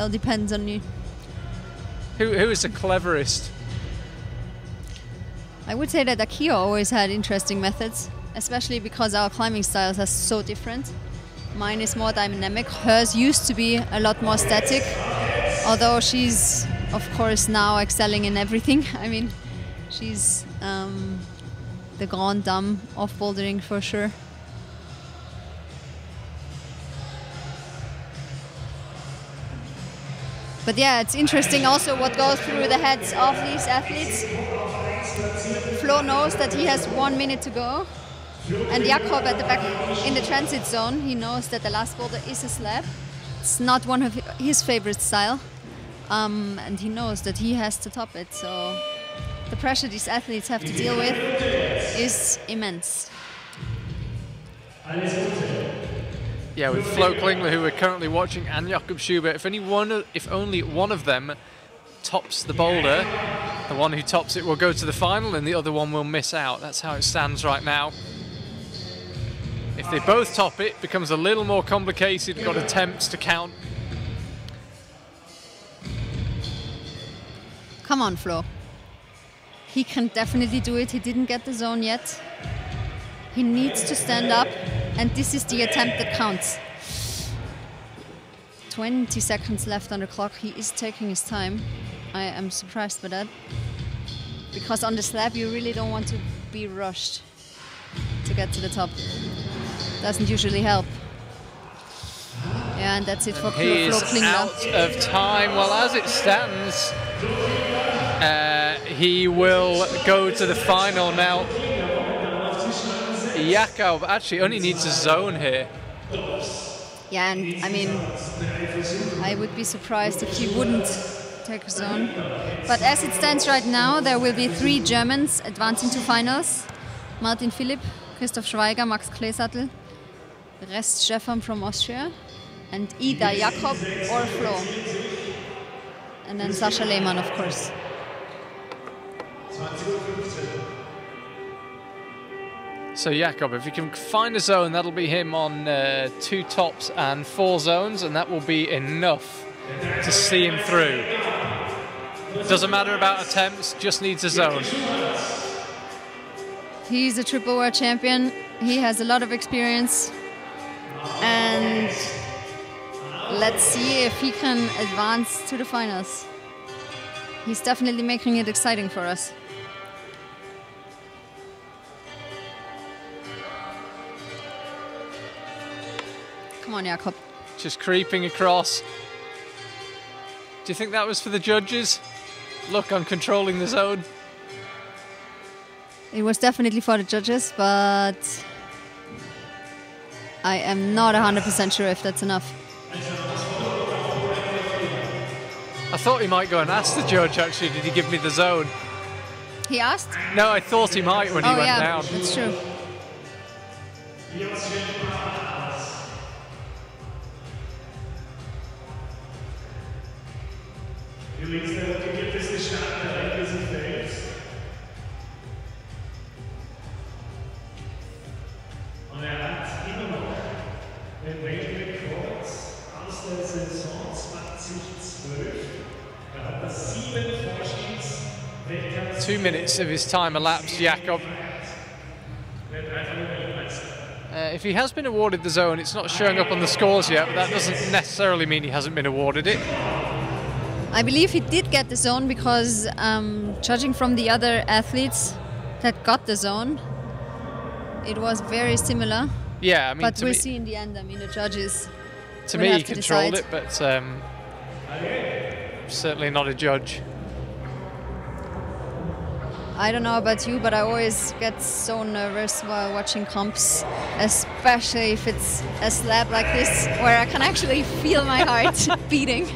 depends on you. Who is the cleverest? I would say that Akio always had interesting methods, especially because our climbing styles are so different. Mine is more dynamic. Hers used to be a lot more static, although she's, of course, now excelling in everything. I mean, she's the grande dame of bouldering for sure. But yeah, it's interesting also what goes through the heads of these athletes. Flo knows that he has 1 minute to go. And Jakob at the back in the transit zone, he knows that the last boulder is a slab. It's not one of his favorite style. And he knows that he has to top it. So the pressure these athletes have to deal with is immense. Yeah, with Flo Klingler, who we're currently watching, and Jakob Schubert, if only one of them tops the boulder, the one who tops it will go to the final and the other one will miss out. That's how it stands right now. If they both top it, it becomes a little more complicated. Got attempts to count. Come on, Flo. He can definitely do it. He didn't get the zone yet. He needs to stand up, and this is the attempt that counts. 20 seconds left on the clock. He is taking his time. I am surprised by that. Because on the slab, you really don't want to be rushed to get to the top. Doesn't usually help. Yeah, and that's it for Flo Klingler. He is out of time. Well, as it stands, he will go to the final now. Jakob actually only needs a zone here. Yeah, and I mean, I would be surprised if he wouldn't take a zone. But as it stands right now, there will be 3 Germans advancing to finals. Martin Philipp, Christoph Schweiger, Max Kleesattel, Rest Stefan from Austria, and either Jakob or Flo. And then Sascha Lehmann, of course. So Jakob, if he can find a zone, that'll be him on 2 tops and 4 zones, and that will be enough to see him through. Doesn't matter about attempts, just needs a zone. He's a triple world champion. He has a lot of experience. And let's see if he can advance to the finals. He's definitely making it exciting for us. Come on, Jakob. Just creeping across. Do you think that was for the judges? Look, I'm controlling the zone. It was definitely for the judges, but I am not 100% sure if that's enough. I thought he might go and ask the judge, actually, did he give me the zone? He asked? No, I thought he might when he went down. Oh yeah, that's true. Und hat immer noch den Weltrekord aus der Saison 2012. Hat das 7 Vorstiegswettkampf. 2 minutes of his time elapsed, Jakob. If he has been awarded the zone, it's not showing up on the scores yet, but that doesn't necessarily mean he hasn't been awarded it. I believe he did get the zone because judging from the other athletes that got the zone, it was very similar. Yeah, I mean, but we'll see in the end. I mean, the judges. To me, he controlled it, but certainly not a judge. I don't know about you, but I always get so nervous while watching comps, especially if it's a slab like this, where I can actually feel my heart beating.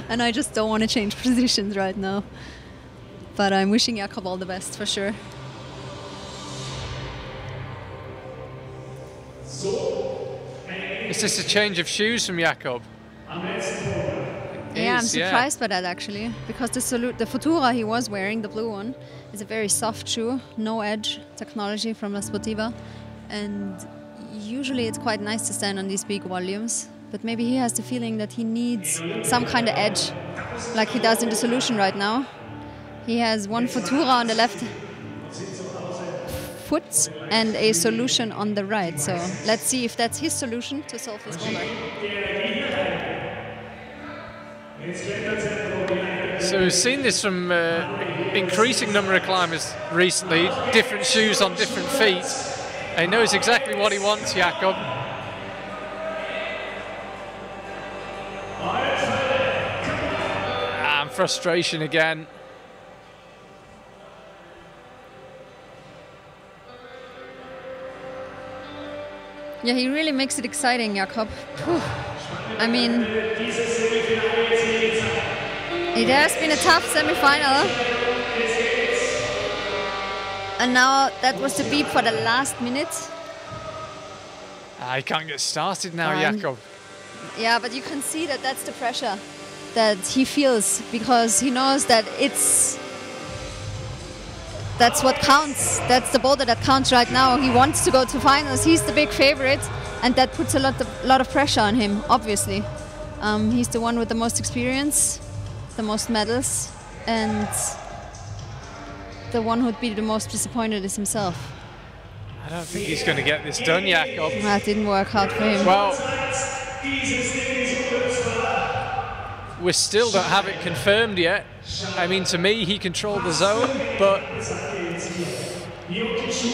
And I just don't want to change positions right now. But I'm wishing Jakob all the best, for sure. Is this a change of shoes from Jakob? Yeah, I'm surprised by that, actually, because the Futura he was wearing, the blue one, is a very soft shoe, no edge technology from La Sportiva, and usually it's quite nice to stand on these big volumes, but maybe he has the feeling that he needs some kind of edge, like he does in the Solution right now. He has one Futura on the left foot and a Solution on the right, so let's see if that's his solution to solve this boulder. So we've seen this from increasing number of climbers recently, different shoes on different feet. And he knows exactly what he wants, Jakob. frustration again. Yeah, he really makes it exciting, Jakob. Whew. I mean, it has been a tough semi-final. And now that was the beep for the last minute. I can't get started now, Jakob. Yeah, but you can see that that's the pressure that he feels, because he knows that that's what counts. That's the boulder that counts right now. He wants to go to finals. He's the big favorite, and that puts a lot of pressure on him, obviously. He's the one with the most experience, the most medals, and the one who'd be the most disappointed is himself. I don't think he's going to get this done, Jakob. That didn't work out for him. Well, we still don't have it confirmed yet. I mean, to me, he controlled the zone, but...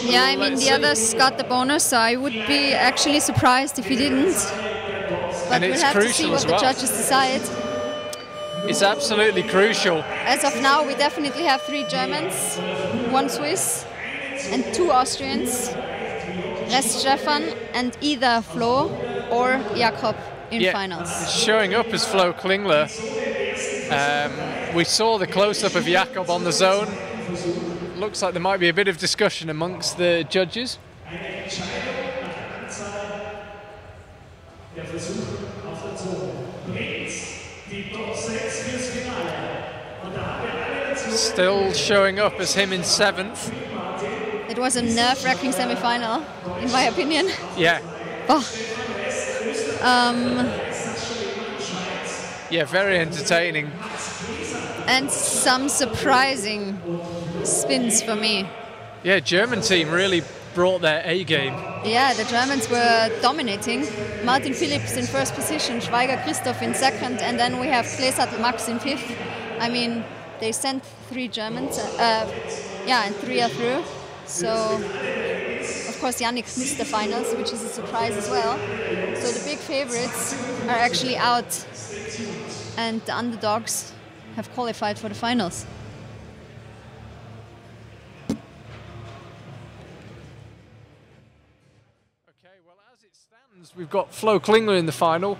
Yeah, I mean, the others got the bonus, so I would be actually surprised if he didn't. But we'll have to see what the judges decide. It's absolutely crucial. As of now, we definitely have 3 Germans, 1 Swiss, and 2 Austrians. Rest Stefan and either Flo or Jakob in finals. Showing up as Flo Klingler. We saw the close-up of Jakob on the zone. Looks like there might be a bit of discussion amongst the judges. Still showing up as him in 7th. It was a nerve-wracking semi-final, in my opinion. Yeah. Oh. Yeah, very entertaining. And some surprising spins for me. Yeah, German team really brought their A game. Yeah, the Germans were dominating. Martin Philipps in first position, Schweiger Christoph in 2nd, and then we have Klesatl Max in 5th. I mean, they sent 3 Germans, and 3 are through. So, of course, Yannick missed the finals, which is a surprise as well. So the big favorites are actually out, and the underdogs have qualified for the finals. Okay, well, as it stands, we've got Flo Klingler in the final.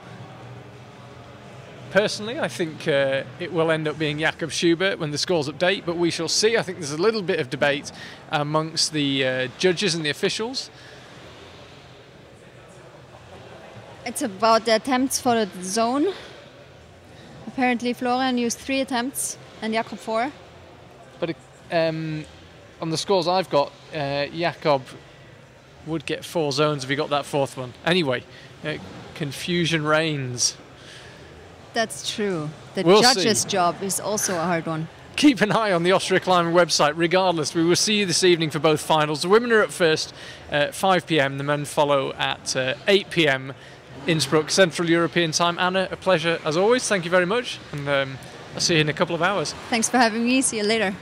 Personally, I think it will end up being Jakob Schubert when the scores update, but we shall see. I think there's a little bit of debate amongst the judges and the officials. It's about the attempts for the zone. Apparently Florian used 3 attempts and Jakob 4. But on the scores I've got, Jakob would get 4 zones if he got that 4th one. Anyway, confusion reigns. That's true. The We'll judge's see. job is also a hard one. Keep an eye on the Austria Climbing website. Regardless, we will see you this evening for both finals. The women are up first at 5 p.m. The men follow at 8 p.m. Innsbruck, Central European time. Anna, a pleasure as always. Thank you very much. And I'll see you in a couple of hours. Thanks for having me. See you later.